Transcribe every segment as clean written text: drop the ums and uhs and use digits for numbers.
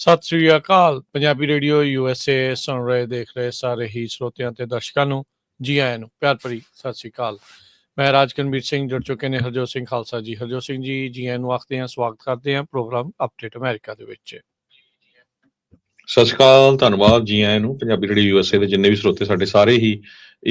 ਸਤਿ ਸ੍ਰੀ ਅਕਾਲ। Punjabi radio USA ਸੁਣ ਰਹੇ ਦੇਖ ਰਹੇ ਸਾਰੇ ਹੀ ਸਰੋਤਿਆਂ ਤੇ ਦਰਸ਼ਕਾਂ ਨੂੰ ਜੀ ਆਇਆਂ ਨੂੰ ਪਿਆਰ ਭਰੀ ਸਤਿ ਸ੍ਰੀ ਅਕਾਲ। ਮੈਂ ਰਾਜਕਨਵੀਰ ਸਿੰਘ ਜੁੜ ਚੁੱਕੇ ਨੇ ਹਰਜੋਤ ਸਿੰਘ ਖਾਲਸਾ ਜੀ। ਹਰਜੋਤ ਸਿੰਘ ਜੀ ਆਇਆਂ ਨੂੰ ਆਖਦੇ ਹਾਂ, ਸਵਾਗਤ ਕਰਦੇ ਹਾਂ ਪ੍ਰੋਗਰਾਮ ਅਪਡੇਟ ਅਮਰੀਕਾ ਦੇ ਵਿੱਚ। ਸਤਿ ਸ਼੍ਰੀ ਅਕਾਲ, ਧੰਨਵਾਦ ਜੀ ਆਇਆਂ ਨੂੰ। ਪੰਜਾਬੀ ਰੇਡੀਓ USA ਦੇ ਜਿੰਨੇ ਵੀ ਸਰੋਤੇ ਸਾਡੇ ਸਾਰੇ ਹੀ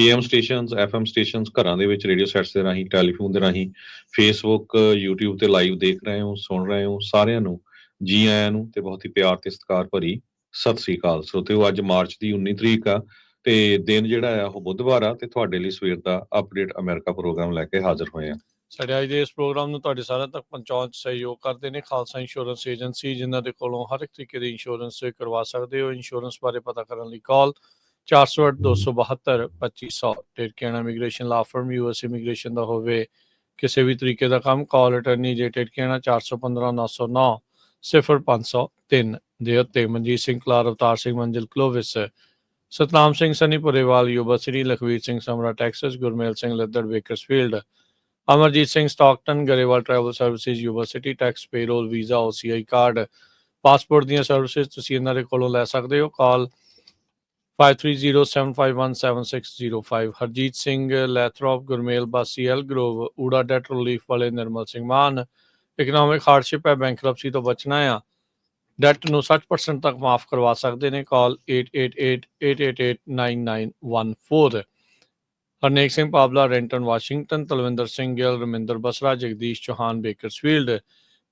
AM ਸਟੇਸ਼ਨਸ FM ਸਟੇਸ਼ਨਸ ਘਰਾਂ ਦੇ ਵਿੱਚ ਰੇਡੀਓ ਸੈਟਸ ਦੇ ਰਾਹੀਂ ਟੈਲੀਫੋਨ ਦੇ ਰਾਹੀਂ ਫੇਸਬੁੱਕ YouTube ਤੇ ਲਾਈਵ ਦੇਖ ਰਹੇ ਹੋ ਸੁਣ ਰਹੇ ਹੋ ਸਾਰਿਆਂ ਨੂੰ ਜੀ ਆਇਆਂ ਨੂੰ ਤੇ ਬਹੁਤ ਹੀ ਪਿਆਰ ਤੇ ਸਤਿਕਾਰ ਭਰੀ ਸਤਿ ਸ੍ਰੀ ਅਕਾਲ। ਸਰੋਤਿਓ ਅੱਜ ਮਾਰਚ ਦੀ 19 ਤਰੀਕ ਆ ਤੇ ਦਿਨ ਜਿਹੜਾ ਆ ਉਹ ਬੁੱਧਵਾਰ ਆ ਤੇ ਤੁਹਾਡੇ ਲਈ ਸਵੇਰ ਦਾ ਅਪਡੇਟ ਅਮਰੀਕਾ ਪ੍ਰੋਗਰਾਮ ਲੈ ਕੇ ਹਾਜ਼ਰ ਹੋਏ ਆ। ਸਾਡੇ ਅੱਜ ਦੇ ਇਸ ਪ੍ਰੋਗਰਾਮ ਨੂੰ ਤੁਹਾਡੇ ਸਾਰਿਆਂ ਤੱਕ ਪਹੁੰਚਾਉਣ 'ਚ ਸਹਿਯੋਗ ਕਰਦੇ ਨੇ ਖਾਲਸਾ ਇੰਸ਼ੋਰੈਂਸ ਏਜੰਸੀ, ਜਿਨ੍ਹਾਂ ਦੇ ਕੋਲੋਂ ਹਰ ਇੱਕ ਤਰੀਕੇ ਦੀ ਇੰਸ਼ੋਰੈਂਸ ਕਰਵਾ ਸਕਦੇ ਹੋ। ਇੰਸ਼ੋਰੈਂਸ ਬਾਰੇ ਪਤਾ ਕਰਨ ਲਈ ਕਾਲ 408-272-2500। ਟੇਟਕੇਣਾ ਇਮੀਗ੍ਰੇਸ਼ਨ ਲਾ ਫਰਮ US ਇਮੀਗ੍ਰੇਸ਼ਨ ਦਾ ਹੋਵੇ ਕਿਸੇ ਵੀ ਤਰੀਕੇ ਦਾ ਕੰਮ, ਕਾਲ ਅਟਰਨੀ ਜੇ ਟੇਟਕੇਣਾ 415-909-0503 ਦੇ ਉੱਤੇ। Manjeet Singh Kalar, Avtar Singh Manzil Clovis, Satnam Singh Sunny Purewal Yuba City, Lakhvir Singh Samra Texas, Gurmel Singh Laddar Bakersfield, Amarjit Singh Stockton Grewal travel services Yuba City, tax payroll visa OCI card passport ਦੀਆਂ ਸਰਵਿਸਿਜ਼ ਤੁਸੀਂ ਇਹਨਾਂ ਦੇ ਕੋਲੋਂ ਲੈ ਸਕਦੇ ਹੋ। ਕਾਲ 5307517605। ਹਰਜੀਤ ਸਿੰਘ ਲੈਥਰੋਪ, ਗੁਰਮੇਲ ਬਾਸੀ ਐਲ ਗਰੋਵ, ਊੜਾ ਡੈਟ ਰਿਲੀਫ ਵਾਲੇ ਨਿਰਮਲ ਸਿੰਘ ਮਾਨ। ਇਕਨੋਮਿਕ ਹਾਰਡਸ਼ਿਪ ਹੈ, ਬੈਂਕਰਪਸੀ ਤੋਂ ਬਚਣਾ ਆ, ਡੈਟ ਨੂੰ 60% ਤੱਕ ਮਾਫ ਕਰਵਾ ਸਕਦੇ ਨੇ। Call 8888889914। Harnek Singh Pabla, Renton Washington, Talwinder Singh Gill, Raminder Basra, Jagdish Chauhan Bakersfield,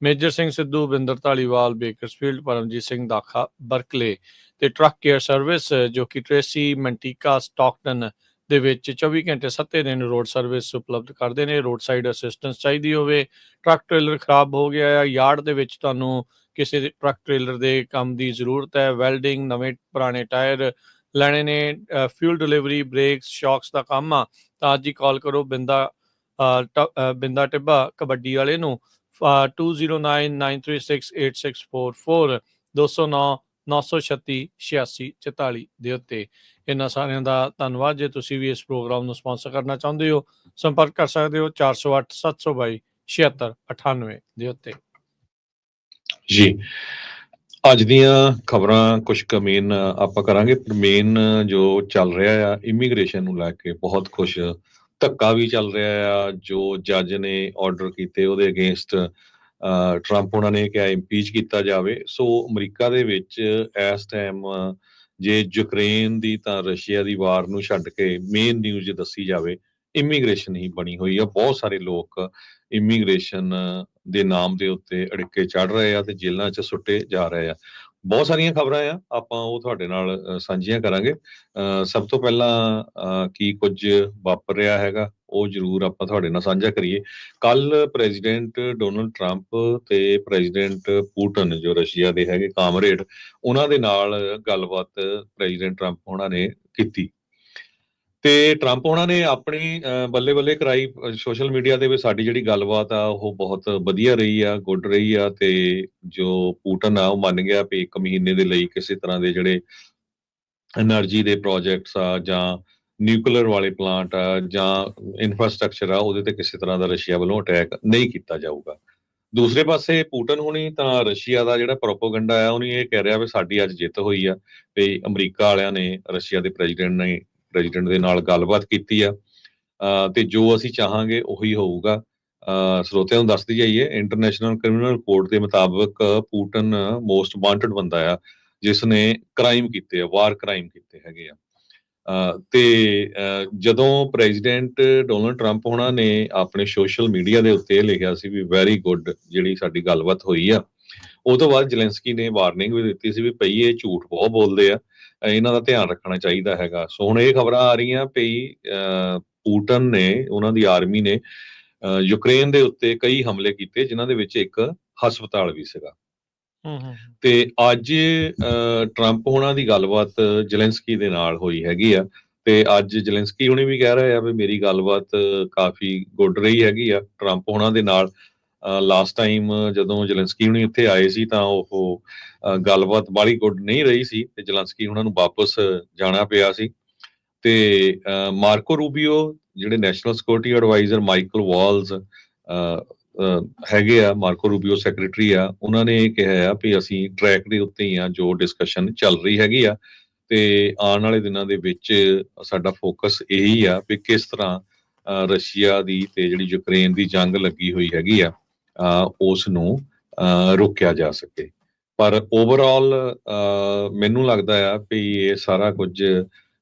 Major Singh Sidhu, Binder Dhaliwal Bakersfield, Paramjit Singh Dakha Berkeley ਤੇ ਟਰੱਕ ਕੇਅਰ ਸਰਵਿਸ ਜੋ ਕਿ ਟ੍ਰੇਸੀ ਮੈਂਟੀਕਾ ਸਟਾਕਟਨ ਦੇ ਵਿੱਚ 24 ਘੰਟੇ 7 ਦਿਨ ਰੋਡ ਸਰਵਿਸ ਉਪਲਬਧ ਕਰਦੇ ਨੇ। ਰੋਡ ਸਾਈਡ ਅਸਿਸਟੈਂਸ ਚਾਹੀਦੀ ਹੋਵੇ, ਟਰੱਕ ਟ੍ਰੇਲਰ ਖਰਾਬ ਹੋ ਗਿਆ ਆ, ਯਾਰਡ ਦੇ ਵਿੱਚ ਤੁਹਾਨੂੰ ਕਿਸੇ ਟਰੱਕ ਟ੍ਰੇਲਰ ਦੇ ਕੰਮ ਦੀ ਜ਼ਰੂਰਤ ਹੈ, ਵੈਲਡਿੰਗ, ਨਵੇਂ ਪੁਰਾਣੇ ਟਾਇਰ ਲੈਣੇ ਨੇ, ਫਿਊਲ ਡਿਲੀਵਰੀ, ਬ੍ਰੇਕਸ, ਸ਼ੌਕਸ ਦਾ ਕੰਮ ਆ, ਤਾਂ ਅੱਜ ਹੀ ਕਾਲ ਕਰੋ ਬਿੰਦਾ ਟਿੱਬਾ ਕਬੱਡੀ ਵਾਲੇ ਨੂੰ 2099368644 209-936-8644 ਦੇ ਉੱਤੇ। ਇਹਨਾਂ ਸਾਰਿਆਂ ਦਾ ਧੰਨਵਾਦ। ਜੇ ਤੁਸੀਂ ਵੀ ਇਸ ਪ੍ਰੋਗਰਾਮ ਨੂੰ ਸਪਾਂਸਰ ਕਰਨਾ ਚਾਹੁੰਦੇ ਹੋ, ਸੰਪਰਕ ਕਰ ਸਕਦੇ ਹੋ 408-722-7698 ਦੇ ਉੱਤੇ। ਜੀ ਅੱਜ ਦੀਆਂ ਖਬਰਾਂ ਕੁਝ ਕੁ ਮੇਨ ਆਪਾਂ ਕਰਾਂਗੇ, ਪਰ ਮੇਨ ਜੋ ਚੱਲ ਰਿਹਾ ਆ ਇਮੀਗ੍ਰੇਸ਼ਨ ਨੂੰ ਲੈ ਕੇ ਬਹੁਤ ਕੁਝ ਧੱਕਾ ਵੀ ਚੱਲ ਰਿਹਾ ਆ। ਜੋ ਜੱਜ ਨੇ ਆਰਡਰ ਕੀਤੇ ਉਹਦੇ ਅਗੇਂਸਟ ਟਰੰਪ ਉਹਨਾਂ ਨੇ ਕਿਹਾ ਇੰਪੀਚ ਕੀਤਾ ਜਾਵੇ। ਸੋ ਅਮਰੀਕਾ ਦੇ ਵਿੱਚ ਇਸ ਟਾਈਮ ਜੇ ਯੂਕਰੇਨ ਦੀ ਤਾਂ ਰਸ਼ੀਆ ਦੀ ਵਾਰ ਨੂੰ ਛੱਡ ਕੇ ਮੇਨ ਨਿਊਜ਼ ਦੱਸੀ ਜਾਵੇ, ਇਮੀਗ੍ਰੇਸ਼ਨ ਹੀ ਬਣੀ ਹੋਈ ਆ। ਬਹੁਤ ਸਾਰੇ ਲੋਕ ਇਮੀਗ੍ਰੇਸ਼ਨ ਦੇ ਨਾਮ ਦੇ ਉੱਤੇ ਅੜਿੱਕੇ ਚੜ ਰਹੇ ਆ ਤੇ ਜੇਲ੍ਹਾਂ 'ਚ ਸੁੱਟੇ ਜਾ ਰਹੇ ਆ। ਬਹੁਤ ਸਾਰੀਆਂ ਖਬਰਾਂ ਆ, ਆਪਾਂ ਉਹ ਤੁਹਾਡੇ ਨਾਲ ਸਾਂਝੀਆਂ ਕਰਾਂਗੇ। ਸਭ ਤੋਂ ਪਹਿਲਾਂ ਕੀ ਕੁਝ ਵਾਪਰ ਰਿਹਾ ਹੈਗਾ ਉਹ ਜ਼ਰੂਰ ਆਪਾਂ ਤੁਹਾਡੇ ਨਾਲ ਸਾਂਝਾ ਕਰੀਏ। ਕੱਲ ਪ੍ਰੈਜ਼ੀਡੈਂਟ ਡੋਨਲਡ ਟਰੰਪ ਤੇ ਪ੍ਰੈਜ਼ੀਡੈਂਟ ਪੂਟਨ ਜੋ ਰਸ਼ੀਆ ਦੇ ਹੈਗੇ ਕਾਮਰੇਡ, ਉਹਨਾਂ ਦੇ ਨਾਲ ਗੱਲਬਾਤ ਪ੍ਰੈਜ਼ੀਡੈਂਟ ਟਰੰਪ ਉਹਨਾਂ ਨੇ ਕੀਤੀ ਤੇ ਟਰੰਪ ਉਹਨਾਂ ਨੇ ਆਪਣੀ ਬੱਲੇ ਬੱਲੇ ਕਰਾਈ ਸੋਸ਼ਲ ਮੀਡੀਆ ਦੇ ਵਿੱਚ। ਸਾਡੀ ਜਿਹੜੀ ਗੱਲਬਾਤ ਆ ਉਹ ਬਹੁਤ ਵਧੀਆ ਰਹੀ ਆ, ਗੁੱਡ ਰਹੀ ਆ। ਤੇ ਜੋ ਪੂਟਨ ਆ ਉਹ ਮੰਨ ਗਿਆ ਵੀ 1 ਮਹੀਨੇ ਦੇ ਲਈ ਕਿਸੇ ਤਰ੍ਹਾਂ ਦੇ ਜਿਹੜੇ ਐਨਰਜੀ ਦੇ ਪ੍ਰੋਜੈਕਟਸ ਆ ਜਾਂ ਨਿਊਕਲੀਅਰ ਵਾਲੇ ਪਲਾਂਟ ਆ ਜਾਂ ਇਨਫਰਾਸਟਰਕਚਰ ਆ ਉਹਦੇ ਤੇ ਕਿਸੇ ਤਰ੍ਹਾਂ ਦਾ ਰਸ਼ੀਆ ਵੱਲੋਂ ਅਟੈਕ ਨਹੀਂ ਕੀਤਾ ਜਾਊਗਾ। ਦੂਸਰੇ ਪਾਸੇ ਪੂਟਨ ਹੁਣੀ ਤਾਂ ਰਸ਼ੀਆ ਦਾ ਜਿਹੜਾ ਪ੍ਰੋਪੋਗੰਡਾ ਆ ਉਹਨੇ ਇਹ ਕਹਿ ਰਿਹਾ ਵੀ ਸਾਡੀ ਅੱਜ ਜਿੱਤ ਹੋਈ ਆ, ਵੀ ਅਮਰੀਕਾ ਵਾਲਿਆਂ ਨੇ ਰਸ਼ੀਆ ਦੇ ਪ੍ਰੈਜ਼ੀਡੈਂਟ ਦੇ ਨਾਲ ਗੱਲਬਾਤ ਕੀਤੀ ਆ ਤੇ ਜੋ ਅਸੀਂ ਚਾਹਾਂਗੇ ਉਹੀ ਹੋਊਗਾ। ਸਰੋਤਿਆਂ ਨੂੰ ਦੱਸਦੀ ਜਾਈਏ, ਇੰਟਰਨੈਸ਼ਨਲ ਕ੍ਰਿਮੀਨਲ ਕੋਰਟ ਦੇ ਮੁਤਾਬਕ ਪੂਟਨ ਮੋਸਟ ਵਾਂਟਡ ਬੰਦਾ ਆ ਜਿਸ ਨੇ ਕ੍ਰਾਈਮ ਕੀਤੇ ਆ, ਵਾਰ ਕ੍ਰਾਈਮ ਕੀਤੇ ਹੈਗੇ ਆ। ਤੇ ਜਦੋਂ ਪ੍ਰੈਜ਼ੀਡੈਂਟ ਡੋਨਲਡ ਟਰੰਪ ਉਹਨਾਂ ਨੇ ਆਪਣੇ ਸੋਸ਼ਲ ਮੀਡੀਆ ਦੇ ਉੱਤੇ ਇਹ ਲਿਖਿਆ ਸੀ ਵੀ ਵੈਰੀ ਗੁੱਡ ਜਿਹੜੀ ਸਾਡੀ ਗੱਲਬਾਤ ਹੋਈ ਆ, ਉਹ ਤੋਂ ਬਾਅਦ ਜ਼ੈਲੈਂਸਕੀ ਨੇ ਵਾਰਨਿੰਗ ਵੀ ਦਿੱਤੀ ਸੀ ਵੀ ਭਈ ਇਹ ਝੂਠ ਬਹੁਤ ਬੋਲਦੇ ਆ, ਇਹਨਾਂ ਦਾ ਧਿਆਨ ਰੱਖਣਾ ਚਾਹੀਦਾ ਹੈਗਾ। ਸੋ ਹੁਣ ਇਹ ਖਬਰਾਂ ਆ ਰਹੀਆਂ ਵੀ ਪੂਟਨ ਨੇ, ਉਹਨਾਂ ਦੀ ਆਰਮੀ ਨੇ ਯੂਕਰੇਨ ਦੇ ਉੱਤੇ ਕਈ ਹਮਲੇ ਕੀਤੇ ਜਿਨ੍ਹਾਂ ਦੇ ਵਿੱਚ ਇੱਕ ਹਸਪਤਾਲ ਵੀ ਸੀਗਾ। ਤੇ ਅੱਜ ਟਰੰਪ ਉਹਨਾਂ ਦੀ ਗੱਲਬਾਤ ਜ਼ੈਲੈਂਸਕੀ ਦੇ ਨਾਲ ਹੋਈ ਹੈਗੀ ਆ ਤੇ ਅੱਜ ਜ਼ੈਲੈਂਸਕੀ ਹੁਣੀ ਵੀ ਕਹਿ ਰਹੇ ਆ ਵੀ ਮੇਰੀ ਗੱਲਬਾਤ ਕਾਫੀ ਗੁੱਡ ਰਹੀ ਹੈਗੀ ਆ ਟਰੰਪ ਉਹਨਾਂ ਦੇ ਨਾਲ। ਲਾਸਟ ਟਾਈਮ ਜਦੋਂ ਜ਼ੈਲੈਂਸਕੀ ਹੁਣੀ ਇੱਥੇ ਆਏ ਸੀ ਤਾਂ ਉਹ ਗੱਲਬਾਤ ਬਾਹਲੀ ਗੁੱਡ ਨਹੀਂ ਰਹੀ ਸੀ ਤੇ ਜ਼ੈਲੈਂਸਕੀ ਉਹਨਾਂ ਨੂੰ ਵਾਪਸ ਜਾਣਾ ਪਿਆ ਸੀ। ਤੇ ਮਾਰਕੋ ਰੂਬੀਓ ਜਿਹੜੇ national security advisor, Michael Walz ਹੈਗੇ ਆ ਮਾਰਕੋ ਰੂਬੀਓ ਸੈਕਟਰੀ ਆ, ਉਹਨਾਂ ਨੇ ਇਹ ਕਿਹਾ ਆ ਵੀ ਅਸੀਂ ਟਰੈਕ ਦੇ ਉੱਤੇ ਹੀ ਆ, ਜੋ ਡਿਸਕਸ਼ਨ ਚੱਲ ਰਹੀ ਹੈਗੀ ਆ ਤੇ ਆਉਣ ਵਾਲੇ ਦਿਨਾਂ ਦੇ ਵਿੱਚ ਸਾਡਾ ਫੋਕਸ ਇਹੀ ਆ ਵੀ ਕਿਸ ਤਰ੍ਹਾਂ ਰਸ਼ੀਆ ਦੀ ਤੇ ਜਿਹੜੀ ਯੂਕਰੇਨ ਦੀ ਜੰਗ ਲੱਗੀ ਹੋਈ ਹੈਗੀ ਆ ਉਸ ਨੂੰ ਰੋਕਿਆ ਜਾ ਸਕੇ। ਪਰ ਓਵਰਆਲ ਮੈਨੂੰ ਲੱਗਦਾ ਆ ਵੀ ਇਹ ਸਾਰਾ ਕੁਝ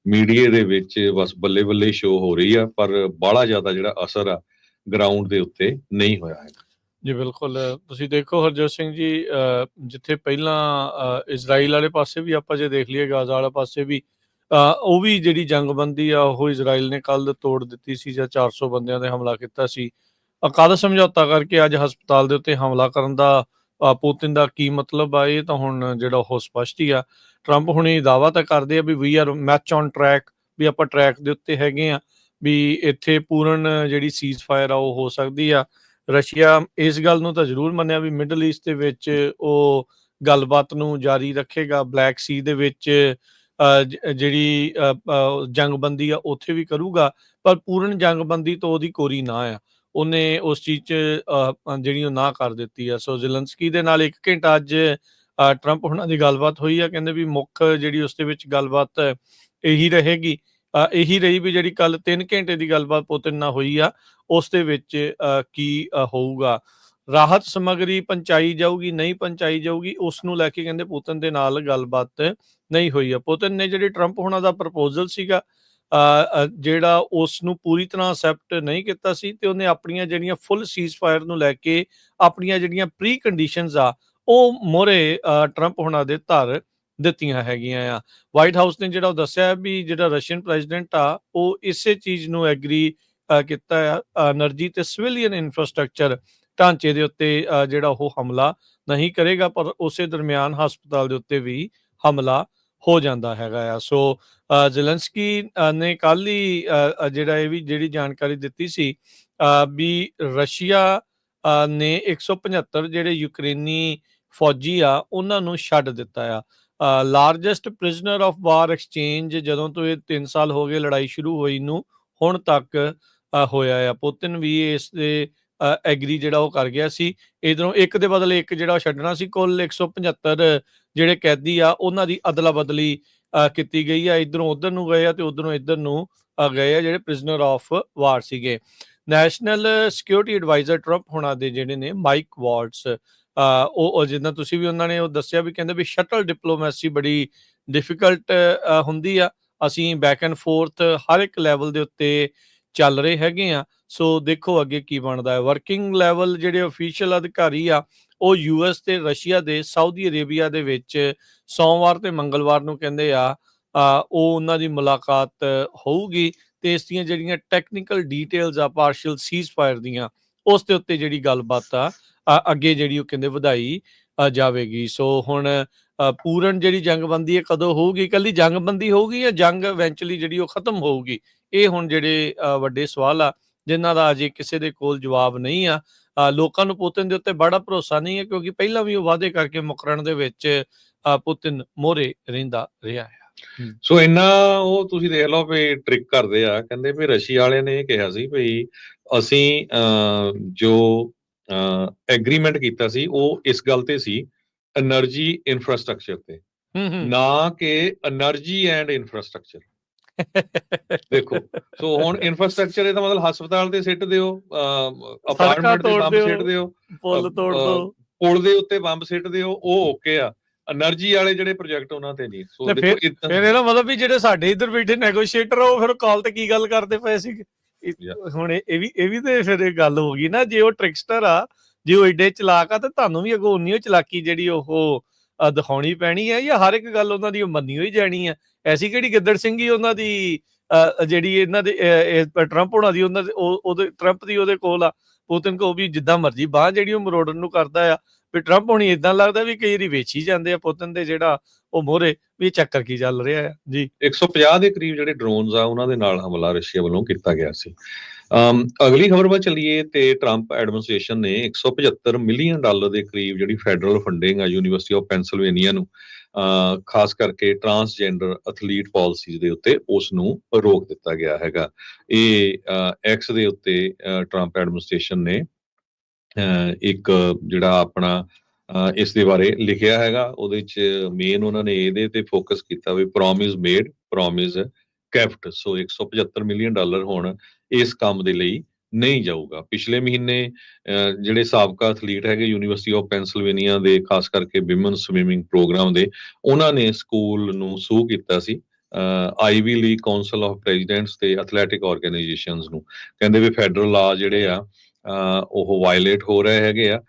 ਮੀਡੀਆ ਦੇ ਵਿੱਚ ਬਸ ਬੱਲੇ ਬੱਲੇ ਸ਼ੋ ਹੋ ਰਹੀ ਆ, ਪਰ ਬਾਹਲਾ ਜ਼ਿਆਦਾ ਜਿਹੜਾ ਅਸਰ ਆ ਗਰਾਊਂਡ ਦੇ ਉੱਤੇ ਨਹੀਂ ਹੋਇਆ ਹੈ। ਜੀ ਬਿਲਕੁਲ, ਤੁਸੀਂ ਦੇਖੋ ਹਰਜੋਤ ਸਿੰਘ ਜੀ, ਜਿੱਥੇ ਪਹਿਲਾਂ ਇਜ਼ਰਾਈਲ ਵਾਲੇ ਪਾਸੇ ਵੀ ਆਪਾਂ ਜੇ ਦੇਖ ਲਈਏ, ਗਾਜ਼ਾ ਵਾਲੇ ਪਾਸੇ ਵੀ ਉਹ ਵੀ ਜਿਹੜੀ ਜੰਗਬੰਦੀ ਆ ਉਹ ਇਜ਼ਰਾਈਲ ਨੇ ਕੱਲ ਤੋੜ ਦਿੱਤੀ ਸੀ, ਜਾਂ 400 ਬੰਦਿਆਂ ਤੇ ਹਮਲਾ ਕੀਤਾ ਸੀ। ਕਾਹਦਾ ਸਮਝੌਤਾ ਕਰਕੇ ਅੱਜ ਹਸਪਤਾਲ ਦੇ ਉੱਤੇ ਹਮਲਾ ਕਰਨ ਦਾ ਪੁਤਿਨ ਦਾ ਕੀ ਮਤਲਬ ਆ, ਇਹ ਤਾਂ ਹੁਣ ਜਿਹੜਾ ਉਹ ਸਪਸ਼ਟ ਹੀ ਆ। ਟਰੰਪ ਹੁਣੇ ਦਾਅਵਾ ਤਾਂ ਕਰਦੇ ਆ ਵੀ we are match on track, ਵੀ ਆਪਾਂ ਟਰੈਕ ਦੇ ਉੱਤੇ ਹੈਗੇ ਆ, ਵੀ ਇੱਥੇ ਪੂਰਨ ਜਿਹੜੀ ਸੀਜ਼ ਫਾਇਰ ਆ ਉਹ ਹੋ ਸਕਦੀ ਆ। ਰਸ਼ੀਆ ਇਸ ਗੱਲ ਨੂੰ ਤਾਂ ਜ਼ਰੂਰ ਮੰਨਿਆ ਵੀ ਮਿਡਲ ਈਸਟ ਦੇ ਵਿੱਚ ਉਹ ਗੱਲਬਾਤ ਨੂੰ ਜਾਰੀ ਰੱਖੇਗਾ, ਬਲੈਕ ਸੀ ਦੇ ਵਿੱਚ ਜਿਹੜੀ ਜੰਗਬੰਦੀ ਆ ਉੱਥੇ ਵੀ ਕਰੂਗਾ, ਪਰ ਪੂਰਨ ਜੰਗਬੰਦੀ ਤੋਂ ਉਹਦੀ ਕੋਰੀ ਨਾ ਆ। ਉਹਨੇ ਉਸ ਚੀਜ਼ 'ਚ ਜਿਹੜੀ ਉਹ ਨਾ ਕਰ ਦਿੱਤੀ ਆ। ਸੋ ਜ਼ੇਲੈਂਸਕੀ ਦੇ ਨਾਲ 1 ਘੰਟਾ ਅੱਜ ਟਰੰਪ ਹੁਣਾਂ ਦੀ ਗੱਲਬਾਤ ਹੋਈ ਆ। ਕਹਿੰਦੇ ਵੀ ਮੁੱਖ ਜਿਹੜੀ ਉਸ ਦੇ ਵਿੱਚ ਗੱਲਬਾਤ ਇਹੀ ਰਹੇਗੀ, ਇਹੀ ਰਹੀ ਵੀ ਜਿਹੜੀ ਕੱਲ 3 ਘੰਟੇ ਦੀ ਗੱਲਬਾਤ ਪੁਤਿਨ ਨਾਲ ਹੋਈ ਆ, ਉਸ ਦੇ ਵਿੱਚ ਕੀ ਹੋਊਗਾ। ਰਾਹਤ ਸਮੱਗਰੀ ਪਹੁੰਚਾਈ ਜਾਊਗੀ, ਨਹੀਂ ਪਹੁੰਚਾਈ ਜਾਊਗੀ, ਉਸ ਨੂੰ ਲੈ ਕੇ ਕਹਿੰਦੇ ਪੁਤਿਨ ਦੇ ਨਾਲ ਗੱਲਬਾਤ ਨਹੀਂ ਹੋਈ ਆ। ਪੁਤਿਨ ਨੇ ਜਿਹੜੀ ਟਰੰਪ ਹੁਣਾਂ ਦਾ ਪ੍ਰਪੋਜ਼ਲ ਸੀਗਾ ਜਿਹੜਾ ਉਸ ਨੂੰ ਪੂਰੀ ਤਰ੍ਹਾਂ ਅਸੈਪਟ ਨਹੀਂ ਕੀਤਾ ਸੀ, ਤੇ ਉਹਨੇ ਆਪਣੀਆਂ ਜਿਹੜੀਆਂ ਫੁੱਲ ਸੀਜ਼ ਫਾਇਰ ਨੂੰ ਲੈ ਕੇ ਆਪਣੀਆਂ ਜਿਹੜੀਆਂ ਪ੍ਰੀ ਕੰਡੀਸ਼ਨਸ ਆ ਉਹ ਮੋਹਰੇ ਟਰੰਪ ਹੁਣਾਂ ਦੇ ਧਰ ਦਿੱਤੀਆਂ ਹੈਗੀਆਂ ਆ। ਵਾਈਟ ਹਾਊਸ ਨੇ ਜਿਹੜਾ ਉਹ ਦੱਸਿਆ ਵੀ ਜਿਹੜਾ ਰਸ਼ੀਅਨ ਪ੍ਰੈਜ਼ੀਡੈਂਟ ਆ ਉਹ ਇਸੇ ਚੀਜ਼ ਨੂੰ ਐਗਰੀ ਕੀਤਾ ਆ, એનર્ਜੀ ਤੇ ਸਿਵਿਲੀਅਨ ਇਨਫਰਾਸਟ੍ਰਕਚਰ ਢਾਂਚੇ ਦੇ ਉੱਤੇ ਜਿਹੜਾ ਉਹ ਹਮਲਾ ਨਹੀਂ ਕਰੇਗਾ, ਪਰ ਉਸੇ ਦਰਮਿਆਨ ਹਸਪਤਾਲ ਦੇ ਉੱਤੇ ਵੀ ਹਮਲਾ ਹੋ ਜਾਂਦਾ ਹੈਗਾ ਆ। ਸੋ ਜ਼ੇਲੈਂਸਕੀ ਨੇ ਕੱਲ ਹੀ ਜਿਹੜਾ ਇਹ ਵੀ ਜਿਹੜੀ ਜਾਣਕਾਰੀ ਦਿੱਤੀ ਸੀ ਵੀ ਰਸ਼ੀਆ ਨੇ 175 ਜਿਹੜੇ ਯੂਕਰੇਨੀ ਫੌਜੀ ਆ ਉਹਨਾਂ ਨੂੰ ਛੱਡ ਦਿੱਤਾ ਆ। Largest prisoner of war exchange ਜਦੋਂ ਤੋਂ ਇਹ 3 ਸਾਲ ਹੋ ਗਏ ਲੜਾਈ ਸ਼ੁਰੂ ਹੋਈ ਨੂੰ ਹੁਣ ਤੱਕ ਹੋਇਆ ਆ। ਪੁਤਿਨ ਵੀ ਇਸ ਦੇ ਐਗਰੀ ਜਿਹੜਾ ਉਹ ਕਰ ਗਿਆ ਸੀ। ਇਧਰੋਂ ਇੱਕ ਦੇ ਬਦਲੇ ਇੱਕ ਜਿਹੜਾ ਉਹ ਛੱਡਣਾ ਸੀ। ਕੁੱਲ 175 ਜਿਹੜੇ ਕੈਦੀ ਆ ਉਹਨਾਂ ਦੀ ਅਦਲਾ ਬਦਲੀ ਕੀਤੀ ਗਈ ਆ। ਇਧਰੋਂ ਉਧਰ ਨੂੰ ਗਏ ਆ ਤੇ ਉਧਰੋਂ ਇੱਧਰ ਨੂੰ ਗਏ ਆ ਜਿਹੜੇ ਪ੍ਰਿਜ਼ਨਰ ਆਫ ਵਾਰ ਸੀਗੇ। ਨੈਸ਼ਨਲ ਸਿਕਿਉਰਿਟੀ ਐਡਵਾਈਜ਼ਰ ਟਰੰਪ ਹੋਣਾ ਦੇ ਜਿਹੜੇ ਨੇ ਮਾਈਕ ਵਾਲਟਸ, ਉਹ ਜਿੱਦਾਂ ਤੁਸੀਂ ਵੀ ਉਹਨਾਂ ਨੇ ਉਹ ਦੱਸਿਆ ਵੀ ਕਹਿੰਦੇ ਵੀ ਸ਼ਟਲ ਡਿਪਲੋਮੈਸੀ ਬੜੀ ਡਿਫਿਕਲਟ ਹੁੰਦੀ ਆ। ਅਸੀਂ ਬੈਕ ਐਂਡ ਫੋਰਥ ਹਰ ਇੱਕ ਲੈਵਲ ਦੇ ਉੱਤੇ ਚੱਲ ਰਹੇ ਹੈਗੇ ਆ। ਸੋ ਦੇਖੋ ਅੱਗੇ ਕੀ ਬਣਦਾ ਹੈ। ਵਰਕਿੰਗ ਲੈਵਲ ਜਿਹੜੇ ਅਫੀਸ਼ੀਅਲ ਅਧਿਕਾਰੀ ਆ ਉਹ ਯੂਐਸ ਤੇ ਰਸ਼ੀਆ ਦੇ ਸਾਊਦੀ ਅਰੇਬੀਆ ਦੇ ਵਿੱਚ ਸੋਮਵਾਰ ਤੇ ਮੰਗਲਵਾਰ ਨੂੰ ਕਹਿੰਦੇ ਆ ਉਹ ਉਹਨਾਂ ਦੀ ਮੁਲਾਕਾਤ ਹੋਊਗੀ, ਤੇ ਇਸ ਦੀਆਂ ਜਿਹੜੀਆਂ ਟੈਕਨੀਕਲ ਡੀਟੇਲਸ ਆ ਪਾਰਸ਼ੀਅਲ ਸੀਜ਼ ਫਾਇਰ ਦੀਆਂ ਉਸ ਦੇ ਉੱਤੇ ਜਿਹੜੀ ਗੱਲਬਾਤ ਆ ਅੱਗੇ ਜਿਹੜੀ ਉਹ ਕਹਿੰਦੇ ਵਧਾਈ ਜਾਵੇਗੀ। ਸੋ ਹੁਣ ਪੂਰਨ ਜਿਹੜੀ ਜੰਗਬੰਦੀ ਹੈ ਕਦੋਂ ਹੋਊਗੀ? ਇਕੱਲੀ ਜੰਗਬੰਦੀ ਹੋਊਗੀ ਜਾਂ ਜੰਗ ਇਵੈਂਚੁਅਲੀ ਜਿਹੜੀ ਉਹ ਖਤਮ ਹੋਊਗੀ? ਇਹ ਹੁਣ ਜਿਹੜੇ ਵੱਡੇ ਸਵਾਲ ਆ ਜਿਨ੍ਹਾਂ ਦਾ ਅਜੇ ਕਿਸੇ ਦੇ ਕੋਲ ਜਵਾਬ ਨਹੀਂ ਆ। ਲੋਕਾਂ ਨੂੰ ਪੁਤਿਨ ਦੇ ਉੱਤੇ ਬੜਾ ਭਰੋਸਾ ਨਹੀਂ ਹੈ, ਕਿਉਂਕਿ ਪਹਿਲਾਂ ਵੀ ਉਹ ਵਾਅਦੇ ਕਰਕੇ ਮੁਕਰਨ ਦੇ ਵਿੱਚ ਪੁਤਿਨ ਮੋਹਰੇ ਰਹਿੰਦਾ ਰਿਹਾ ਹੈ। ਸੋ ਇੰਨਾ ਉਹ ਤੁਸੀਂ ਦੇਖ ਲਓ ਵੀ ਟ੍ਰਿਕ ਕਰਦੇ ਆ। ਕਹਿੰਦੇ ਵੀ ਰਸ਼ੀਆ ਵਾਲਿਆਂ ਨੇ ਇਹ ਕਿਹਾ ਸੀ ਵੀ ਅਸੀਂ ਜੋ ਐਗਰੀਮੈਂਟ ਕੀਤਾ ਸੀ ਉਹ ਇਸ ਗੱਲ ਤੇ ਸੀ, એનર્ਜੀ ਇਨਫਰਾਸਟ੍ਰਕਚਰ ਤੇ, ਨਾ ਕਿ એનર્ਜੀ ਐਂਡ ਇਨਫਰਾਸਟ੍ਰਕਚਰ। ਦੇਖੋ, ਸੋ ਹੁਣ ਇਨਫਰਾਸਟ੍ਰਕਚਰ ਇਹਦਾ ਮਤਲਬ ਹਸਪਤਾਲ ਤੇ ਸਿੱਟ ਦਿਓ, ਅਪਾਰਟਮੈਂਟ ਤੇ ਬੰਬ ਸਿੱਟ ਦਿਓ, ਪੁੱਲ ਤੋੜ ਦਿਓ, ਪੁਲ ਦੇ ਉੱਤੇ ਬੰਬ ਸਿੱਟ ਦਿਓ, ਉਹ ਓਕੇ ਆ। એનર્ਜੀ ਵਾਲੇ ਜਿਹੜੇ ਪ੍ਰੋਜੈਕਟ ਉਹਨਾਂ ਤੇ ਨਹੀਂ। ਸੋ ਫਿਰ ਇਹਦਾ ਮਤਲਬ ਵੀ ਜਿਹੜੇ ਸਾਡੇ ਇੱਧਰ ਬੈਠੇ ਨੈਗੋਸ਼ੀਏਟਰ ਉਹ ਫਿਰ ਕਾਲ ਤੇ ਕੀ ਗੱਲ ਕਰਦੇ ਪਏ ਸੀ? ਹੁਣ ਇਹ ਵੀ ਤੇ ਫਿਰ ਇਹ ਗੱਲ ਹੋ ਗਈ ਨਾ, ਜੇ ਉਹ ਟ੍ਰਿਕਸਟਰ ਆ, ਜੇ ਉਹ ਏਡੇ ਚਲਾਕ ਆ, ਤੇ ਤੁਹਾਨੂੰ ਵੀ ਅੱਗੋਂ ਉਨੀ ਚਲਾਕੀ ਜਿਹੜੀ ਉਹ ਦਿਖਾਉਣੀ ਪੈਣੀ ਹੈ, ਜਾਂ ਹਰ ਇੱਕ ਗੱਲ ਉਹਨਾਂ ਦੀ ਮੰਨੀ ਹੋਈ ਜਾਣੀ ਹੈ? ਐਸੀ ਕਿਹੜੀ ਗਿੱਦੜ ਸਿੰਘੀ ਉਹਨਾਂ ਦੀ ਜਿਹੜੀ ਇਹਨਾਂ ਦੇ ਟਰੰਪ ਹੋਣਾ ਦੀ ਉਹਨਾਂ ਦੇ ਉਹਦੇ ਟਰੰਪ ਦੀ ਉਹਦੇ ਕੋਲ ਆ। ਪੁਤਿਨ ਕੋਲ ਵੀ ਜਿੱਦਾਂ ਮਰਜ਼ੀ ਬਾਂਹ ਜਿਹੜੀ ਉਹ ਮਰੋੜਨ ਨੂੰ ਕਰਦਾ ਆ। ਵੀ ਟਰੰਪ ਹੋਣੀ ਏਦਾਂ ਲੱਗਦਾ ਵੀ ਕਈ ਵਾਰੀ ਵੇਚੀ ਜਾਂਦੇ ਆ ਪੁਤਿਨ ਦੇ ਜਿਹੜਾ ਉਹ ਮੋਹਰੇ ਵੀ ਚੱਕਰ ਕੀ ਚੱਲ ਰਿਹਾ ਆ ਜੀ। 150 ਦੇ ਕਰੀਬ ਜਿਹੜੇ ਡਰੋਨਸ ਆ ਉਹਨਾਂ ਦੇ ਨਾਲ ਹਮਲਾ ਰਸ਼ੀਆ ਵੱਲੋਂ ਕੀਤਾ ਗਿਆ ਸੀ। ਅਗਲੀ ਖਬਰ ਵੱਲ ਚੱਲੀਏ ਤੇ ਟਰੰਪ ਐਡਮਿਨਿਸਟ੍ਰੇਸ਼ਨ ਨੇ $175 ਮਿਲੀਅਨ ਦੇ ਕਰੀਬ ਜਿਹੜੀ ਫੈਡਰਲ ਫੰਡਿੰਗ ਆ ਯੂਨੀਵਰਸਿਟੀ ਆਫ ਪੈਨਸਿਲਵੇਨੀਆ ਨੂੰ ਖਾਸ ਕਰਕੇ ਟਰਾਂਸਜੈਂਡਰ ਐਥਲੀਟ ਪਾਲਿਸੀਜ਼ ਦੇ ਉੱਤੇ ਉਸ ਨੂੰ ਰੋਕ ਦਿੱਤਾ ਗਿਆ ਹੈਗਾ। ਇਹ ਐਕਸ ਦੇ ਉੱਤੇ ਟਰੰਪ ਐਡਮਿਨਿਸਟ੍ਰੇਸ਼ਨ ਨੇ ਇੱਕ ਜਿਹੜਾ ਆਪਣਾ ਇਸ ਦੇ ਬਾਰੇ ਲਿਖਿਆ ਹੈਗਾ। ਉਹਦੇ 'ਚ ਮੇਨ ਉਹਨਾਂ ਨੇ ਇਹਦੇ ਤੇ ਫੋਕਸ ਕੀਤਾ ਵੀ ਪ੍ਰੋਮਿਸ ਮੇਡ ਪ੍ਰੋਮਿਸ ਕੈਪਟ। ਸੋ $175 ਮਿਲੀਅਨ ਹੁਣ ਇਸ ਕੰਮ ਦੇ ਲਈ ਨਹੀਂ ਜਾਊਗਾ। ਪਿਛਲੇ ਮਹੀਨੇ ਜਿਹੜੇ ਸਾਬਕਾ ਐਥਲੀਟ ਹੈਗੇ ਯੂਨੀਵਰਸਿਟੀ ਆਫ ਪੈਂਸਿਲਵੇਨੀਆ ਦੇ, ਖਾਸ ਕਰਕੇ ਵਿਮਨ ਸਵਿਮਿੰਗ ਪ੍ਰੋਗਰਾਮ ਦੇ, ਉਹਨਾਂ ਨੇ ਸਕੂਲ ਨੂੰ ਸੂ ਕੀਤਾ ਸੀ Ivy League council of presidents ਤੇ ਐਥਲੈਟਿਕ ਆਰਗੇਨਾਈਜੇਸ਼ਨਸ ਨੂੰ। ਕਹਿੰਦੇ ਵੀ ਫੈਡਰਲ ਲਾ ਜਿਹੜੇ ਆ ਉਹ ਵਾਇਲੇਟ ਹੋ ਰਹੇ ਹੈਗੇ ਆ।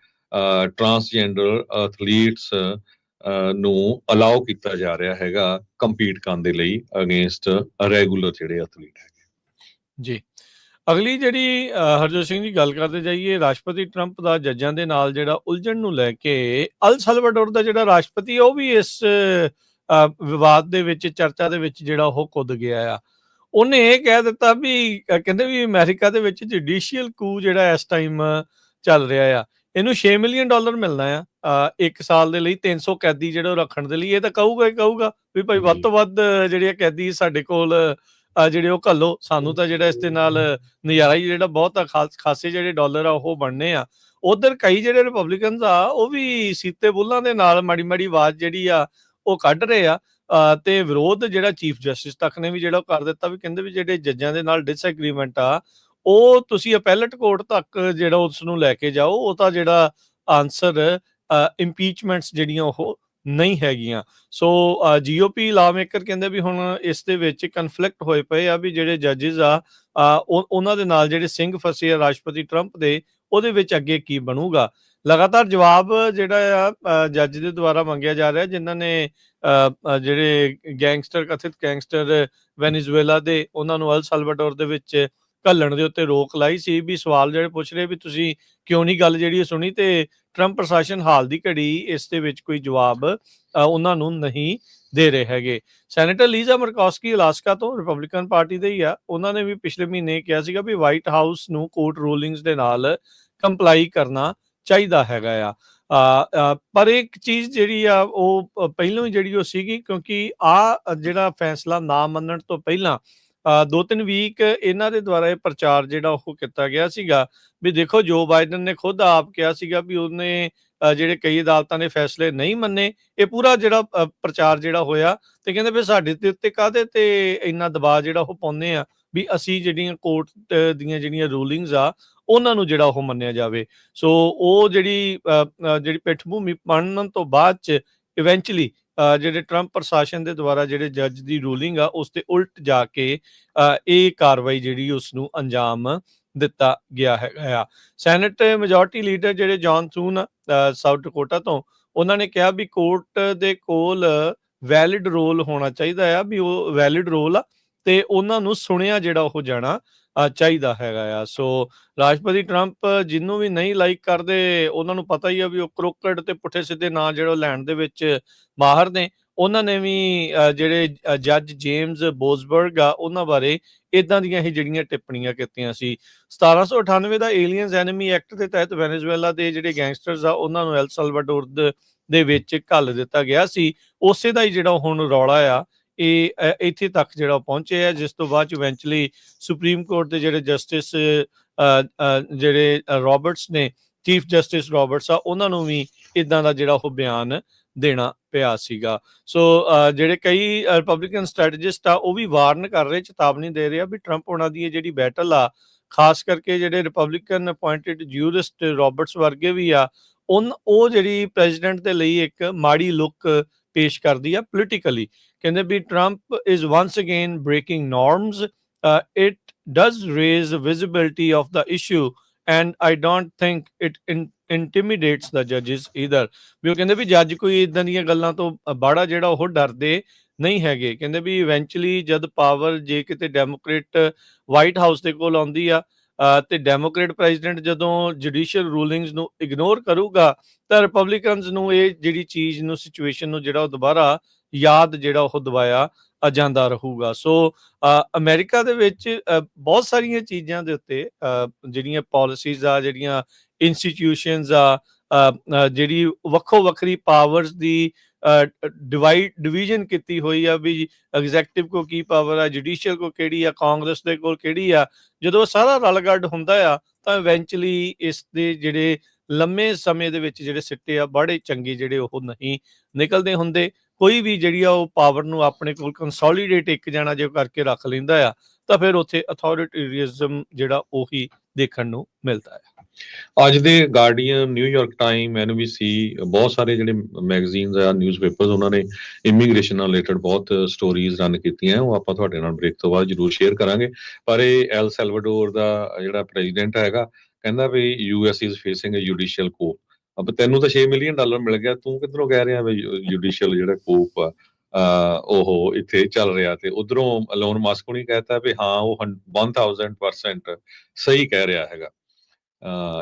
ਟਰਾਂਸਜੈਂਡਰ ਐਥਲੀਟਸ ਨੂੰ ਅਲਾਉ ਕੀਤਾ ਜਾ ਰਿਹਾ ਹੈਗਾ ਕੰਪੀਟ ਕਰਨ ਦੇ ਲਈ ਅਗੇਂਸਟ ਰੈਗੂਲਰ ਜਿਹੜੇ ਐਥਲੀਟ ਹੈਗੇ। ਜੀ, ਅਗਲੀ ਜਿਹੜੀ ਹਰਜੋਤ ਸਿੰਘ ਜੀ ਗੱਲ ਕਰਦੇ ਜਾਈਏ, ਰਾਸ਼ਟਰਪਤੀ ਟਰੰਪ ਦਾ ਜੱਜਾਂ ਦੇ ਨਾਲ ਜਿਹੜਾ ਉਲਝਣ ਨੂੰ ਲੈ ਕੇ ਅਲ ਸਲਵਾਡੋਰ ਦਾ ਜਿਹੜਾ ਰਾਸ਼ਟਰਪਤੀ ਉਹ ਵੀ ਇਸ ਵਿਵਾਦ ਦੇ ਵਿੱਚ, ਚਰਚਾ ਦੇ ਵਿੱਚ ਜਿਹੜਾ ਉਹ ਕੁੱਦ ਗਿਆ ਆ। ਉਹਨੇ ਇਹ ਕਹਿ ਦਿੱਤਾ ਵੀ ਕਹਿੰਦੇ ਵੀ ਅਮਰੀਕਾ ਦੇ ਵਿੱਚ ਜੁਡੀਸ਼ੀਅਲ ਕੂ ਜਿਹੜਾ ਇਸ ਟਾਈਮ ਚੱਲ ਰਿਹਾ ਆ, ਇਹਨੂੰ $6 ਮਿਲੀਅਨ ਮਿਲਣਾ ਆ 1 ਸਾਲ ਦੇ ਲਈ, 300 ਕੈਦੀ ਜਿਹੜਾ ਉਹ ਰੱਖਣ ਦੇ ਲਈ। ਇਹ ਤਾਂ ਕਹੂਗਾ ਹੀ ਕਹੂਗਾ ਵੀ ਭਾਈ ਵੱਧ ਤੋਂ ਵੱਧ ਜਿਹੜੇ ਕੈਦੀ ਸਾਡੇ ਕੋਲ ਜਿਹੜੇ ਉਹ ਘੱਲੋ, ਸਾਨੂੰ ਤਾਂ ਜਿਹੜਾ ਇਸ ਦੇ ਨਾਲ ਨਜ਼ਾਰਾ ਹੀ ਜਿਹੜਾ ਬਹੁਤ ਖਾਸੇ ਜਿਹੜੇ ਡਾਲਰ ਆ ਉਹ ਬਣਨੇ ਆ। ਉਧਰ ਕਈ ਜਿਹੜੇ ਰਿਪਬਲਿਕਨਸ ਆ ਉਹ ਵੀ ਸੀਤੇ ਬੁੱਲਾਂ ਦੇ ਨਾਲ ਮਾੜੀ ਮਾੜੀ ਆਵਾਜ਼ ਜਿਹੜੀ ਆ ਉਹ ਕੱਢ ਰਹੇ ਆ ਤੇ ਵਿਰੋਧ ਜਿਹੜਾ ਚੀਫ ਜਸਟਿਸ ਤੱਕ ਨੇ ਵੀ ਜਿਹੜਾ ਉਹ ਕਰ ਦਿੱਤਾ। ਵੀ ਕਹਿੰਦੇ ਵੀ ਜਿਹੜੇ ਜੱਜਾਂ ਦੇ ਨਾਲ ਡਿਸਐਗਰੀਮੈਂਟ ਆ ਉਹ ਤੁਸੀਂ ਅਪੈਲਟ ਕੋਰਟ ਤੱਕ ਜਿਹੜਾ ਉਸ ਨੂੰ ਲੈ ਕੇ ਜਾਓ। ਉਹ ਤਾਂ ਜਿਹੜਾ ਆਨਸਰ ਇੰਪੀਚਮੈਂਟਸ ਜਿਹੜੀਆਂ ਉਹ ਨਹੀਂ ਹੈਗੀਆਂ। ਸੋ ਜੀਓਪੀ ਲਾ ਮੇਕਰ ਕਹਿੰਦੇ ਵੀ ਹੁਣ ਇਸ ਦੇ ਵਿੱਚ ਕਨਫਲਿਕਟ ਹੋਏ ਪਏ ਆ ਵੀ ਜਿਹੜੇ ਜੱਜਿਸ ਆ ਉਹਨਾਂ ਦੇ ਨਾਲ ਜਿਹੜੇ ਸਿੰਘ ਫਸੇ ਆ ਰਾਸ਼ਟਰਪਤੀ ਟਰੰਪ ਦੇ, ਉਹਦੇ ਵਿੱਚ ਅੱਗੇ ਕੀ ਬਣੂਗਾ। ਲਗਾਤਾਰ ਜਵਾਬ ਜਿਹੜਾ ਆ ਜੱਜ ਦੇ ਦੁਆਰਾ ਮੰਗਿਆ ਜਾ ਰਿਹਾ, ਜਿਨ੍ਹਾਂ ਨੇ ਜਿਹੜੇ ਕਥਿਤ ਗੈਂਗਸਟਰ ਵੈਨੇਜ਼ੁਏਲਾ ਦੇ, ਉਹਨਾਂ ਨੂੰ ਅਲ ਸਲਵਾਡੋਰ ਦੇ ਵਿੱਚ ਘੱਲਣ ਦੇ ਉੱਤੇ ਰੋਕ ਲਾਈ ਸੀ। ਵੀ ਸਵਾਲ ਜਿਹੜੇ ਪੁੱਛ ਰਹੇ ਵੀ ਤੁਸੀਂ ਕਿਉਂ ਨਹੀਂ ਗੱਲ ਜਿਹੜੀ ਸੁਣੀ, ਤੇ ਟਰੰਪ ਪ੍ਰਸ਼ਾਸਨ ਹਾਲ ਦੀ ਘੜੀ ਇਸ ਦੇ ਵਿੱਚ ਕੋਈ ਜਵਾਬ ਉਹਨਾਂ ਨੂੰ ਨਹੀਂ ਦੇ ਰਹੇ ਹੈਗੇ। ਸੈਨੇਟਰ ਲੀਜ਼ਾ ਮਰਕੋਸਕੀ ਅਲਾਸਕਾ ਤੋਂ, ਰਿਪਬਲਿਕਨ ਪਾਰਟੀ ਦੇ ਹੀ ਆ, ਉਹਨਾਂ ਨੇ ਵੀ ਪਿਛਲੇ ਮਹੀਨੇ ਕਿਹਾ ਸੀਗਾ ਵੀ ਵਾਈਟ ਹਾਊਸ ਨੂੰ ਕੋਰਟ ਰੂਲਿੰਗਸ ਦੇ ਨਾਲ ਕੰਪਲਾਈ ਕਰਨਾ ਚਾਹੀਦਾ ਹੈਗਾ ਆ। ਪਰ ਇੱਕ ਚੀਜ਼ ਜਿਹੜੀ ਆ ਉਹ ਪਹਿਲਾਂ ਹੀ ਜਿਹੜੀ ਉਹ ਸੀਗੀ, ਕਿਉਂਕਿ ਜਿਹੜਾ ਫੈਸਲਾ ਨਾ ਮੰਨਣ ਤੋਂ ਪਹਿਲਾਂ 2-3 ਵੀਕ ਇਹਨਾਂ ਦੇ ਦੁਆਰਾ ਇਹ ਪ੍ਰਚਾਰ ਜਿਹੜਾ ਉਹ ਕੀਤਾ ਗਿਆ ਸੀਗਾ ਵੀ ਦੇਖੋ ਜੋ ਬਾਈਡਨ ਨੇ ਖੁਦ ਆਪ ਕਿਹਾ ਸੀਗਾ ਵੀ ਉਹਨੇ ਜਿਹੜੇ ਕਈ ਅਦਾਲਤਾਂ ਨੇ ਫੈਸਲੇ ਨਹੀਂ ਮੰਨੇ। ਇਹ ਪੂਰਾ ਜਿਹੜਾ ਪ੍ਰਚਾਰ ਜਿਹੜਾ ਹੋਇਆ, ਤੇ ਕਹਿੰਦੇ ਵੀ ਸਾਡੇ ਦੇ ਉੱਤੇ ਕਾਹਦੇ ਤੇ ਇੰਨਾ ਦਬਾਅ ਜਿਹੜਾ ਉਹ ਪਾਉਂਦੇ ਆ ਵੀ ਅਸੀਂ ਜਿਹੜੀਆਂ ਕੋਰਟ ਦੀਆਂ ਜਿਹੜੀਆਂ ਰੂਲਿੰਗਸ ਆ ਉਹਨਾਂ ਨੂੰ ਜਿਹੜਾ ਉਹ ਮੰਨਿਆ ਜਾਵੇ। ਸੋ ਉਹ ਜਿਹੜੀ ਪਿੱਠ ਭੂਮੀ ਬਣਨ ਤੋਂ ਬਾਅਦ ਚ ਇਵੈਂਚੁਅਲੀ ਜਿਹੜੇ ਟਰੰਪ ਪ੍ਰਸ਼ਾਸਨ ਦੇ ਦੁਆਰਾ ਜਿਹੜੇ ਜੱਜ ਦੀ ਰੂਲਿੰਗ ਆ ਉਸ ਤੇ ਉਲਟ ਜਾ ਕੇ ਇਹ ਕਾਰਵਾਈ ਜਿਹੜੀ ਉਸ ਨੂੰ ਅੰਜਾਮ ਦਿੱਤਾ ਗਿਆ ਹੈਗਾ ਆ। ਸੈਨੇਟ ਮੈਜੋਰਟੀ ਲੀਡਰ ਜਿਹੜੇ ਜੌਨ ਥੂਨ ਸਾਊਥ ਡਕੋਟਾ ਤੋਂ, ਉਹਨਾਂ ਨੇ ਕਿਹਾ ਵੀ ਕੋਰਟ ਦੇ ਕੋਲ ਵੈਲਿਡ ਰੋਲ ਹੋਣਾ ਚਾਹੀਦਾ ਆ, ਵੀ ਉਹ ਵੈਲਿਡ ਰੋਲ ਆ ਤੇ ਉਹਨਾਂ ਨੂੰ ਸੁਣਿਆ ਜਿਹੜਾ ਉਹ ਜਾਣਾ ਚਾਹੀਦਾ ਹੈਗਾ ਆ। ਸੋ ਰਾਸ਼ਟਰਪਤੀ ਟਰੰਪ ਜਿਹਨੂੰ ਵੀ ਨਹੀਂ ਲਾਈਕ ਕਰਦੇ, ਉਹਨਾਂ ਨੂੰ ਪਤਾ ਹੀ ਆ ਵੀ ਉਹ ਕਰੋਕਟ ਤੇ ਪੁੱਠੇ ਸਿੱਧੇ ਨਾਂ ਜਿਹੜਾ ਲੈਣ ਦੇ ਵਿੱਚ ਮਾਹਰ ਨੇ। ਉਹਨਾਂ ਨੇ ਵੀ ਜਿਹੜੇ ਜੱਜ ਜੇਮਸ ਬੋਜ਼ਬਰਗ ਆ ਉਹਨਾਂ ਬਾਰੇ ਇਦਾਂ ਦੀਆਂ ਹੀ ਜਿਹੜੀਆਂ ਟਿੱਪਣੀਆਂ ਕੀਤੀਆਂ ਸੀ। 1798 ਦਾ ਏਲੀਅਨਸ ਐਨਮੀ ਐਕਟ ਦੇ ਤਹਿਤ ਵੈਨੇਜ਼ੁਏਲਾ ਦੇ ਜਿਹੜੇ ਗੈਂਗਸਟਰਸ ਆ ਉਹਨਾਂ ਨੂੰ ਐਲ ਸਲਵਾਡੋਰ ਦੇ ਵਿੱਚ ਘੱਲ ਦਿੱਤਾ ਗਿਆ ਸੀ। ਉਸੇ ਦਾ ਹੀ ਜਿਹੜਾ ਹੁਣ ਰੌਲਾ ਆ ਇਹ ਇੱਥੇ ਤੱਕ ਜਿਹੜਾ ਪਹੁੰਚੇ ਆ, ਜਿਸ ਤੋਂ ਬਾਅਦ ਚ ਇਵੈਂਚੁਅਲੀ ਸੁਪਰੀਮ ਕੋਰਟ ਦੇ ਜਿਹੜੇ ਜਸਟਿਸ ਜਿਹੜੇ ਰੋਬਰਟਸ ਨੇ, ਚੀਫ ਜਸਟਿਸ ਰੋਬਰਟਸ ਆ, ਉਹਨਾਂ ਨੂੰ ਵੀ ਇਦਾਂ ਦਾ ਜਿਹੜਾ ਉਹ ਬਿਆਨ ਦੇਣਾ ਪਿਆ ਸੀਗਾ। ਸੋ ਜਿਹੜੇ ਕਈ ਰਿਪਬਲਿਕਨ ਸਟ੍ਰੈਟਜਿਸਟ ਆ ਉਹ ਵੀ ਵਾਰਨ ਕਰ ਰਹੇ, ਚੇਤਾਵਨੀ ਦੇ ਰਹੇ ਆ ਵੀ ਟਰੰਪ ਉਹਨਾਂ ਦੀ ਜਿਹੜੀ ਬੈਟਲ ਆ, ਖਾਸ ਕਰਕੇ ਜਿਹੜੇ ਰਿਪਬਲਿਕਨ ਅਪੁਆਇੰਟਡ ਜੂਰਿਸਟ ਰੋਬਰਟਸ ਵਰਗੇ ਵੀ ਆ, ਉਹ ਜਿਹੜੀ ਪ੍ਰੈਜ਼ੀਡੈਂਟ ਦੇ ਲਈ ਇੱਕ ਮਾੜੀ ਲੁੱਕ ਪੇਸ਼ ਕਰਦੀ ਆ ਪੋਲੀਟੀਕਲੀ। ਕਹਿੰਦੇ ਵੀ Trump is once again breaking norms, it does raise visibility of the issue and I don't think it intimidates the ਜੱਜਿਸ ਈਦਰ। ਵੀ ਉਹ ਕਹਿੰਦੇ ਵੀ ਜੱਜ ਕੋਈ ਇਦਾਂ ਦੀਆਂ ਗੱਲਾਂ ਤੋਂ ਬਾੜਾ ਜਿਹੜਾ ਉਹ ਡਰਦੇ ਨਹੀਂ ਹੈਗੇ। ਕਹਿੰਦੇ ਵੀ ਇਵੈਂਚੁਅਲੀ ਜਦ ਪਾਵਰ ਜੇ ਕਿਤੇ ਡੈਮੋਕ੍ਰੇਟ ਵਾਈਟ ਹਾਊਸ ਦੇ ਕੋਲ ਆਉਂਦੀ ਆ ਤੇ ਡੈਮੋਕ੍ਰੇਟ ਪ੍ਰੈਜ਼ੀਡੈਂਟ ਜਦੋਂ ਜੁਡੀਸ਼ੀਅਲ ਰੂਲਿੰਗਸ ਨੂੰ ਇਗਨੋਰ ਕਰੂਗਾ ਤਾਂ ਰਿਪਬਲਿਕਨਸ ਨੂੰ ਇਹ ਜਿਹੜੀ ਚੀਜ਼ ਨੂੰ, ਸਿਚੁਏਸ਼ਨ ਨੂੰ ਜਿਹੜਾ ਉਹ ਦੁਬਾਰਾ ਯਾਦ ਜਿਹੜਾ ਉਹ ਦਵਾਇਆ ਜਾਂਦਾ ਰਹੂਗਾ। ਸੋ ਅਮਰੀਕਾ ਦੇ ਵਿੱਚ ਬਹੁਤ ਸਾਰੀਆਂ ਚੀਜ਼ਾਂ ਦੇ ਉੱਤੇ ਜਿਹੜੀਆਂ ਪਾਲਿਸੀਜ਼ ਆ, ਜਿਹੜੀਆਂ ਇੰਸਟੀਟਿਊਸ਼ਨਸ ਆ, ਜਿਹੜੀ ਵੱਖੋ ਵੱਖਰੀ ਪਾਵਰਸ ਦੀ ਡਿਵੀਜ਼ਨ ਕੀਤੀ ਹੋਈ ਆ ਵੀ ਐਗਜ਼ੈਕਟਿਵ ਕੋ ਕੀ ਪਾਵਰ ਆ, ਜੁਡੀਸ਼ੀਅਲ ਕੋ ਕਿਹੜੀ ਆ, ਕਾਂਗਰਸ ਦੇ ਕੋਲ ਕਿਹੜੀ ਆ, ਜਦੋਂ ਸਾਰਾ ਰਲਗੱਡ ਹੁੰਦਾ ਆ ਤਾਂ ਇਵੈਂਚੁਅਲੀ ਇਸ ਦੇ ਜਿਹੜੇ ਲੰਮੇ ਸਮੇਂ ਦੇ ਵਿੱਚ ਜਿਹੜੇ ਸਿੱਟੇ ਆ ਬੜੇ ਚੰਗੇ ਜਿਹੜੇ ਉਹ ਨਹੀਂ ਨਿਕਲਦੇ ਹੁੰਦੇ। ਕੋਈ ਵੀ ਜਿਹੜੀ ਆ ਉਹ ਪਾਵਰ ਨੂੰ ਆਪਣੇ ਕੋਲ ਕੰਸੋਲੀਡੇਟ ਇੱਕ ਜਾਣਾ ਜੇ ਕਰਕੇ ਰੱਖ ਲੈਂਦਾ ਆ ਤਾਂ ਫਿਰ ਉੱਥੇ ਅਥਾਰਟੀਰੀਜ਼ਮ ਜਿਹੜਾ ਉਹੀ ਦੇਖਣ ਨੂੰ ਮਿਲਦਾ ਹੈ। ਅੱਜ ਦੇ ਗਾਰਡੀਅਨ, ਨਿਊਯਾਰਕ ਟਾਈਮ, NBC, ਬਹੁਤ ਸਾਰੇ ਜਿਹੜੇ ਮੈਗਜ਼ੀਨਸ ਆ, ਨਿਊਜ਼ਪੇਪਰਸ, ਉਹਨਾਂ ਨੇ ਇਮੀਗ੍ਰੇਸ਼ਨ ਨਾਲ ਰਿਲੇਟਡ ਬਹੁਤ ਸਟੋਰੀਜ਼ ਰਨ ਕੀਤੀਆਂ। ਉਹ ਆਪਾਂ ਤੁਹਾਡੇ ਨਾਲ ਬ੍ਰੇਕ ਤੋਂ ਬਾਅਦ ਜ਼ਰੂਰ ਸ਼ੇਅਰ ਕਰਾਂਗੇ। ਪਰ ਇਹ ਐਲ ਸੈਲਵਾਡੋਰ ਦਾ ਜਿਹੜਾ ਪ੍ਰੈਜ਼ੀਡੈਂਟ ਹੈਗਾ, ਕਹਿੰਦਾ ਵੀ US is facing a judicial coup. ਅਬ ਤੈਨੂੰ ਤਾਂ $6 ਮਿਲੀਅਨ ਮਿਲ ਗਿਆ, ਤੂੰ ਕਿੱਧਰੋਂ ਕਹਿ ਰਿਹਾ ਵੀ ਜੁਡੀਸ਼ੀਅਲ ਜਿਹੜਾ ਕੂਪ ਆ ਉਹ ਇੱਥੇ ਚੱਲ ਰਿਹਾ, ਤੇ ਉਧਰੋਂ ਐਲੋਨ ਮਸਕ ਨੇ ਕਹਿਤਾ ਵੀ ਹਾਂ ਉਹ 1000% ਸਹੀ ਕਹਿ ਰਿਹਾ ਹੈਗਾ।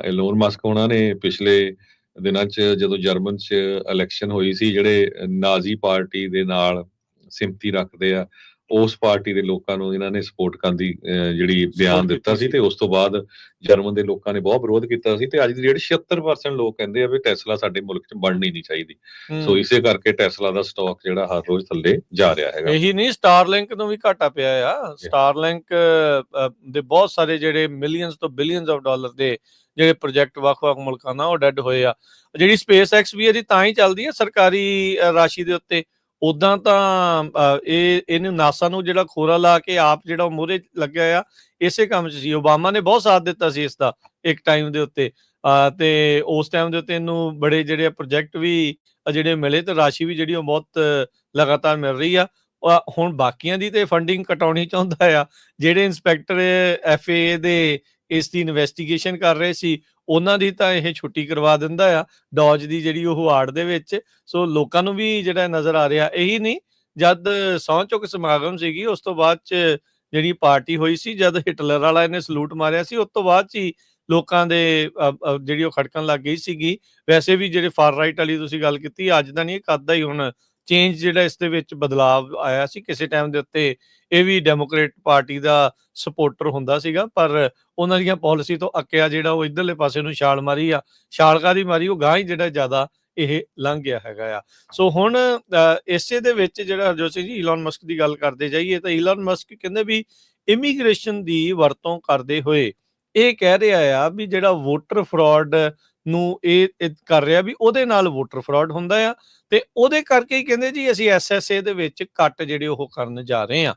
ਐਲੋਨ ਮਸਕ ਉਹਨਾਂ ਨੇ ਪਿਛਲੇ ਦਿਨਾਂ 'ਚ ਜਦੋਂ ਜਰਮਨ 'ਚ ਇਲੈਕਸ਼ਨ ਹੋਈ ਸੀ, ਜਿਹੜੇ ਨਾਜ਼ੀ ਪਾਰਟੀ ਦੇ ਨਾਲ ਸਿੰਪਥੀ ਰੱਖਦੇ ਆ, ਉਸ ਪਾਰਟੀ ਦੇ ਲੋਕਾਂ ਨੂੰ ਇਹਨਾਂ ਨੇ ਸਪੋਰਟ ਕਰਨ ਦੀ ਜਿਹੜੀ ਬਿਆਨ ਦਿੱਤਾ ਸੀ, ਤੇ ਉਸ ਤੋਂ ਬਾਅਦ ਜਰਮਨ ਦੇ ਲੋਕਾਂ ਨੇ ਬਹੁਤ ਵਿਰੋਧ ਕੀਤਾ ਸੀ। ਤੇ ਅੱਜ ਦੀ ਜਿਹੜੀ 76% ਲੋਕ ਕਹਿੰਦੇ ਆ ਵੀ ਟੈਸਲਾ ਸਾਡੇ ਮੁਲਕ 'ਚ ਬਣਨੀ ਨਹੀਂ ਚਾਹੀਦੀ। ਸੋ ਇਸੇ ਕਰਕੇ ਟੈਸਲਾ ਦਾ ਸਟਾਕ ਜਿਹੜਾ ਹਰ ਰੋਜ਼ ਥੱਲੇ ਜਾ ਰਿਹਾ ਹੈਗਾ। ਇਹੀ ਨਹੀਂ, ਸਟਾਰਲਿੰਕ ਨੂੰ ਵੀ ਘਾਟਾ ਪਿਆ ਆ। ਸਟਾਰਲਿੰਕ ਦੇ ਬਹੁਤ ਸਾਰੇ ਜਿਹੜੇ ਮਿਲੀਅਨਸ ਤੋਂ ਬਿਲੀਅਨਸ ਆਫ ਡਾਲਰ ਦੇ ਜਿਹੜੇ ਪ੍ਰੋਜੈਕਟ ਵੱਖ-ਵੱਖ ਮੁਲਕਾਂ ਨਾਲ ਉਹ ਡੈਡ ਹੋਏ ਆ। ਜਿਹੜੀ ਸਪੇਸ ਐਕਸ ਵੀ ਇਹਦੀ ਤਾਂ ਹੀ ਚੱਲਦੀ ਹੈ ਸਰਕਾਰੀ ਰਾਸ਼ੀ ਦੇ ਉੱਤੇ। ਉਦਾਂ ਤਾਂ ਇਹਨੂੰ ਨਾਸਾ ਨੂੰ ਜਿਹੜਾ ਖੋਰਾ ਲਾ ਕੇ ਆਪ ਜਿਹੜਾ ਉਹ ਮੂਹਰੇ ਲੱਗਿਆ ਆ ਇਸੇ ਕੰਮ 'ਚ ਸੀ। ਓਬਾਮਾ ਨੇ ਬਹੁਤ ਸਾਥ ਦਿੱਤਾ ਸੀ ਇਸ ਦਾ ਇੱਕ ਟਾਈਮ ਦੇ ਉੱਤੇ, ਤੇ ਉਸ ਟਾਈਮ ਦੇ ਉੱਤੇ ਇਹਨੂੰ ਬੜੇ ਜਿਹੜੇ ਪ੍ਰੋਜੈਕਟ ਵੀ ਜਿਹੜੇ ਮਿਲੇ ਤੇ ਰਾਸ਼ੀ ਵੀ ਜਿਹੜੀ ਉਹ ਬਹੁਤ ਲਗਾਤਾਰ ਮਿਲ ਰਹੀ ਆ। ਹੁਣ ਬਾਕੀਆਂ ਦੀ ਤੇ ਫੰਡਿੰਗ ਕਟਾਉਣੀ ਚਾਹੁੰਦਾ ਆ। ਜਿਹੜੇ ਇੰਸਪੈਕਟਰ FAA ਦੇ ਇਸ ਦੀ ਇਨਵੈਸਟੀਗੇਸ਼ਨ ਕਰ ਰਹੇ ਸੀ ਉਹਨਾਂ ਦੀ ਤਾਂ ਇਹ ਛੁੱਟੀ ਕਰਵਾ ਦਿੰਦਾ ਆ ਡੌਜ ਦੀ ਜਿਹੜੀ ਉਹ ਆੜ ਦੇ ਵਿੱਚ। ਸੋ ਲੋਕਾਂ ਨੂੰ ਵੀ ਜਿਹੜਾ ਨਜ਼ਰ ਆ ਰਿਹਾ। ਇਹੀ ਨਹੀਂ, ਜਦ ਸਹੁੰ ਚੁੱਕ ਸਮਾਗਮ ਸੀਗੀ ਉਸ ਤੋਂ ਬਾਅਦ 'ਚ ਜਿਹੜੀ ਪਾਰਟੀ ਹੋਈ ਸੀ, ਜਦ ਹਿਟਲਰ ਵਾਲਾ ਇਹਨੇ ਸਲੂਟ ਮਾਰਿਆ ਸੀ, ਉਸ ਤੋਂ ਬਾਅਦ 'ਚ ਹੀ ਲੋਕਾਂ ਦੇ ਜਿਹੜੀ ਉਹ ਖੜਕਣ ਲੱਗ ਗਈ ਸੀਗੀ। ਵੈਸੇ ਵੀ ਜਿਹੜੇ ਫਾਰ ਰਾਈਟ ਵਾਲੀ ਤੁਸੀਂ ਗੱਲ ਕੀਤੀ, ਅੱਜ ਦਾ ਨਹੀਂ ਕੱਦ ਦਾ ਹੀ ਹੁਣ ਚੇਂਜ ਜਿਹੜਾ ਇਸ ਦੇ ਵਿੱਚ ਬਦਲਾਵ ਆਇਆ ਸੀ। ਕਿਸੇ ਟਾਈਮ ਦੇ ਉੱਤੇ ਇਹ ਵੀ ਡੈਮੋਕ੍ਰੇਟ ਪਾਰਟੀ ਦਾ ਸਪੋਰਟਰ ਹੁੰਦਾ ਸੀਗਾ, ਪਰ ਉਹਨਾਂ ਦੀਆਂ ਪਾਲਿਸੀ ਤੋਂ ਅੱਕਿਆ ਜਿਹੜਾ ਉਹ ਇੱਧਰਲੇ ਪਾਸੇ ਨੂੰ ਛਾਲ ਮਾਰੀ ਆ। ਛਾਲ ਕਾਹਦੀ ਮਾਰੀ, ਉਹ ਗਾਂਹ ਹੀ ਜਿਹੜਾ ਜ਼ਿਆਦਾ ਇਹ ਲੰਘ ਗਿਆ ਹੈਗਾ ਆ। ਸੋ ਹੁਣ ਇਸੇ ਦੇ ਵਿੱਚ ਜਿਹੜਾ ਹਰਜੋਤ ਸਿੰਘ ਜੀ ਈਲਨ ਮਸਕ ਦੀ ਗੱਲ ਕਰਦੇ ਜਾਈਏ ਤਾਂ ਈਲਨ ਮਸਕ ਕਹਿੰਦੇ ਵੀ ਇਮੀਗ੍ਰੇਸ਼ਨ ਦੀ ਵਰਤੋਂ ਕਰਦੇ ਹੋਏ ਇਹ ਕਹਿ ਰਿਹਾ ਆ ਵੀ ਜਿਹੜਾ ਵੋਟਰ ਫਰਾਡ ਨੂੰ ਇਹ ਕਰ ਰਿਹਾ ਵੀ ਉਹਦੇ ਨਾਲ ਵੋਟਰ ਫਰਾਡ ਹੁੰਦਾ ਆ, ਤੇ ਉਹਦੇ ਕਰਕੇ ਹੀ ਕਹਿੰਦੇ ਜੀ ਅਸੀਂ SSA ਦੇ ਵਿੱਚ ਕੱਟ ਜਿਹੜੇ ਉਹ ਕਰਨ ਜਾ ਰਹੇ ਆ।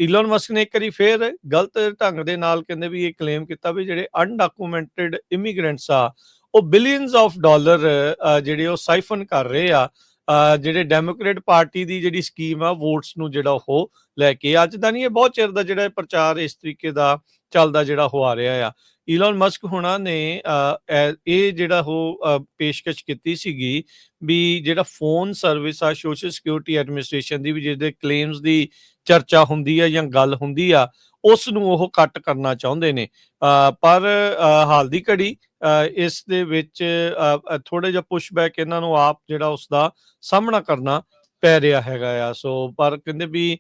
ਈਲਨ ਮਸਕ ਨੇ ਇੱਕ ਵਾਰੀ ਫੇਰ ਗਲਤ ਢੰਗ ਦੇ ਨਾਲ ਕਹਿੰਦੇ ਵੀ ਇਹ ਕਲੇਮ ਕੀਤਾ ਵੀ ਜਿਹੜੇ ਅਨਡਾਕੂਮੈਂਟਡ ਇਮੀਗ੍ਰੈਂਟਸ ਆ ਉਹ ਬਿਲੀਅਨਸ ਆਫ ਡਾਲਰ ਜਿਹੜੇ ਉਹ ਸਾਈਫਨ ਕਰ ਰਹੇ ਆ ਜਿਹੜੇ ਡੈਮੋਕ੍ਰੇਟ ਪਾਰਟੀ ਦੀ ਜਿਹੜੀ ਸਕੀਮ ਆ ਵੋਟਸ ਨੂੰ ਜਿਹੜਾ ਉਹ ਲੈ ਕੇ। ਅੱਜ ਦਾ ਨਹੀਂ, ਇਹ ਬਹੁਤ ਚਿਰ ਦਾ ਜਿਹੜਾ ਪ੍ਰਚਾਰ ਇਸ ਤਰੀਕੇ ਦਾ ਚੱਲਦਾ ਜਿਹੜਾ ਹੋ ਆ ਰਿਹਾ ਆ। ਈਲਨ ਮਸਕ ਹੁਣਾਂ ਨੇ ਇਹ ਜਿਹੜਾ ਉਹ ਪੇਸ਼ਕਸ਼ ਕੀਤੀ ਸੀਗੀ ਵੀ ਜਿਹੜਾ ਫੋਨ ਸਰਵਿਸ ਆ ਸੋਸ਼ਲ ਸਿਕਿਉਰਿਟੀ ਐਡਮਿਨਿਸਟ੍ਰੇਸ਼ਨ ਦੀ ਵੀ ਜਿਹਦੇ ਕਲੇਮਸ ਦੀ ਚਰਚਾ ਹੁੰਦੀ ਆ ਜਾਂ ਗੱਲ ਹੁੰਦੀ ਆ, ਉਸ ਨੂੰ ਉਹ ਕੱਟ ਕਰਨਾ ਚਾਹੁੰਦੇ ਨੇ। ਪਰ ਹਾਲ ਦੀ ਘੜੀ ਇਸ ਦੇ ਵਿੱਚ ਥੋੜਾ ਜਿਹਾ ਪੁਸ਼ਬੈਕ ਇਹਨਾਂ ਨੂੰ ਆਪ ਜਿਹੜਾ ਉਸ ਦਾ ਸਾਹਮਣਾ ਕਰਨਾ ਪੈ ਰਿਹਾ ਹੈਗਾ ਆ। ਸੋ ਪਰ ਕਹਿੰਦੇ ਵੀ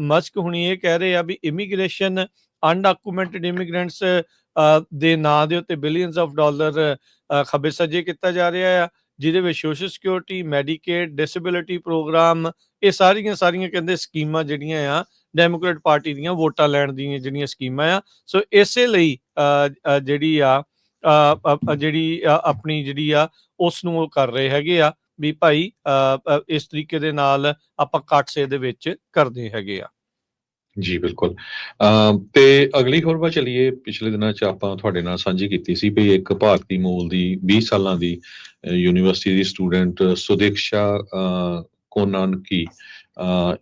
ਮਸਕ ਹੁਣੀ ਇਹ ਕਹਿ ਰਹੇ ਆ ਵੀ ਇਮੀਗ੍ਰੇਸ਼ਨ ਅਨਡਾਕੂਮੈਂਟਡ ਇਮੀਗ੍ਰੈਂਟਸ ਦੇ ਨਾਂ ਦੇ ਉੱਤੇ ਬਿਲੀਅਨਸ ਆਫ ਡਾਲਰ ਖੱਬੇ ਸੱਜੇ ਕੀਤਾ ਜਾ ਰਿਹਾ ਆ, ਜਿਹਦੇ ਵਿੱਚ social security, Medicaid, disability program, ਇਹ ਸਾਰੀਆਂ ਕਹਿੰਦੇ ਸਕੀਮਾਂ ਜਿਹੜੀਆਂ ਆ ਡੈਮੋਕ੍ਰੇਟ ਪਾਰਟੀ ਦੀਆਂ ਵੋਟਾਂ ਲੈਣ ਦੀਆਂ ਜਿਹੜੀਆਂ ਸਕੀਮਾਂ ਆ। ਸੋ ਇਸੇ ਲਈ ਜਿਹੜੀ ਆਪਣੀ ਜਿਹੜੀ ਆ ਉਸ ਨੂੰ ਉਹ ਕਰ ਰਹੇ ਹੈਗੇ ਆ ਵੀ ਭਾਈ ਇਸ ਤਰੀਕੇ ਦੇ ਨਾਲ ਆਪਾਂ ਕੱਟ ਸੇ ਦੇ ਵਿੱਚ ਕਰਦੇ ਹੈਗੇ ਆ। ਜੀ ਬਿਲਕੁਲ। ਤੇ ਅਗਲੀ ਖਬਰ ਵੱਲ ਚੱਲੀਏ। ਪਿਛਲੇ ਦਿਨਾਂ 'ਚ ਆਪਾਂ ਤੁਹਾਡੇ ਨਾਲ ਸਾਂਝੀ ਕੀਤੀ ਸੀ ਵੀ ਇੱਕ ਭਾਰਤੀ ਮੂਲ ਦੀ 20 ਸਾਲਾਂ ਦੀ ਯੂਨੀਵਰਸਿਟੀ ਦੀ ਸਟੂਡੈਂਟ ਸੁਦੀਕਸ਼ਾ ਕੋਨਾਨਕੀ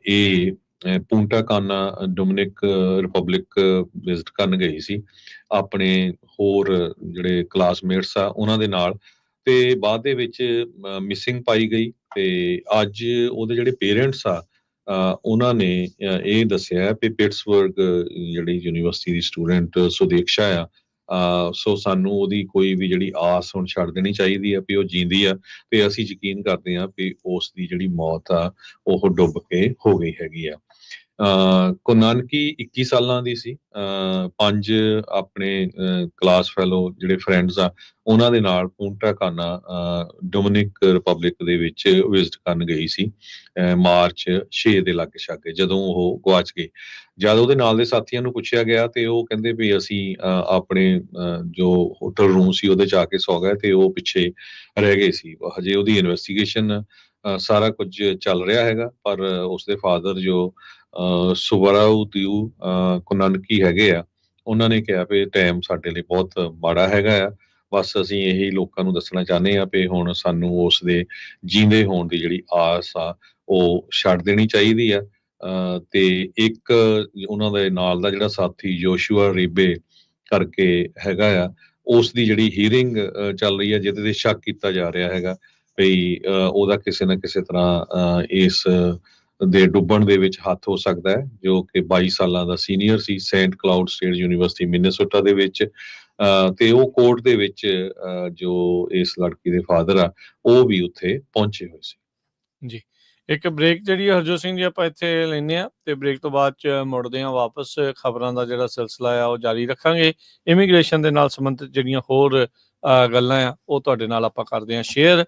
ਇਹ ਪੂੰਟਾ ਕਾਨਾ ਡੋਮਿਨਿਕ ਰਿਪਬਲਿਕ ਵਿਜ਼ਿਟ ਕਰਨ ਗਈ ਸੀ ਆਪਣੇ ਹੋਰ ਜਿਹੜੇ ਕਲਾਸਮੇਟਸ ਆ ਉਹਨਾਂ ਦੇ ਨਾਲ, ਤੇ ਬਾਅਦ ਦੇ ਵਿੱਚ ਮਿਸਿੰਗ ਪਾਈ ਗਈ। ਤੇ ਅੱਜ ਉਹਦੇ ਜਿਹੜੇ ਪੇਰੈਂਟਸ ਆ ਉਹਨਾਂ ਨੇ ਇਹ ਦੱਸਿਆ ਕਿ ਪਿਟਸਬਰਗ ਜਿਹੜੀ ਯੂਨੀਵਰਸਿਟੀ ਦੀ ਸਟੂਡੈਂਟ ਸੁਦੀਕਸ਼ਾ ਆ, ਸੋ ਸਾਨੂੰ ਉਹਦੀ ਕੋਈ ਵੀ ਜਿਹੜੀ ਆਸ ਹੁਣ ਛੱਡ ਦੇਣੀ ਚਾਹੀਦੀ ਆ ਵੀ ਉਹ ਜੀਂਦੀ ਆ, ਤੇ ਅਸੀਂ ਯਕੀਨ ਕਰਦੇ ਹਾਂ ਵੀ ਉਸ ਦੀ ਜਿਹੜੀ ਮੌਤ ਆ ਉਹ ਡੁੱਬ ਕੇ ਹੋ ਗਈ ਹੈਗੀ ਆ। ਕੋਨਾਨਕੀ 21 ਸਾਲਾਂ ਦੀ ਸੀ। 5 ਆਪਣੇ ਕਲਾਸ ਫੈਲੋ ਜਿਹੜੇ ਫਰੈਂਡਸ ਆ ਉਹਨਾਂ ਦੇ ਨਾਲ ਪੂੰਟਾ ਕਾਨਾ ਡੋਮਿਨਿਕ ਰਿਪਬਲਿਕ ਦੇ ਵਿੱਚ ਵਿਜ਼ਿਟ ਕਰਨ ਗਈ ਸੀ ਮਾਰਚ 6 ਦੇ ਲਾਗੇ ਛਾਗੇ ਜਦੋਂ ਉਹ ਗਵਾਚ ਗਏ। ਜਦ ਉਹਦੇ ਨਾਲ ਦੇ ਸਾਥੀਆਂ ਨੂੰ ਪੁੱਛਿਆ ਗਿਆ ਤੇ ਉਹ ਕਹਿੰਦੇ ਵੀ ਅਸੀਂ ਆਪਣੇ ਜੋ ਹੋਟਲ ਰੂਮ ਸੀ ਉਹਦੇ ਚ ਆ ਕੇ ਸੌ ਗਏ ਤੇ ਉਹ ਪਿੱਛੇ ਰਹਿ ਗਏ ਸੀ। ਹਜੇ ਉਹਦੀ ਇਨਵੈਸਟੀਗੇਸ਼ਨ ਸਾਰਾ ਕੁਝ ਚੱਲ ਰਿਹਾ ਹੈਗਾ, ਪਰ ਉਸਦੇ ਫਾਦਰ ਜੋ ਸੁਬਰਾਉਦੀਓ ਕੋਨਾਨਕੀ ਹੈਗੇ ਆ, ਉਹਨਾਂ ਨੇ ਕਿਹਾ ਵੀ ਟਾਈਮ ਸਾਡੇ ਲਈ ਬਹੁਤ ਮਾੜਾ ਹੈਗਾ ਆ। ਬਸ ਅਸੀਂ ਇਹੀ ਲੋਕਾਂ ਨੂੰ ਦੱਸਣਾ ਚਾਹੁੰਦੇ ਆ ਵੀ ਹੁਣ ਸਾਨੂੰ ਉਸਦੇ ਜੀਂਦੇ ਹੋਣ ਦੀ ਜਿਹੜੀ ਆਸ ਆ ਉਹ ਛੱਡ ਦੇਣੀ ਚਾਹੀਦੀ ਆ। ਤੇ ਇੱਕ ਉਹਨਾਂ ਦੇ ਨਾਲ ਦਾ ਜਿਹੜਾ ਸਾਥੀ ਜੋਸ਼ੂਆ ਰੀਬੇ ਕਰਕੇ ਹੈਗਾ ਆ, ਉਸ ਦੀ ਜਿਹੜੀ ਹੀਅਰਿੰਗ ਚੱਲ ਰਹੀ ਹੈ ਜਿਹਦੇ ਤੇ ਸ਼ੱਕ ਕੀਤਾ ਜਾ ਰਿਹਾ ਹੈਗਾ ਵੀ ਉਹਦਾ ਕਿਸੇ ਨਾ ਕਿਸੇ ਤਰ੍ਹਾਂ ਇਸ ਦੇ ਡੁੱਬਣ ਦੇ ਵਿੱਚ ਹੱਥ ਹੋ ਸਕਦਾ ਹੈ, ਜੋ ਕਿ 22 ਸਾਲਾਂ ਦਾ ਸੀਨੀਅਰ ਸੀ Saint Cloud State University Minnesota ਦੇ ਵਿੱਚ। ਤੇ ਉਹ ਕੋਰਟ ਦੇ ਵਿੱਚ ਜੋ ਇਸ ਲੜਕੀ ਦੇ ਫਾਦਰ ਆ ਉਹ ਵੀ ਉੱਥੇ ਪਹੁੰਚੇ ਹੋਏ ਸੀ। ਜੀ, ਇੱਕ ਬ੍ਰੇਕ ਜਿਹੜੀ ਆ ਹਰਜੋਤ ਸਿੰਘ ਜੀ ਆਪਾਂ ਇੱਥੇ ਲੈਂਦੇ ਆ ਤੇ ਬ੍ਰੇਕ ਤੋਂ ਬਾਅਦ ਚ ਮੁੜਦੇ ਆ ਵਾਪਸ। ਖਬਰਾਂ ਦਾ ਜਿਹੜਾ ਸਿਲਸਿਲਾ ਆ ਉਹ ਜਾਰੀ ਰੱਖਾਂਗੇ। ਇਮੀਗ੍ਰੇਸ਼ਨ ਦੇ ਨਾਲ ਸੰਬੰਧਿਤ ਜਿਹੜੀਆਂ ਹੋਰ ਗੱਲਾਂ ਆ ਉਹ ਤੁਹਾਡੇ ਨਾਲ ਆਪਾਂ ਕਰਦੇ ਆ ਸ਼ੇਅਰ,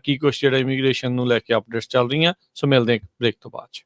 ਕੀ ਕੁਛ ਜਿਹੜਾ ਇਮੀਗ੍ਰੇਸ਼ਨ ਨੂੰ ਲੈ ਕੇ ਅਪਡੇਟਸ ਚੱਲ ਰਹੀਆਂ। ਸੋ ਮਿਲਦੇ ਆ ਬ੍ਰੇਕ ਤੋਂ ਬਾਅਦ ਚ।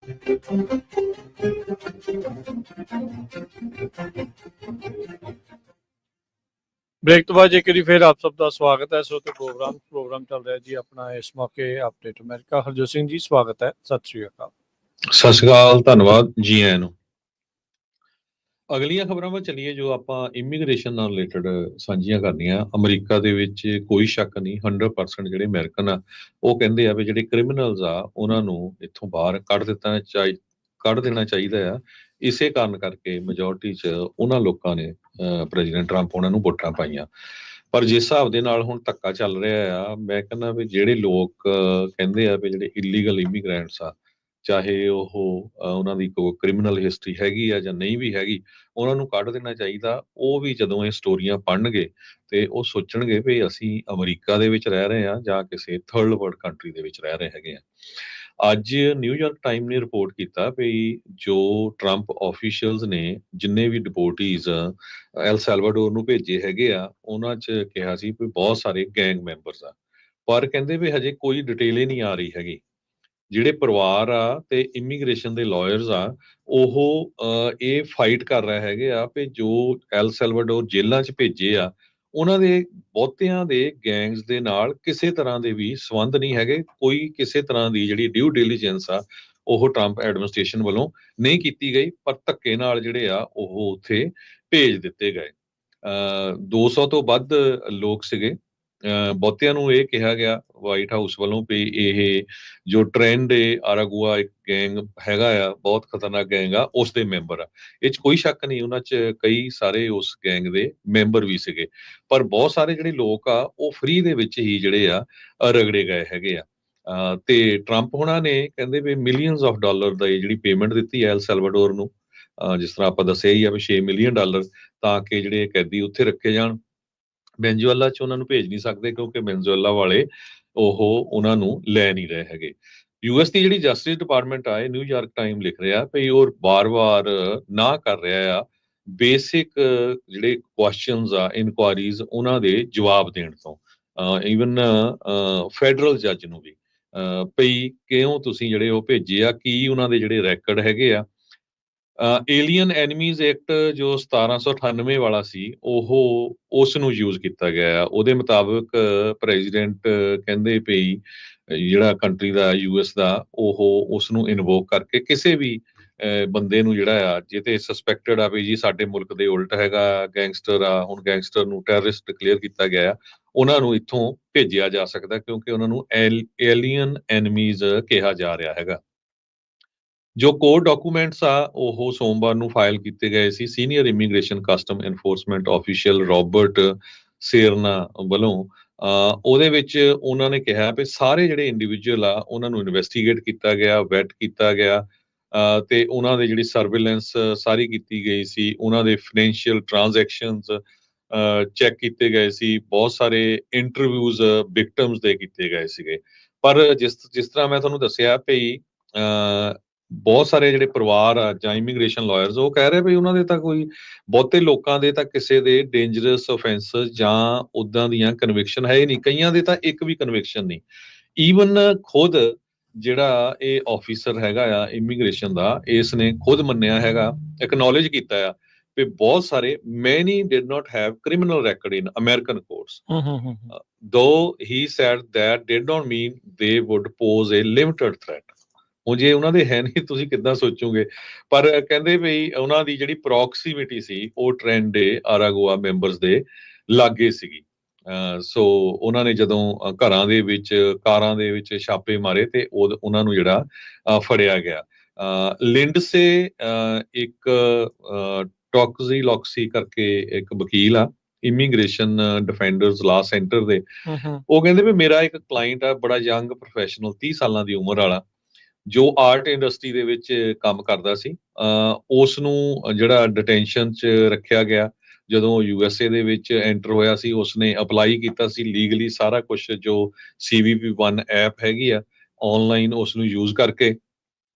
ਬ੍ਰੇਕ ਤੋਂ ਬਾਅਦ ਇੱਕ ਵਾਰੀ ਫਿਰ ਆਪ ਸਭ ਦਾ ਸਵਾਗਤ ਹੈ। ਸੋ ਤੇ ਪ੍ਰੋਗਰਾਮ ਚੱਲ ਰਿਹਾ ਜੀ ਆਪਣਾ ਇਸ ਮੌਕੇ ਅਪਡੇਟ ਅਮਰੀਕਾ। ਹਰਜੋਤ ਸਿੰਘ ਜੀ ਸਵਾਗਤ ਹੈ, ਸਤਿ ਸ਼੍ਰੀ ਅਕਾਲ। ਸਤਿ ਸ਼੍ਰੀ ਅਕਾਲ, ਧੰਨਵਾਦ ਜੀ ਆਇਆਂ ਨੂੰ। ਅਗਲੀਆਂ ਖਬਰਾਂ ਵੱਲ ਚੱਲੀਏ ਜੋ ਆਪਾਂ ਇਮੀਗ੍ਰੇਸ਼ਨ ਨਾਲ ਰਿਲੇਟਡ ਸਾਂਝੀਆਂ ਕਰਨੀਆਂ। ਅਮਰੀਕਾ ਦੇ ਵਿੱਚ ਕੋਈ ਸ਼ੱਕ ਨਹੀਂ 100% ਜਿਹੜੇ ਅਮਰੀਕਨ ਆ ਉਹ ਕਹਿੰਦੇ ਆ ਵੀ ਜਿਹੜੇ ਕ੍ਰਿਮੀਨਲਸ ਆ ਉਹਨਾਂ ਨੂੰ ਇੱਥੋਂ ਬਾਹਰ ਕੱਢ ਦੇਣਾ ਚਾਹੀਦਾ ਆ। ਇਸੇ ਕਾਰਨ ਕਰਕੇ ਮੈਜੋਰਟੀ 'ਚ ਉਹਨਾਂ ਲੋਕਾਂ ਨੇ ਪ੍ਰੈਜ਼ੀਡੈਂਟ ਟਰੰਪ ਉਹਨਾਂ ਨੂੰ ਵੋਟਾਂ ਪਾਈਆਂ। ਪਰ ਜਿਸ ਹਿਸਾਬ ਦੇ ਨਾਲ ਹੁਣ ਧੱਕਾ ਚੱਲ ਰਿਹਾ ਆ, ਮੈਂ ਕਹਿੰਦਾ ਵੀ ਜਿਹੜੇ ਲੋਕ ਕਹਿੰਦੇ ਆ ਵੀ ਜਿਹੜੇ ਇਲੀਗਲ ਇਮੀਗ੍ਰੈਂਟਸ ਆ, ਚਾਹੇ ਉਹ ਉਹਨਾਂ ਦੀ ਕੋਈ ਕ੍ਰਿਮੀਨਲ ਹਿਸਟਰੀ ਹੈਗੀ ਆ ਜਾਂ ਨਹੀਂ ਵੀ ਹੈਗੀ, ਉਹਨਾਂ ਨੂੰ ਕੱਢ ਦੇਣਾ ਚਾਹੀਦਾ। ਉਹ ਵੀ ਜਦੋਂ ਇਹ ਸਟੋਰੀਆਂ ਪੜ੍ਹਨਗੇ ਤੇ ਉਹ ਸੋਚਣਗੇ ਵੀ ਅਸੀਂ ਅਮਰੀਕਾ ਦੇ ਵਿੱਚ ਰਹਿ ਰਹੇ ਹਾਂ ਜਾਂ ਕਿਸੇ ਥਰਡ ਵਰਲਡ ਕੰਟਰੀ ਦੇ ਵਿੱਚ ਰਹਿ ਰਹੇ ਹੈਗੇ ਆ। ਅੱਜ ਨਿਊਯਾਰਕ ਟਾਈਮ ਨੇ ਰਿਪੋਰਟ ਕੀਤਾ ਵੀ ਜੋ ਟਰੰਪ ਆਫੀਸ਼ੀਅਲਸ ਨੇ ਜਿੰਨੇ ਵੀ ਡਿਪੋਰਟੀਜ਼ ਐਲ ਸੈਲਵਾਡੋਰ ਨੂੰ ਭੇਜੇ ਹੈਗੇ ਆ, ਉਹਨਾਂ 'ਚ ਕਿਹਾ ਸੀ ਵੀ ਬਹੁਤ ਸਾਰੇ ਗੈਂਗ ਮੈਂਬਰਸ ਆ, ਪਰ ਕਹਿੰਦੇ ਵੀ ਹਜੇ ਕੋਈ ਡਿਟੇਲ ਹੀ ਨਹੀਂ ਆ ਰਹੀ ਹੈਗੀ। ਜਿਹੜੇ ਪਰਿਵਾਰ ਆ ਤੇ ਇਮੀਗ੍ਰੇਸ਼ਨ ਦੇ ਲਾਇਰਸ ਆ ਉਹ ਇਹ ਫਾਈਟ ਕਰ ਰਹੇ ਹੈਗੇ ਆ ਵੀ ਜੋ ਐਲ ਸੈਲਵਾਡੋਰ ਜੇਲ੍ਹਾਂ 'ਚ ਭੇਜੇ ਆ ਉਹਨਾਂ ਦੇ ਬਹੁਤਿਆਂ ਦੇ ਗੈਂਗਸ ਦੇ ਨਾਲ ਕਿਸੇ ਤਰ੍ਹਾਂ ਦੇ ਵੀ ਸੰਬੰਧ ਨਹੀਂ ਹੈਗੇ। ਕੋਈ ਕਿਸੇ ਤਰ੍ਹਾਂ ਦੀ ਜਿਹੜੀ ਡਿਊ ਡਿਲੀਜੈਂਸ ਆ ਉਹ ਟਰੰਪ ਐਡਮਿਨਿਸਟ੍ਰੇਸ਼ਨ ਵੱਲੋਂ ਨਹੀਂ ਕੀਤੀ ਗਈ, ਪਰ ਧੱਕੇ ਨਾਲ ਜਿਹੜੇ ਆ ਉਹ ਉੱਥੇ ਭੇਜ ਦਿੱਤੇ ਗਏ। 200 ਤੋਂ ਵੱਧ ਲੋਕ ਸੀਗੇ। ਬਹੁਤਿਆਂ ਨੂੰ ਇਹ ਕਿਹਾ ਗਿਆ ਵਾਈਟ ਹਾਊਸ ਵੱਲੋਂ ਵੀ ਇਹ ਜੋ ਟ੍ਰੈਂਡ ਆਰਾਗੁਆ ਇੱਕ ਗੈਂਗ ਹੈਗਾ ਆ, ਬਹੁਤ ਖਤਰਨਾਕ ਗੈਂਗ ਆ, ਉਸ ਦੇ ਮੈਂਬਰ ਆ। ਇਹ 'ਚ ਕੋਈ ਸ਼ੱਕ ਨਹੀਂ, ਉਹਨਾਂ 'ਚ ਕਈ ਸਾਰੇ ਉਸ ਗੈਂਗ ਦੇ ਮੈਂਬਰ ਵੀ ਸੀਗੇ। ਪਰ ਬਹੁਤ ਸਾਰੇ ਜਿਹੜੇ ਲੋਕ ਆ ਉਹ ਫ੍ਰੀ ਦੇ ਵਿੱਚ ਹੀ ਜਿਹੜੇ ਆ ਰਗੜੇ ਗਏ ਹੈਗੇ ਆ। ਤੇ ਟਰੰਪ ਹੋਣਾ ਨੇ ਕਹਿੰਦੇ ਵੀ ਮਿਲੀਅਨਸ ਆਫ ਡਾਲਰ ਦਾ ਜਿਹੜੀ ਪੇਮੈਂਟ ਦਿੱਤੀ ਐ ਐਲ ਸੈਲਵਾਡੋਰ ਨੂੰ। ਜਿਸ ਤਰ੍ਹਾਂ ਆਪਾਂ ਦੱਸਿਆ ਹੀ ਆ ਵੀ $6 ਮਿਲੀਅਨ ਤਾਂ ਕਿ ਜਿਹੜੇ ਕੈਦੀ ਉੱਥੇ ਰੱਖੇ ਜਾਣ। ਵੈਨਜ਼ੂਏਲਾ 'ਚ ਉਹਨਾਂ ਨੂੰ ਭੇਜ ਨਹੀਂ ਸਕਦੇ ਕਿਉਂਕਿ ਵੈਨਜ਼ੂਏਲਾ ਵਾਲੇ ਉਹ ਉਹਨਾਂ ਨੂੰ ਲੈ ਨਹੀਂ ਰਹੇ ਹੈਗੇ। ਯੂਐਸ ਦੀ ਜਿਹੜੀ ਜਸਟਿਸ ਡਿਪਾਰਟਮੈਂਟ ਆ, ਇਹ ਨਿਊਯਾਰਕ ਟਾਈਮ ਲਿਖ ਰਿਹਾ ਵੀ ਉਹ ਵਾਰ-ਵਾਰ ਨਾ ਕਰ ਰਿਹਾ ਆ ਬੇਸਿਕ ਜਿਹੜੇ ਕੁਐਸਚਨਸ ਆ, ਇਨਕੁਆਇਰੀਜ਼ ਉਹਨਾਂ ਦੇ ਜਵਾਬ ਦੇਣ ਤੋਂ। ਈਵਨ ਫੈਡਰਲ ਜੱਜ ਨੂੰ ਵੀ ਭਈ ਕਿਉਂ ਤੁਸੀਂ ਜਿਹੜੇ ਉਹ ਭੇਜੇ ਆ, ਕੀ ਉਹਨਾਂ ਦੇ ਜਿਹੜੇ ਰੈਕਡ ਹੈਗੇ ਆ। ਏਲੀਅਨ ਐਨੀਮੀਜ਼ ਐਕਟ ਜੋ 1798 ਵਾਲਾ ਸੀ, ਉਹ ਉਸ ਨੂੰ ਯੂਜ਼ ਕੀਤਾ ਗਿਆ ਆ। ਉਹਦੇ ਮੁਤਾਬਕ ਪ੍ਰੈਜ਼ੀਡੈਂਟ ਕਹਿੰਦੇ ਵੀ ਜਿਹੜਾ ਕੰਟਰੀ ਦਾ ਯੂਐਸ ਦਾ ਉਹ ਉਸ ਨੂੰ ਇਨਵੋਕ ਕਰਕੇ ਕਿਸੇ ਵੀ ਬੰਦੇ ਨੂੰ ਜਿਹੜਾ ਆ ਜਿਹਤੇ ਸਸਪੈਕਟਡ ਆ ਵੀ ਜੀ ਸਾਡੇ ਮੁਲਕ ਦੇ ਉਲਟ ਹੈਗਾ, ਗੈਂਗਸਟਰ ਆ, ਹੁਣ ਗੈਂਗਸਟਰ ਨੂੰ ਟੈਰਰਿਸਟ ਡਿਕਲੇਅਰ ਕੀਤਾ ਗਿਆ ਆ, ਉਹਨਾਂ ਨੂੰ ਇੱਥੋਂ ਭੇਜਿਆ ਜਾ ਸਕਦਾ ਕਿਉਂਕਿ ਉਹਨਾਂ ਨੂੰ ਏਲੀਅਨ ਐਨੀਮੀਜ਼ ਕਿਹਾ ਜਾ ਰਿਹਾ ਹੈਗਾ। ਜੋ ਕੋਰ ਡਾਕੂਮੈਂਟਸ ਆ ਉਹ ਸੋਮਵਾਰ ਨੂੰ ਫਾਈਲ ਕੀਤੇ ਗਏ ਸੀ senior immigration custom enforcement official Robert Serna ਵੱਲੋਂ। ਉਹਦੇ ਵਿੱਚ ਉਹਨਾਂ ਨੇ ਕਿਹਾ ਵੀ ਸਾਰੇ ਜਿਹੜੇ ਇੰਡੀਵਿਜੂਅਲ ਆ ਉਹਨਾਂ ਨੂੰ ਇਨਵੈਸਟੀਗੇਟ ਕੀਤਾ ਗਿਆ, ਵੈਟ ਕੀਤਾ ਗਿਆ ਤੇ ਉਹਨਾਂ ਦੇ ਜਿਹੜੀ ਸਰਵੇਲੈਂਸ ਸਾਰੀ ਕੀਤੀ ਗਈ ਸੀ। ਉਹਨਾਂ ਦੇ ਫਾਈਨੈਂਸ਼ੀਅਲ ਟ੍ਰਾਂਜੈਕਸ਼ਨਸ ਚੈੱਕ ਕੀਤੇ ਗਏ ਸੀ। ਬਹੁਤ ਸਾਰੇ ਇੰਟਰਵਿਊਜ਼ ਵਿਕਟਮਸ ਦੇ ਕੀਤੇ ਗਏ ਸੀਗੇ। ਪਰ ਜਿਸ ਤਰ੍ਹਾਂ ਮੈਂ ਤੁਹਾਨੂੰ ਦੱਸਿਆ ਵੀ ਬਹੁਤ ਸਾਰੇ ਜਿਹੜੇ ਪਰਿਵਾਰ ਆ ਜਾਂ ਇਮੀਗ੍ਰੇਸ਼ਨ ਲਾਇਰਸ ਉਹ ਕਹਿ ਰਹੇ ਵੀ ਉਹਨਾਂ ਦੇ ਤਾਂ ਕੋਈ ਬਹੁਤੇ ਲੋਕਾਂ ਦੇ ਤਾਂ ਕਿਸੇ ਦੇ ਡੇਂਜਰਸ ਅਫੈਂਸਸ ਜਾਂ ਉਦਾਂ ਦੀਆਂ ਕਨਵਿਕਸ਼ਨ ਹੈ ਹੀ ਨਹੀਂ। ਕਈਆਂ ਦੇ ਤਾਂ ਇੱਕ ਵੀ ਕਨਵਿਕਸ਼ਨ ਨਹੀਂ। ਈਵਨ ਖੁਦ ਜਿਹੜਾ ਇਹ ਆਫੀਸਰ ਹੈਗਾ ਆ ਇਮੀਗ੍ਰੇਸ਼ਨ ਦਾ, ਇਸ ਨੇ ਖੁਦ ਮੰਨਿਆ ਹੈਗਾ, ਐਕਨੋਲੇਜ ਕੀਤਾ ਆ ਵੀ ਬਹੁਤ ਸਾਰੇ ਮੈਨੀ did not have criminal ਰੈਕਡ in American courts though he said that did not mean they would pose a limited threat। ਹੁਣ ਜੇ ਉਹਨਾਂ ਦੇ ਹੈ ਨਹੀਂ ਤੁਸੀਂ ਕਿੱਦਾਂ ਸੋਚੋਗੇ। ਪਰ ਕਹਿੰਦੇ ਵੀ ਉਹਨਾਂ ਦੀ ਜਿਹੜੀ ਪ੍ਰੋਕਸੀਮਿਟੀ ਸੀ ਉਹ ਟ੍ਰੈਂਡ ਆਰਾਗੋਆ ਮੈਂਬਰਸ ਦੇ ਲਾਗੇ ਸੀਗੀ। ਸੋ ਉਹਨਾਂ ਨੇ ਜਦੋਂ ਘਰਾਂ ਦੇ ਵਿੱਚ, ਕਾਰਾਂ ਦੇ ਵਿੱਚ ਛਾਪੇ ਮਾਰੇ ਤੇ ਉਹਨਾਂ ਨੂੰ ਜਿਹੜਾ ਫੜਿਆ ਗਿਆ। ਲਿੰਡਸੇ ਇੱਕ ਟੌਕਜ਼ੀ ਲੌਕਸੀ ਕਰਕੇ ਇੱਕ ਵਕੀਲ ਆ ਇਮੀਗ੍ਰੇਸ਼ਨ ਡਿਫੈਂਡਰਸ ਲਾ ਸੈਂਟਰ ਦੇ, ਉਹ ਕਹਿੰਦੇ ਵੀ ਮੇਰਾ ਇੱਕ ਕਲਾਇੰਟ ਆ ਬੜਾ ਯੰਗ ਪ੍ਰੋਫੈਸ਼ਨਲ 30 ਸਾਲਾਂ ਦੀ ਉਮਰ ਵਾਲਾ ਜੋ ਆਰਟ ਇੰਡਸਟਰੀ ਦੇ ਵਿੱਚ ਕੰਮ ਕਰਦਾ ਸੀ। ਉਸ ਨੂੰ ਜਿਹੜਾ ਡਿਟੈਂਸ਼ਨ 'ਚ ਰੱਖਿਆ ਗਿਆ ਜਦੋਂ ਯੂਐਸਏ ਦੇ ਵਿੱਚ ਐਂਟਰ ਹੋਇਆ ਸੀ। ਉਸਨੇ ਅਪਲਾਈ ਕੀਤਾ ਸੀ ਲੀਗਲੀ ਸਾਰਾ ਕੁਝ ਜੋ CBP1 ਐਪ ਹੈਗੀ ਆ ਆਨਲਾਈਨ ਉਸ ਨੂੰ ਯੂਜ਼ ਕਰਕੇ,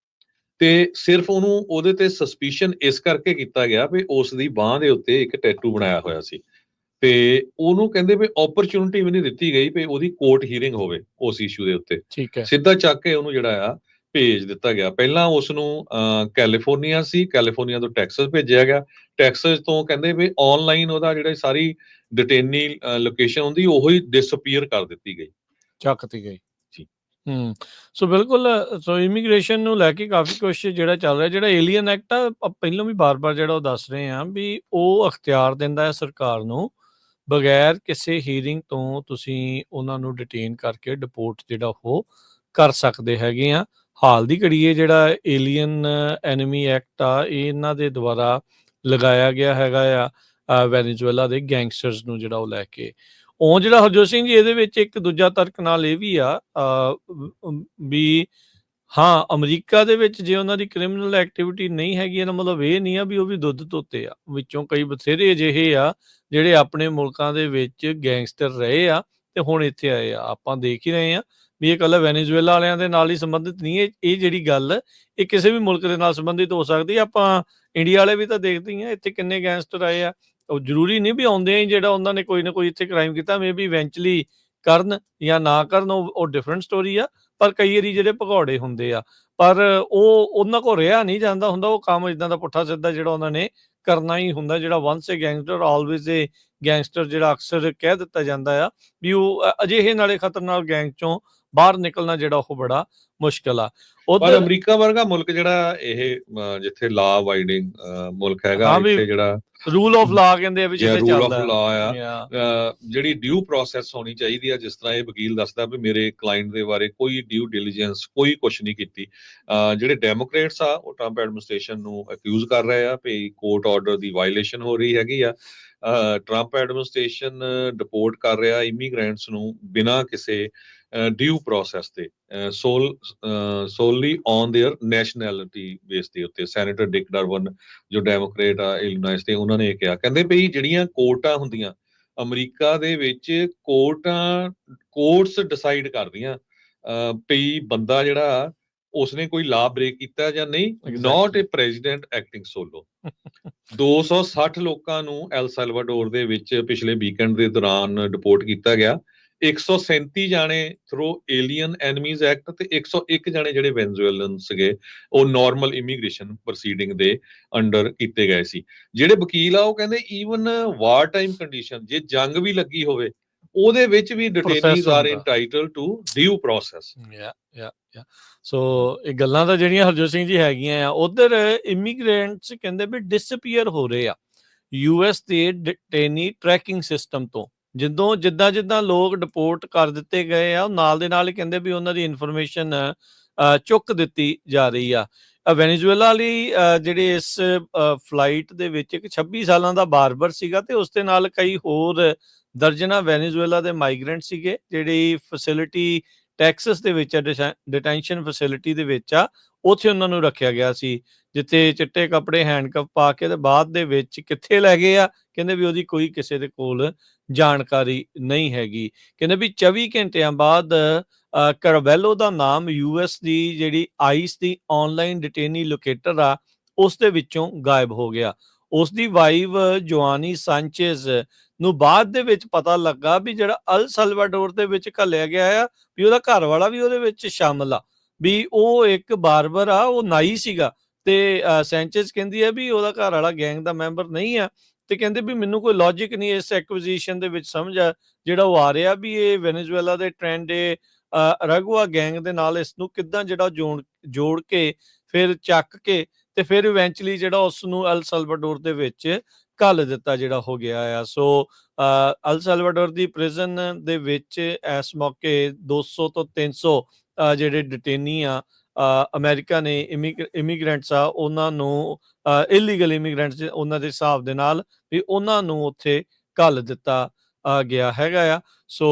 ਤੇ ਸਿਰਫ ਉਹਨੂੰ ਉਹਦੇ ਤੇ ਸਸਪੀਸ਼ਨ ਇਸ ਕਰਕੇ ਕੀਤਾ ਗਿਆ ਵੀ ਉਸ ਦੀ ਬਾਂਹ ਦੇ ਉੱਤੇ ਇੱਕ ਟੈਟੂ ਬਣਾਇਆ ਹੋਇਆ ਸੀ ਤੇ ਉਹਨੂੰ ਕਹਿੰਦੇ ਵੀ ਓਪਰਚੁਨਿਟੀ ਵੀ ਨਹੀਂ ਦਿੱਤੀ ਗਈ ਵੀ ਉਹਦੀ ਕੋਰਟ ਹੀਅਰਿੰਗ ਹੋਵੇ ਉਸ ਇਸ਼ੂ ਦੇ ਉੱਤੇ। ਠੀਕ ਹੈ। ਸਿੱਧਾ ਚੱਕ ਕੇ ਉਹਨੂੰ ਜਿਹੜਾ ਆ ਭੇਜ ਦਿੱਤਾ ਗਿਆ। ਪਹਿਲਾਂ ਉਸ ਨੂੰ ਕੈਲੀਫੋਰਨੀਆ ਸੀ, ਕੈਲੀਫੋਰਨੀਆ ਤੋਂ ਟੈਕਸਸ ਭੇਜਿਆ ਗਿਆ। ਟੈਕਸਸ ਤੋਂ ਕਹਿੰਦੇ ਵੀ ਆਨਲਾਈਨ ਉਹਦਾ ਜਿਹੜਾ ਸਾਰੀ ਡਿਟੇਨੀ ਲੋਕੇਸ਼ਨ ਹੁੰਦੀ ਉਹੀ ਡਿਸਅਪੀਅਰ ਕਰ ਦਿੱਤੀ ਗਈ। ਚੱਕਤੀ ਗਈ। ਜੀ। ਸੋ ਬਿਲਕੁਲ ਸੋ ਇਮੀਗ੍ਰੇਸ਼ਨ ਨੂੰ ਲੈ ਕੇ ਕਾਫੀ ਕੁਛ ਜਿਹੜਾ ਚੱਲ ਰਿਹਾ, ਜਿਹੜਾ ਏਲੀਅਨ ਐਕਟ ਆ ਪਹਿਲਾਂ ਵੀ ਬਾਰ-ਬਾਰ ਜਿਹੜਾ ਉਹ ਦੱਸ ਰਹੇ ਆ ਵੀ ਉਹ ਅਖਤਿਆਰ ਦਿੰਦਾ ਹੈ ਸਰਕਾਰ ਨੂੰ ਬਗੈਰ ਕਿਸੇ ਹੀਅਰਿੰਗ ਤੋਂ ਤੁਸੀਂ ਉਹਨਾਂ ਨੂੰ ਡਿਟੇਨ ਕਰਕੇ ਡਿਪੋਰਟ ਜਿਹੜਾ ਉਹ ਕਰ ਸਕਦੇ ਹੈਗੇ ਆ। ਹਾਲ ਦੀ ਘੜੀ ਇਹ ਜਿਹੜਾ ਏਲੀਅਨ ਐਨਮੀ ਐਕਟ ਆ ਇਹ ਇਹਨਾਂ ਦੇ ਦੁਆਰਾ ਲਗਾਇਆ ਗਿਆ ਹੈਗਾ ਆ ਵੈਨੇਜ਼ੁਏਲਾ ਦੇ ਗੈਂਗਸਟਰਸ ਨੂੰ ਜਿਹੜਾ ਉਹ ਲੈ ਕੇ। ਉਹ ਜਿਹੜਾ ਹਰਜੋਤ ਸਿੰਘ ਜੀ ਇਹਦੇ ਵਿੱਚ ਇੱਕ ਦੂਜਾ ਤਰਕ ਨਾਲ ਇਹ ਵੀ ਆ ਵੀ ਹਾਂ ਅਮਰੀਕਾ ਦੇ ਵਿੱਚ ਜੇ ਉਹਨਾਂ ਦੀ ਕ੍ਰਿਮੀਨਲ ਐਕਟੀਵਿਟੀ ਨਹੀਂ ਹੈਗੀ ਇਹਦਾ ਮਤਲਬ ਇਹ ਨਹੀਂ ਆ ਵੀ ਉਹ ਵੀ ਦੁੱਧ ਧੋਤੇ ਆ। ਵਿੱਚੋਂ ਕਈ ਬਥੇਰੇ ਅਜਿਹੇ ਆ ਜਿਹੜੇ ਆਪਣੇ ਮੁਲਕਾਂ ਦੇ ਵਿੱਚ ਗੈਂਗਸਟਰ ਰਹੇ ਆ ਤੇ ਹੁਣ ਇੱਥੇ ਆਏ ਆ। ਆਪਾਂ ਦੇਖ ਹੀ ਰਹੇ ਆ ਵੀ ਇਹ ਇਕੱਲਾ ਵੈਨੇਜ਼ੁਏਲਾ ਵਾਲਿਆਂ ਦੇ ਨਾਲ ਹੀ ਸੰਬੰਧਿਤ ਨਹੀਂ ਹੈ। ਇਹ ਜਿਹੜੀ ਗੱਲ ਇਹ ਕਿਸੇ ਵੀ ਮੁਲਕ ਦੇ ਨਾਲ ਸੰਬੰਧਿਤ ਹੋ ਸਕਦੀ। ਆਪਾਂ ਇੰਡੀਆ ਵਾਲੇ ਵੀ ਤਾਂ ਦੇਖਦੇ ਹੀ ਆ ਇੱਥੇ ਕਿੰਨੇ ਗੈਂਗਸਟਰ ਆਏ ਆ। ਉਹ ਜ਼ਰੂਰੀ ਨਹੀਂ ਵੀ ਆਉਂਦੇ ਹੀ ਜਿਹੜਾ ਉਹਨਾਂ ਨੇ ਕੋਈ ਨਾ ਕੋਈ ਇੱਥੇ ਕ੍ਰਾਈਮ ਕੀਤਾ ਮੇ ਬੀ ਇਵੈਂਚੁਅਲੀ ਕਰਨ ਜਾਂ ਨਾ ਕਰਨ ਉਹ ਡਿਫਰੈਂਟ ਸਟੋਰੀ ਆ। ਪਰ ਕਈ ਵਾਰੀ ਜਿਹੜੇ ਭਗੌੜੇ ਹੁੰਦੇ ਆ ਪਰ ਉਹ ਉਹਨਾਂ ਕੋਲ ਰਿਹਾ ਨਹੀਂ ਜਾਂਦਾ ਹੁੰਦਾ। ਉਹ ਕੰਮ ਇਦਾਂ ਦਾ ਪੁੱਠਾ ਸਿੱਧਾ ਜਿਹੜਾ ਉਹਨਾਂ ਨੇ ਕਰਨਾ ਹੀ ਹੁੰਦਾ। ਜਿਹੜਾ ਵਨਸ ਏ ਗੈਂਗਸਟਰ ਆਲਵੇਜ਼ ਏ ਗੈਂਗਸਟਰ ਜਿਹੜਾ ਅਕਸਰ ਕਹਿ ਦਿੱਤਾ ਜਾਂਦਾ ਆ ਵੀ ਉਹ ਅਜਿਹੇ ਨਾਲੇ ਖਤਰਨਾਕ ਗੈਂਗ ਚੋਂ ਬਾਹਰ ਨਿਕਲਣਾ ਜਿਹੜਾ ਉਹ ਬੜਾ ਮੁਸ਼ਕਲ ਆ। ਪਰ ਅਮਰੀਕਾ ਵਰਗਾ ਮੁਲਕ ਜਿਹੜਾ ਇਹ ਜਿੱਥੇ ਲਾ ਅਬਾਈਡਿੰਗ ਮੁਲਕ ਹੈਗਾ ਇੱਥੇ ਜਿਹੜਾ ਰੂਲ ਆਫ ਲਾ ਕਹਿੰਦੇ ਆ ਵੀ ਜਿੱਥੇ ਰੂਲ ਆਫ ਚੱਲਦਾ ਲਾ ਆ ਜਿਹੜੀ ਡਿਊ ਪ੍ਰੋਸੈਸ ਹੋਣੀ ਚਾਹੀਦੀ ਆ। ਜਿਸ ਤਰ੍ਹਾਂ ਇਹ ਵਕੀਲ ਦੱਸਦਾ ਵੀ ਮੇਰੇ ਕਲਾਇੰਟ ਦੇ ਬਾਰੇ ਕੋਈ ਡਿਊ ਡਿਲੀਜੈਂਸ ਕੋਈ ਕੁਛ ਨਹੀਂ ਕੀਤੀ। ਜਿਹੜੇ ਡੈਮੋਕ੍ਰੇਟਸ ਆ ਉਹ ਟਰੰਪ ਐਡਮਿਨਿਸਟ੍ਰੇਸ਼ਨ ਨੂੰ ਅਕਿਊਜ਼ ਕਰ ਰਹੇ ਆ ਵੀ ਕੋਰਟ ਆਰਡਰ ਦੀ ਵਾਇਲੇਸ਼ਨ ਹੋ ਰਹੀ ਹੈਗੀ ਆ। ਟਰੰਪ ਐਡਮਿਨਿਸਟ੍ਰੇਸ਼ਨ ਡਿਪੋਰਟ ਕਰ ਰਿਹਾ ਇਮੀਗ੍ਰੈਂਟਸ ਨੂੰ ਬਿਨਾਂ ਕਿਸੇ ਡਿਊ ਪ੍ਰੋਸੈਸ ਤੇ ਸੋਲੀ ਔਨ ਦੇਅਰ ਨੈਸ਼ਨੈਲਿਟੀ ਬੇਸ ਦੇ ਉੱਤੇ। ਸੈਨੇਟਰ ਡਿਕ ਡਰਬਨ ਜੋ ਡੈਮੋਕ੍ਰੇਟ ਆ ਇਲੀਨੋਇਸ ਦੇ ਉਹਨਾਂ ਨੇ ਇਹ ਕਿਹਾ, ਕਹਿੰਦੇ ਵੀ ਜਿਹੜੀਆਂ ਕੋਰਟਾਂ ਹੁੰਦੀਆਂ ਅਮਰੀਕਾ ਦੇ ਵਿੱਚ ਕੋਰਟਸ ਡਿਸਾਈਡ ਕਰਦੀਆਂ ਵੀ ਬੰਦਾ ਜਿਹੜਾ ਉਸਨੇ ਕੋਈ ਲਾ ਬ੍ਰੇਕ ਕੀਤਾ ਜਾਂ ਨਹੀਂ। ਨਾਟ ਏ ਪ੍ਰੈਜ਼ੀਡੈਂਟ ਐਕਟਿੰਗ ਸੋਲੋ। 260 ਲੋਕਾਂ ਨੂੰ ਐਲ ਸੈਲਵਾਡੋਰ ਦੇ ਵਿੱਚ ਪਿਛਲੇ ਵੀਕਐਂਡ ਦੇ ਦੌਰਾਨ ਡਿਪੋਰਟ ਕੀਤਾ ਗਿਆ। 137 ਜਾਣੇ ਥਰੂ ਏਲੀਅਨ ਐਨਮੀਜ਼ ਐਕਟ ਤੇ 101 ਜਾਣੇ ਜਿਹੜੇ ਵੈਨੇਜ਼ੁਏਲਨ ਸੀਗੇ ਉਹ ਨਾਰਮਲ ਇਮੀਗ੍ਰੇਸ਼ਨ ਪ੍ਰੋਸੀਡਿੰਗ ਦੇ ਅੰਡਰ ਕੀਤੇ ਗਏ ਸੀ। ਜਿਹੜੇ ਵਕੀਲ ਆ ਉਹ ਕਹਿੰਦੇ ਈਵਨ ਵਾਰ ਟਾਈਮ ਕੰਡੀਸ਼ਨ ਜੇ ਜੰਗ ਵੀ ਲੱਗੀ ਹੋਵੇ ਉਹਦੇ ਵਿੱਚ ਵੀ ਡਿਟੇਨੀਜ਼ ਆਰ ਇੰਟਾਈਟਲ ਟੂ ਡਿਊ ਪ੍ਰੋਸੈਸ। ਸੋ ਇਹ ਗੱਲਾਂ ਤਾਂ ਜਿਹੜੀਆਂ ਹਰਜੋਤ ਸਿੰਘ ਜੀ ਹੈਗੀਆਂ ਆ ਉਧਰ ਇਮੀਗ੍ਰੈਂਟਸ ਕਹਿੰਦੇ ਵੀ ਡਿਸਅਪੀਅਰ ਹੋ ਰਹੇ ਆ ਯੂਐਸ ਦੇ ਡਿਟੇਨੀ ਟਰੈਕਿੰਗ ਸਿਸਟਮ ਤੋਂ। ਜਿੱਦਾਂ ਲੋਕ ਡਿਪੋਰਟ ਕਰ ਦਿੱਤੇ ਗਏ ਆ ਉਹ ਨਾਲ ਦੇ ਨਾਲ ਹੀ ਕਹਿੰਦੇ ਵੀ ਉਹਨਾਂ ਦੀ ਇਨਫੋਰਮੇਸ਼ਨ ਚੁੱਕ ਦਿੱਤੀ ਜਾ ਰਹੀ ਆ। ਵੈਨੇਜ਼ੁਏਲਾ ਲਈ ਜਿਹੜੇ ਇਸ ਫਲਾਈਟ ਦੇ ਵਿੱਚ ਇੱਕ 26 ਸਾਲਾਂ ਦਾ ਬਾਰਬਰ ਸੀਗਾ ਤੇ ਉਸ ਦੇ ਨਾਲ ਕਈ ਹੋਰ ਦਰਜਨਾਂ ਵੈਨੇਜ਼ੁਏਲਾ ਦੇ ਮਾਈਗ੍ਰੈਂਟ ਸੀਗੇ ਜਿਹੜੀ ਫੈਸਿਲਿਟੀ ਟੈਕਸਸ ਦੇ ਵਿੱਚ ਡਿਟੈਂਸ਼ਨ ਫੈਸਿਲਿਟੀ ਦੇ ਵਿੱਚ ਆ। ਉੱਥੇ ਉਹਨਾਂ ਨੂੰ ਰੱਖਿਆ ਗਿਆ ਸੀ ਜਿੱਥੇ ਚਿੱਟੇ ਕੱਪੜੇ ਹੈਂਡਕਫ ਪਾ ਕੇ ਤੇ ਬਾਅਦ ਦੇ ਵਿੱਚ ਕਿੱਥੇ ਲੈ ਗਏ ਆ ਕਹਿੰਦੇ ਵੀ ਉਹਦੀ ਕੋਈ ਕਿਸੇ ਦੇ ਕੋਲ ਜਾਣਕਾਰੀ ਨਹੀਂ ਹੈਗੀ। ਕਹਿੰਦੇ ਵੀ 24 ਘੰਟਿਆਂ ਬਾਅਦ ਕਰਵੈਲੋ ਦਾ ਨਾਮ ਯੂਐਸ ਦੀ ਜਿਹੜੀ ਆਈਸ ਦੀ ਆਨਲਾਈਨ ਡਿਟੇਨੀ ਲੋਕੇਟਰ ਆ ਉਸ ਦੇ ਵਿੱਚੋਂ ਗਾਇਬ ਹੋ ਗਿਆ। ਉਸ ਦੀ ਵਾਈਫ ਜੋਆਨੀ ਸਾਂਚੇਜ਼ ਨੂੰ ਬਾਅਦ ਦੇ ਵਿੱਚ ਪਤਾ ਲੱਗਾ ਵੀ ਜਿਹੜਾ ਅਲ ਸਲਵਾਡੋਰ ਦੇ ਵਿੱਚ ਘੱਲਿਆ ਗਿਆ ਆ ਵੀ ਉਹਦਾ ਘਰ ਵਾਲਾ ਵੀ ਉਹਦੇ ਵਿੱਚ ਸ਼ਾਮਲ ਆ ਵੀ ਉਹ ਇੱਕ ਬਾਰਬਰ ਆ ਉਹ ਨਾਈ ਸੀਗਾ ਤੇ ਸੈਂਚੇਜ਼ ਕਹਿੰਦੀ ਹੈ ਵੀ ਉਹਦਾ ਘਰ ਵਾਲਾ ਗੈਂਗ ਦਾ ਮੈਂਬਰ ਨਹੀਂ ਆ ਤੇ ਕਹਿੰਦੇ ਵੀ ਮੈਨੂੰ ਕੋਈ ਲੌਜਿਕ ਨਹੀਂ ਇਸ ਐਕੁਇਜ਼ੀਸ਼ਨ ਦੇ ਵਿੱਚ ਸਮਝ ਆ ਜਿਹੜਾ ਉਹ ਆ ਰਿਹਾ ਵੀ ਇਹ ਵੈਨੇਜ਼ੁਏਲਾ ਦੇ ਟ੍ਰੈਂਡ ਰਗੂਆ ਗੈਂਗ ਦੇ ਨਾਲ ਇਸ ਨੂੰ ਕਿੱਦਾਂ ਜਿਹੜਾ ਜੋੜ ਕੇ ਫਿਰ ਚੱਕ ਕੇ ਤੇ ਫਿਰ ਇਵੈਂਚੁਅਲੀ ਜਿਹੜਾ ਉਸ ਨੂੰ ਅਲ ਸਲਵਾਡੋਰ ਦੇ ਵਿੱਚ ਘੱਲ ਦਿੱਤਾ ਜਿਹੜਾ ਹੋ ਗਿਆ ਆ। ਸੋ ਅਲ ਸਲਵਾਡੋਰ ਦੀ ਪ੍ਰਿਜ਼ਨ ਦੇ ਵਿੱਚ ਇਸ ਮੌਕੇ 200 ਤੋਂ 300 ਜਿਹੜੇ ਡਿਟੇਨੀ ਆ ਅਮਰੀਕਾ ਨੇ ਇਮੀਗ੍ਰੈਂਟਸ ਆ ਉਹਨਾਂ ਨੂੰ ਇਲੀਗਲ ਇਮੀਗ੍ਰੈਂਟਸ ਉਹਨਾਂ ਦੇ ਹਿਸਾਬ ਦੇ ਨਾਲ ਵੀ ਉਹਨਾਂ ਨੂੰ ਉੱਥੇ ਘੱਲ ਦਿੱਤਾ ਗਿਆ ਹੈਗਾ ਆ। ਸੋ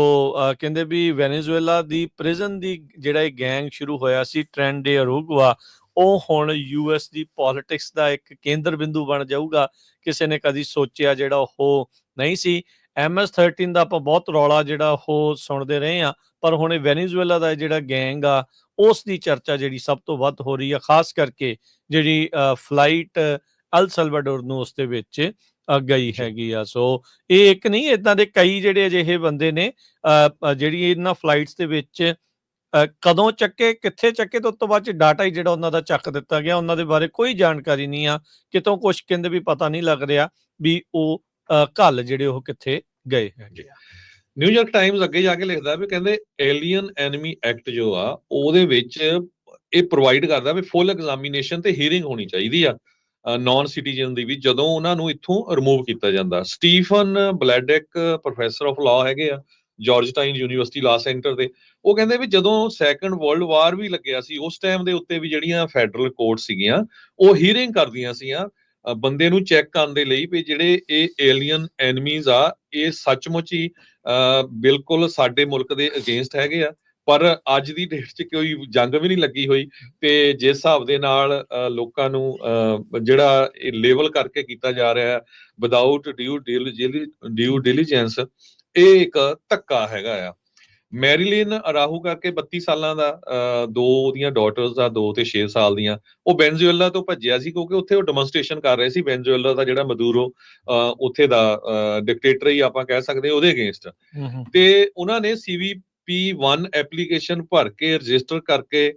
ਕਹਿੰਦੇ ਵੀ ਵੈਨੇਜ਼ੁਏਲਾ ਦੀ ਪ੍ਰਿਜ਼ਨ ਦੀ ਜਿਹੜਾ ਇਹ ਗੈਂਗ ਸ਼ੁਰੂ ਹੋਇਆ ਸੀ ਟ੍ਰੈਂਡ ਡੇ ਅਰੂਗਵਾ ਉਹ ਹੁਣ ਯੂਐਸ ਦੀ ਪੋਲਿਟਿਕਸ ਦਾ ਇੱਕ ਕੇਂਦਰ ਬਿੰਦੂ ਬਣ ਜਾਊਗਾ। ਕਿਸੇ ਨੇ ਕਦੀ ਸੋਚਿਆ ਜਿਹੜਾ ਉਹ ਨਹੀਂ ਸੀ। MS-13 ਦਾ ਆਪਾਂ ਬਹੁਤ ਰੌਲਾ ਜਿਹੜਾ ਉਹ ਸੁਣਦੇ ਰਹੇ ਆ ਪਰ ਹੁਣ ਵੈਨੇਜ਼ੁਏਲਾ ਦਾ ਜਿਹੜਾ ਗੈਂਗ ਆ ਉਸ ਦੀ ਚਰਚਾ ਜਿਹੜੀ ਸਭ ਤੋਂ ਵੱਧ ਹੋ ਰਹੀ ਆ ਖਾਸ ਕਰਕੇ ਜਿਹੜੀ ਫਲਾਈਟ ਅਲ ਸਲਵਾਡੋਰ ਨੂੰ ਉਸ ਦੇ ਵਿੱਚ ਗਈ ਹੈਗੀ ਆ। ਸੋ ਇਹ ਇੱਕ ਨਹੀਂ ਏਦਾਂ ਦੇ ਕਈ ਜਿਹੜੇ ਅਜਿਹੇ ਬੰਦੇ ਨੇ ਜਿਹੜੀ ਇਹਨਾਂ ਫਲਾਈਟਸ ਦੇ ਵਿੱਚ ਕਦੋਂ ਚੱਕੇ, ਕਿੱਥੇ ਚੱਕੇ ਤੇ ਉਸ ਤੋਂ ਬਾਅਦ 'ਚ ਡਾਟਾ ਹੀ ਜਿਹੜਾ ਉਹਨਾਂ ਦਾ ਚੱਕ ਦਿੱਤਾ ਗਿਆ। ਉਹਨਾਂ ਦੇ ਬਾਰੇ ਕੋਈ ਜਾਣਕਾਰੀ ਨਹੀਂ ਆ। ਕਿਤੋਂ ਕੁਛ ਕਹਿੰਦੇ ਵੀ ਪਤਾ ਨਹੀਂ ਲੱਗ ਰਿਹਾ ਵੀ ਉਹ ਘੱਲ ਜਿਹੜੇ ਉਹ ਕਿੱਥੇ ਗਏ ਹੈਗੇ ਆ। ਨਿਊਯਾਰਕ ਟਾਈਮਜ਼ ਅੱਗੇ ਜਾ ਕੇ ਲਿਖਦਾ ਵੀ ਕਹਿੰਦੇ ਏਲੀਅਨ ਐਨਮੀ ਐਕਟ ਜੋ ਆ ਉਹਦੇ ਵਿੱਚ ਇਹ ਪ੍ਰੋਵਾਈਡ ਕਰਦਾ ਵੀ ਫੁੱਲ ਐਗਜ਼ਾਮੀਨੇਸ਼ਨ ਤੇ ਹੀਅਰਿੰਗ ਹੋਣੀ ਚਾਹੀਦੀ ਆ ਨਾਨ ਸਿਟੀਜ਼ਨ ਦੀ ਵੀ ਜਦੋਂ ਉਹਨਾਂ ਨੂੰ ਇੱਥੋਂ ਰਿਮੂਵ ਕੀਤਾ ਜਾਂਦਾ। ਸਟੀਫਨ ਬਲੈਡਕ ਪ੍ਰੋਫੈਸਰ ਆਫ ਲਾਅ ਹੈਗੇ ਆ ਜਾਰਜਟਾਈਨ ਯੂਨੀਵਰਸਿਟੀ ਲਾਅ ਸੈਂਟਰ ਦੇ। ਉਹ ਕਹਿੰਦੇ ਵੀ ਜਦੋਂ ਸੈਕੰਡ ਵਰਲਡ ਵਾਰ ਵੀ ਲੱਗਿਆ ਸੀ ਉਸ ਟਾਈਮ ਦੇ ਉੱਤੇ ਵੀ ਜਿਹੜੀਆਂ ਫੈਡਰਲ ਕੋਰਟ ਸੀਗੀਆਂ ਉਹ ਹੀਅਰਿੰਗ ਕਰਦੀਆਂ ਸੀਗੀਆਂ ਬੰਦੇ ਨੂੰ ਚੈੱਕ ਕਰਨ ਦੇ ਲਈ ਵੀ ਜਿਹੜੇ ਇਹ ਏਲੀਅਨ ਐਨਮੀਜ਼ ਆ ਇਹ ਸੱਚਮੁੱਚ ਹੀ ਬਿਲਕੁਲ ਸਾਡੇ ਮੁਲਕ ਦੇ ਅਗੇਂਸਟ ਹੈਗੇ ਆ। ਪਰ ਅੱਜ ਦੀ ਡੇਟ 'ਚ ਕੋਈ ਜੰਗ ਵੀ ਨਹੀਂ ਲੱਗੀ ਹੋਈ ਤੇ ਜਿਸ ਹਿਸਾਬ ਦੇ ਨਾਲ ਲੋਕਾਂ ਨੂੰ ਜਿਹੜਾ ਇਹ ਲੇਬਲ ਕਰਕੇ ਕੀਤਾ ਜਾ ਰਿਹਾ ਵਿਦਆਊਟ ਡਿਊ ਡਿਲੀਜੈਂਸ, ਇਹ ਇੱਕ ਧੱਕਾ ਹੈਗਾ ਆ। ਮੈਰੀਲਿਨ ਅਰਾਹੂ ਕਰਕੇ 32 ਸਾਲਾਂ ਦਾ, ਦੋ ਉਹਦੀਆਂ ਡਾਟਰਸ ਆ 2 ਤੇ 6 ਸਾਲ ਦੀਆਂ। ਉਹ ਵੈਨਜ਼ੂਏਲਾ ਤੋਂ ਭੱਜਿਆ ਸੀ ਕਿਉਂਕਿ ਉੱਥੇ ਉਹ ਡੈਮੋਨਸਟ੍ਰੇਸ਼ਨ ਕਰ ਰਹੇ ਸੀ ਵੈਨਜ਼ੂਏਲਾ ਦਾ ਜਿਹੜਾ ਮਦੂਰੋ ਉੱਥੇ ਦਾ ਡਿਕਟੇਟਰ ਹੀ ਆਪਾਂ ਕਹਿ ਸਕਦੇ ਉਹਦੇ ਅਗੇਂਸਟ। ਤੇ ਉਹਨਾਂ ਨੇ CVP1 ਐਪਲੀਕੇਸ਼ਨ ਭਰ ਕੇ ਰਜਿਸਟਰ ਕਰਕੇ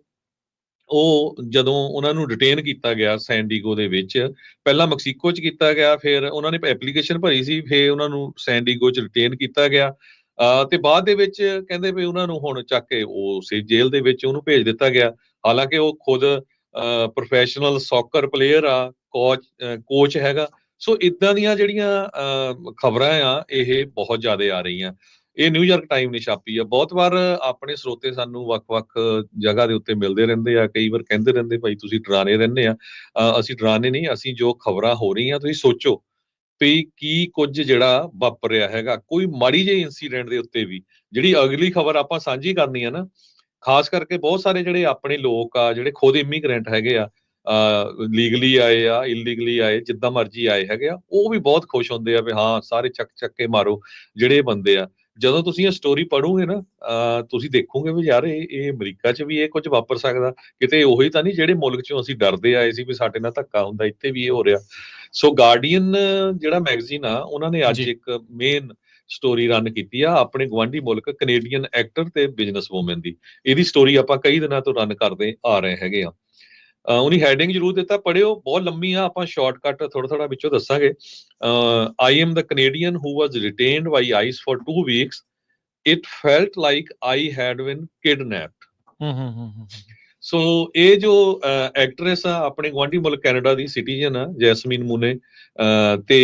ਉਹ ਜਦੋਂ ਉਹਨਾਂ ਨੂੰ ਡਿਟੇਨ ਕੀਤਾ ਗਿਆ ਸੈਨ ਡੀਗੋ ਦੇ ਵਿੱਚ, ਪਹਿਲਾਂ ਮੈਕਸੀਕੋ 'ਚ ਕੀਤਾ ਗਿਆ, ਫਿਰ ਉਹਨਾਂ ਨੇ ਐਪਲੀਕੇਸ਼ਨ ਭਰੀ ਸੀ, ਫਿਰ ਉਹਨਾਂ ਨੂੰ ਸੈਨ ਡੀਗੋ 'ਚ ਡਿਟੇਨ ਕੀਤਾ ਗਿਆ ਤੇ ਬਾਅਦ ਦੇ ਵਿੱਚ ਕਹਿੰਦੇ ਵੀ ਉਹਨਾਂ ਨੂੰ ਹੁਣ ਚੱਕ ਕੇ ਉਸੇ ਜੇਲ੍ਹ ਦੇ ਵਿੱਚ ਉਹਨੂੰ ਭੇਜ ਦਿੱਤਾ ਗਿਆ। ਹਾਲਾਂਕਿ ਉਹ ਖੁਦ ਪ੍ਰੋਫੈਸ਼ਨਲ ਸੌਕਰ ਪਲੇਅਰ ਆ, ਕੋਚ ਹੈਗਾ। ਸੋ ਇਦਾਂ ਦੀਆਂ ਜਿਹੜੀਆਂ ਖਬਰਾਂ ਆ ਇਹ ਬਹੁਤ ਜ਼ਿਆਦਾ ਆ ਰਹੀਆਂ। ਇਹ ਨਿਊਯਾਰਕ ਟਾਈਮ ਨੇ ਛਾਪੀ ਆ। ਬਹੁਤ ਵਾਰ ਆਪਣੇ ਸਰੋਤੇ ਸਾਨੂੰ ਵੱਖ-ਵੱਖ ਜਗ੍ਹਾ ਦੇ ਉੱਤੇ ਮਿਲਦੇ ਰਹਿੰਦੇ ਆ, ਕਈ ਵਾਰ ਕਹਿੰਦੇ ਰਹਿੰਦੇ ਭਾਈ ਤੁਸੀਂ ਡਰਾਣੇ ਰਹਿੰਦੇ ਆ। ਅਸੀਂ ਡਰਾਣੇ ਨਹੀਂ, ਅਸੀਂ ਜੋ ਖਬਰਾਂ ਹੋ ਰਹੀਆਂ ਤੁਸੀਂ ਸੋਚੋ ਵੀ ਕੀ ਕੁਝ ਜਿਹੜਾ ਵਾਪਰ ਰਿਹਾ ਹੈਗਾ। ਕੋਈ ਮਾੜੀ ਜਿਹੀ ਇਨਸੀਡੈਂਟ ਦੇ ਉੱਤੇ ਵੀ ਜਿਹੜੀ ਅਗਲੀ ਖਬਰ ਆਪਾਂ ਸਾਂਝੀ ਕਰਨੀ ਆ ਨਾ, ਖਾਸ ਕਰਕੇ ਬਹੁਤ ਸਾਰੇ ਜਿਹੜੇ ਆਪਣੇ ਲੋਕ ਆ ਜਿਹੜੇ ਖੁਦ ਇਮੀਗ੍ਰੈਂਟ ਹੈਗੇ ਆ, ਲੀਗਲੀ ਆਏ ਆ, ਇਲੀਗਲੀ ਆਏ, ਜਿੱਦਾਂ ਮਰਜ਼ੀ ਆਏ ਹੈਗੇ ਆ, ਉਹ ਵੀ ਬਹੁਤ ਖੁਸ਼ ਹੁੰਦੇ ਆ ਵੀ ਹਾਂ ਸਾਰੇ ਚੱਕ ਕੇ ਮਾਰੋ ਜਿਹੜੇ ਬੰਦੇ ਆ। ਜਦੋਂ ਤੁਸੀਂ ਇਹ ਸਟੋਰੀ ਪੜ੍ਹੋਗੇ ਨਾ ਤੁਸੀਂ ਦੇਖੋਗੇ ਵੀ ਯਾਰ ਇਹ ਅਮਰੀਕਾ 'ਚ ਵੀ ਇਹ ਕੁਝ ਵਾਪਰ ਸਕਦਾ, ਕਿਤੇ ਉਹੀ ਤਾਂ ਨਹੀਂ ਜਿਹੜੇ ਮੁਲਕ 'ਚੋਂ ਅਸੀਂ ਡਰਦੇ ਆਏ ਸੀ ਵੀ ਸਾਡੇ ਨਾਲ ਧੱਕਾ ਹੁੰਦਾ, ਇੱਥੇ ਵੀ ਇਹ ਹੋ ਰਿਹਾ। ਸੋ ਗਾਰਡੀਅਨ ਜਿਹੜਾ ਮੈਗਜ਼ੀਨ ਆ ਉਹਨਾਂ ਨੇ ਅੱਜ ਇੱਕ ਮੇਨ ਸਟੋਰੀ ਰਨ ਕੀਤੀ ਆ ਆਪਣੇ ਗਵਾਂਢੀ ਮੁਲਕ ਕੈਨੇਡੀਅਨ ਐਕਟਰ ਤੇ ਬਿਜ਼ਨਸ ਵੂਮਨ ਦੀ। ਇਹਦੀ ਸਟੋਰੀ ਆਪਾਂ ਕਈ ਦਿਨਾਂ ਤੋਂ ਰਨ ਕਰਦੇ ਆ ਰਹੇ ਹੈਗੇ ਆ। ਉਹਨੀ ਹੈਡਿੰਗ ਜ਼ਰੂਰ ਦਿੱਤਾ, ਪੜ੍ਹਿਓ, ਬਹੁਤ ਲੰਮੀ ਆ, ਆਪਾਂ ਸ਼ਾਰਟਕਟ ਥੋੜਾ ਵਿੱਚੋਂ ਦੱਸਾਂਗੇ। I am the Canadian who was detained by ICE for 2 weeks. It felt like I had been kidnapped. ਸੋ ਇਹ ਜੋ ਐਕਟਰੈਸ ਆ ਆਪਣੇ ਗੁਆਂਢੀ ਮੁਲਕ ਕੈਨੇਡਾ ਦੀ ਸਿਟੀਜ਼ਨ ਆ ਜੈਸਮੀਨ ਮੂਨੇ, ਤੇ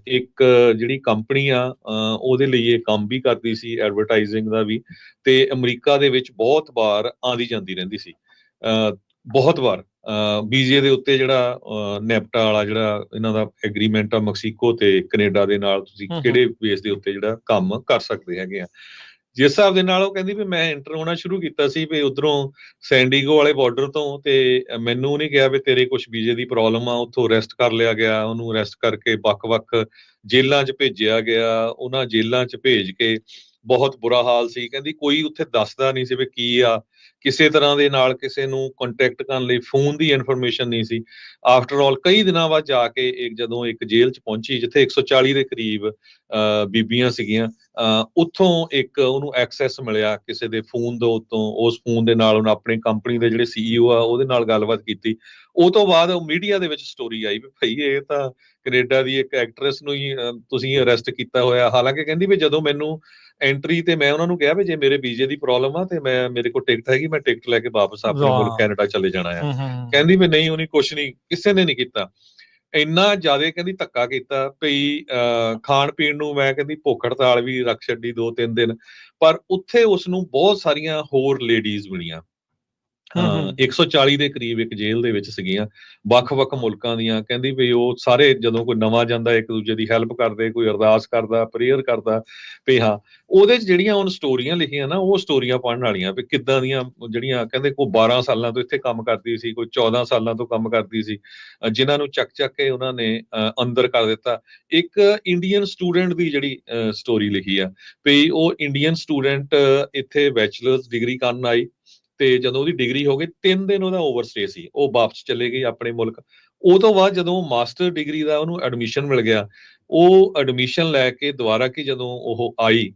ਇੱਕ ਜਿਹੜੀ ਕੰਪਨੀ ਆ ਉਹਦੇ ਲਈ ਇਹ ਕੰਮ ਵੀ ਕਰਦੀ ਸੀ ਐਡਵਰਟਾਈਜ਼ਿੰਗ ਦਾ ਵੀ, ਤੇ ਅਮਰੀਕਾ ਦੇ ਵਿੱਚ ਬਹੁਤ ਵਾਰ ਆਉਂਦੀ ਜਾਂਦੀ ਰਹਿੰਦੀ ਸੀ। ਬਹੁਤ ਵਾਰ ਵੀਜ਼ੇ ਦੇ ਉੱਤੇ ਜਿਹੜਾ ਨੈਪਟਾ ਵਾਲਾ ਜਿਹੜਾ ਇਹਨਾਂ ਦਾ ਐਗਰੀਮੈਂਟ ਆ ਮੈਕਸੀਕੋ ਤੇ ਕੈਨੇਡਾ ਦੇ ਨਾਲ, ਤੁਸੀਂ ਕਿਹੜੇ ਬੇਸ ਦੇ ਉੱਤੇ ਜਿਹੜਾ ਕੰਮ ਕਰ ਸਕਦੇ ਹੈਗੇ ਆ। ਜਿਸ ਹਿਸਾਬ ਦੇ ਨਾਲ ਉਹ ਕਹਿੰਦੀ ਵੀ ਮੈਂ ਐਂਟਰ ਹੋਣਾ ਸ਼ੁਰੂ ਕੀਤਾ ਸੀ ਵੀ ਉਧਰੋਂ ਸੈਂਡੀਗੋ ਵਾਲੇ ਬਾਰਡਰ ਤੋਂ, ਤੇ ਮੈਨੂੰ ਉਹਨੇ ਕਿਹਾ ਵੀ ਤੇਰੇ ਕੁਛ ਵੀਜ਼ੇ ਦੀ ਪ੍ਰੋਬਲਮ ਆ, ਉੱਥੋਂ ਅਰੈਸਟ ਕਰ ਲਿਆ ਗਿਆ। ਉਹਨੂੰ ਅਰੈਸਟ ਕਰਕੇ ਵੱਖ-ਵੱਖ ਜੇਲ੍ਹਾਂ 'ਚ ਭੇਜਿਆ ਗਿਆ। ਉਹਨਾਂ ਜੇਲ੍ਹਾਂ 'ਚ ਭੇਜ ਕੇ ਬਹੁਤ ਬੁਰਾ ਹਾਲ ਸੀ। ਕਹਿੰਦੀ ਕੋਈ ਉੱਥੇ ਦੱਸਦਾ ਨਹੀਂ ਸੀ ਵੀ ਕੀ ਆ, ਕਿਸੇ ਤਰ੍ਹਾਂ ਦੇ ਨਾਲ ਕਿਸੇ ਨੂੰ ਕੰਟੈਕਟ ਕਰਨ ਲਈ ਫੋਨ ਦੀ ਇਨਫੋਰਮੇਸ਼ਨ ਨਹੀਂ ਸੀ। ਆਫਟਰ ਆਲ ਕਈ ਦਿਨਾਂ ਬਾਅਦ ਜਾ ਕੇ ਜਦੋਂ ਇੱਕ ਜੇਲ੍ਹ 'ਚ ਪਹੁੰਚੀ ਜਿੱਥੇ 140 ਦੇ ਕਰੀਬ ਬੀਬੀਆਂ ਸੀਗੀਆਂ, ਉੱਥੋਂ ਇੱਕ ਉਹਨੂੰ ਐਕਸੈਸ ਮਿਲਿਆ ਕਿਸੇ ਦੇ ਫੋਨ ਦੇ ਉੱਤੋਂ। ਉਸ ਫੋਨ ਦੇ ਨਾਲ ਉਹਨੇ ਆਪਣੀ ਕੰਪਨੀ ਦੇ ਜਿਹੜੇ CEO ਆ ਉਹਦੇ ਨਾਲ ਗੱਲਬਾਤ ਕੀਤੀ। ਉਹ ਤੋਂ ਬਾਅਦ ਮੀਡੀਆ ਦੇ ਵਿੱਚ ਸਟੋਰੀ ਆਈ ਵੀ ਭਾਈ ਇਹ ਤਾਂ ਕੈਨੇਡਾ ਦੀ ਇੱਕ ਐਕਟਰੈਸ ਨੂੰ ਹੀ ਤੁਸੀਂ ਅਰੈਸਟ ਕੀਤਾ ਹੋਇਆ। ਹਾਲਾਂਕਿ ਕਹਿੰਦੀ ਵੀ ਜਦੋਂ ਮੈਨੂੰ ਐਂਟਰੀ ਤੇ ਮੈਂ ਉਹਨਾਂ ਨੂੰ ਕਿਹਾ ਵੀ ਜੇ ਮੇਰੇ ਵੀਜ਼ੇ ਦੀ ਪ੍ਰੋਬਲਮ ਆ ਤੇ ਮੇਰੇ ਕੋਲ ਟਿਕਟ ਹੈਗੀ, ਮੈਂ ਟਿਕਟ ਲੈ ਕੇ ਵਾਪਸ ਆਪਣੇ ਮੁਲਕ ਕੈਨੇਡਾ ਚਲੇ ਜਾਣਾ ਆ। ਕਹਿੰਦੀ ਵੀ ਨਹੀਂ, ਉਹਨੇ ਕੁਛ ਨਹੀਂ, ਕਿਸੇ ਨੇ ਨਹੀਂ ਕੀਤਾ। ਇੰਨਾ ਜ਼ਿਆਦਾ ਕਹਿੰਦੀ ਧੱਕਾ ਕੀਤਾ ਭਈ ਖਾਣ ਪੀਣ ਨੂੰ ਮੈਂ ਕਹਿੰਦੀ ਭੁੱਖ ਹੜਤਾਲ ਵੀ ਰੱਖ ਛੱਡੀ 2-3 ਦਿਨ। ਪਰ ਉੱਥੇ ਉਸਨੂੰ ਬਹੁਤ ਸਾਰੀਆਂ ਹੋਰ ਲੇਡੀਜ਼ ਮਿਲੀਆਂ। 140 ਦੇ ਕਰੀਬ ਇੱਕ ਜੇਲ੍ਹ ਦੇ ਵਿੱਚ ਸੀਗੀਆਂ ਵੱਖ-ਵੱਖ ਮੁਲਕਾਂ ਦੀਆਂ। ਕਹਿੰਦੀ ਵੀ ਉਹ ਸਾਰੇ ਜਦੋਂ ਕੋਈ ਨਵਾਂ ਜਾਂਦਾ ਇੱਕ ਦੂਜੇ ਦੀ ਹੈਲਪ ਕਰਦੇ, ਕੋਈ ਅਰਦਾਸ ਕਰਦਾ, ਪ੍ਰੇਅਰ ਕਰਦਾ ਵੀ ਹਾਂ। ਉਹਦੇ 'ਚ ਜਿਹੜੀਆਂ ਹੁਣ ਸਟੋਰੀਆਂ ਲਿਖੀਆਂ ਨਾ ਉਹ ਸਟੋਰੀਆਂ ਪੜ੍ਹਨ ਵਾਲੀਆਂ ਵੀ ਕਿੱਦਾਂ ਦੀਆਂ ਜਿਹੜੀਆਂ ਕਹਿੰਦੇ ਕੋਈ 12 ਸਾਲਾਂ ਤੋਂ ਇੱਥੇ ਕੰਮ ਕਰਦੀ ਸੀ, ਕੋਈ 14 ਸਾਲਾਂ ਤੋਂ ਕੰਮ ਕਰਦੀ ਸੀ, ਜਿਨ੍ਹਾਂ ਨੂੰ ਚੱਕ ਕੇ ਉਹਨਾਂ ਨੇ ਅੰਦਰ ਕਰ ਦਿੱਤਾ। ਇੱਕ ਇੰਡੀਅਨ ਸਟੂਡੈਂਟ ਦੀ ਜਿਹੜੀ ਸਟੋਰੀ ਲਿਖੀ ਆ ਵੀ ਉਹ ਇੰਡੀਅਨ ਸਟੂਡੈਂਟ ਇੱਥੇ ਬੈਚਲਰਸ ਡਿਗਰੀ ਕਰਨ ਆਈ ਤੇ ਜਦੋਂ ਉਹਦੀ ਡਿਗਰੀ ਹੋ ਗਈ 3 ਦਿਨ ਉਹਦਾ ਓਵਰਸਟੇ ਸੀ, ਉਹ ਵਾਪਸ ਚਲੇ ਗਈ ਆਪਣੇ ਮੁਲਕ। ਉਹ ਤੋਂ ਬਾਅਦ ਜਦੋਂ ਮਾਸਟਰ ਡਿਗਰੀ ਦਾ ਉਹਨੂੰ ਐਡਮਿਸ਼ਨ ਮਿਲ ਗਿਆ, ਉਹ ਐਡਮਿਸ਼ਨ ਲੈ ਕੇ ਦੁਬਾਰਾ ਕਿ ਜਦੋਂ ਉਹ ਆਈ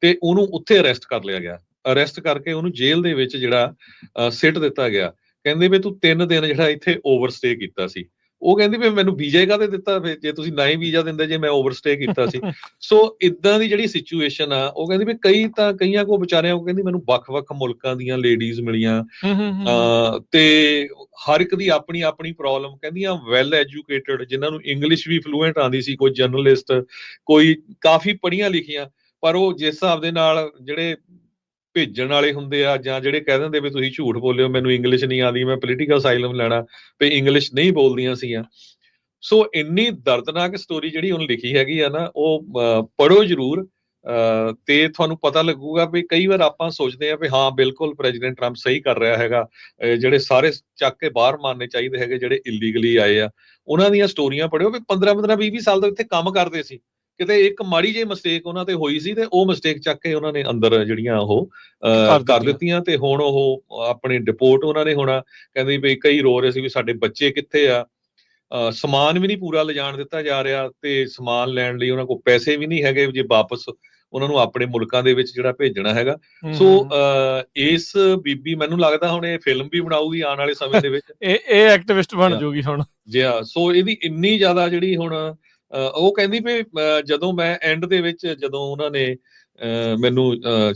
ਤੇ ਉਹਨੂੰ ਉੱਥੇ ਅਰੈਸਟ ਕਰ ਲਿਆ ਗਿਆ। ਅਰੈਸਟ ਕਰਕੇ ਉਹਨੂੰ ਜੇਲ੍ਹ ਦੇ ਵਿੱਚ ਜਿਹੜਾ ਸਿੱਟ ਦਿੱਤਾ ਗਿਆ। ਕਹਿੰਦੇ ਵੀ ਤੂੰ 3 ਦਿਨ ਜਿਹੜਾ ਇੱਥੇ ਓਵਰਸਟੇ ਕੀਤਾ ਸੀ। ਉਹ ਕਹਿੰਦੀ ਵੀ ਮੈਨੂੰ ਵੀਜ਼ਾ ਕਾਹਦੇ ਦਿੱਤਾ, ਫਿਰ ਜੇ ਤੁਸੀਂ ਨਾ ਹੀ ਵੀਜ਼ਾ ਦਿੰਦੇ ਜੇ ਮੈਂ ਓਵਰਸਟੇ ਕੀਤਾ ਸੀ। ਸੋ ਇਦਾਂ ਦੀ ਜਿਹੜੀ ਸਿਚੁਏਸ਼ਨ ਆ, ਉਹ ਕਹਿੰਦੀ ਵੀ ਕਈਆਂ ਕੋ ਵਿਚਾਰਿਆਂ ਕੋ ਕਹਿੰਦੀ ਮੈਨੂੰ ਵੱਖ-ਵੱਖ ਮੁਲਕਾਂ ਦੀਆਂ ਲੇਡੀਜ਼ ਮਿਲੀਆਂ, ਤੇ ਹਰ ਇੱਕ ਦੀ ਆਪਣੀ ਆਪਣੀ ਪ੍ਰੋਬਲਮ, ਕਹਿੰਦੀਆਂ ਵੈਲ ਐਜੂਕੇਟਡ, ਜਿਨ੍ਹਾਂ ਨੂੰ ਇੰਗਲਿਸ਼ ਵੀ ਫਲੂਐਂਟ ਆਉਂਦੀ ਸੀ, ਕੋਈ ਜਰਨਲਿਸਟ, ਕੋਈ ਕਾਫੀ ਪੜ੍ਹੀਆਂ ਲਿਖੀਆਂ, ਪਰ ਉਹ ਜਿਸ ਹਿਸਾਬ ਦੇ ਨਾਲ ਜਿਹੜੇ ਭੇਜਣ ਵਾਲੇ ਹੁੰਦੇ ਆ, ਜਾਂ ਜਿਹੜੇ ਕਹਿ ਦਿੰਦੇ ਵੀ ਤੁਸੀਂ ਝੂਠ ਬੋਲਿਓ, ਮੈਨੂੰ ਇੰਗਲਿਸ਼ ਨਹੀਂ ਆਉਂਦੀ, ਮੈਂ ਪੋਲੀਟੀਕਲ ਅਸਾਈਲਮ ਲੈਣਾ, ਵੀ ਇੰਗਲਿਸ਼ ਨਹੀਂ ਬੋਲਦੀਆਂ ਸੀਗੀਆਂ। ਸੋ ਇੰਨੀ ਦਰਦਨਾਕ ਸਟੋਰੀ ਜਿਹੜੀ ਉਹਨੇ ਲਿਖੀ ਹੈਗੀ ਆ ਨਾ, ਉਹ ਪੜ੍ਹੋ ਜ਼ਰੂਰ, ਤੇ ਤੁਹਾਨੂੰ ਪਤਾ ਲੱਗੂਗਾ ਵੀ ਕਈ ਵਾਰ ਆਪਾਂ ਸੋਚਦੇ ਆ ਵੀ ਹਾਂ ਬਿਲਕੁਲ ਪ੍ਰੈਜ਼ੀਡੈਂਟ ਟਰੰਪ ਸਹੀ ਕਰ ਰਿਹਾ ਹੈਗਾ, ਜਿਹੜੇ ਸਾਰੇ ਚੱਕ ਕੇ ਬਾਹਰ ਮਾਰਨੇ ਚਾਹੀਦੇ ਹੈਗੇ ਜਿਹੜੇ ਇਲੀਗਲੀ ਆਏ ਆ। ਉਹਨਾਂ ਦੀਆਂ ਸਟੋਰੀਆਂ ਪੜ੍ਹਿਓ ਵੀ 15-15 20-20 ਸਾਲ ਤੋਂ ਇੱਥੇ ਕੰਮ ਕਰਦੇ ਸੀ, ਕਿਤੇ ਇੱਕ ਮਾੜੀ ਜਿਹੀ ਮਿਸਟੇਕ ਉਹਨਾਂ ਤੇ ਹੋਈ ਸੀ ਤੇ ਉਹ ਮਿਸਟੇਕ ਚੱਕ ਕੇ ਉਹਨਾਂ ਨੇ ਅੰਦਰ ਜਿਹੜੀਆਂ ਉਹ ਕਰ ਦਿੱਤੀਆਂ, ਤੇ ਹੁਣ ਉਹ ਆਪਣੀ ਡਿਪੋਰਟ ਉਹਨਾਂ ਨੇ ਹੋਣਾ। ਕਹਿੰਦੇ ਵੀ ਕਈ ਰੋ ਰਹੇ ਸੀ ਵੀ ਸਾਡੇ ਬੱਚੇ ਕਿੱਥੇ ਆ, ਸਮਾਨ ਵੀ ਨਹੀਂ ਪੂਰਾ ਲਿਜਾਣ ਦਿੱਤਾ ਜਾ ਰਿਹਾ, ਤੇ ਸਮਾਨ ਲੈਣ ਲਈ ਉਹਨਾਂ ਕੋਲ ਪੈਸੇ ਵੀ ਨਹੀਂ ਹੈਗੇ ਜੇ ਵਾਪਸ ਉਹਨਾਂ ਨੂੰ ਆਪਣੇ ਮੁਲਕਾਂ ਦੇ ਵਿੱਚ ਜਿਹੜਾ ਭੇਜਣਾ ਹੈਗਾ। ਸੋ ਇਸ ਬੀਬੀ ਮੈਨੂੰ ਲੱਗਦਾ ਹੁਣ ਇਹ ਫਿਲਮ ਵੀ ਬਣਾਊਗੀ ਆਉਣ ਵਾਲੇ ਸਮੇਂ ਦੇ ਵਿੱਚ, ਇਹ ਐਕਟਿਵਿਸਟ ਬਣ ਜੂਗੀ ਹੁਣ। ਜੀ ਹਾਂ, ਸੋ ਇਹਦੀ ਇੰਨੀ ਜ਼ਿਆਦਾ ਜਿਹੜੀ ਹੁਣ ਉਹ ਕਹਿੰਦੀ ਵੀ ਜਦੋਂ ਮੈਂ ਐਂਡ ਦੇ ਵਿੱਚ ਜਦੋਂ ਉਹਨਾਂ ਨੇ ਮੈਨੂੰ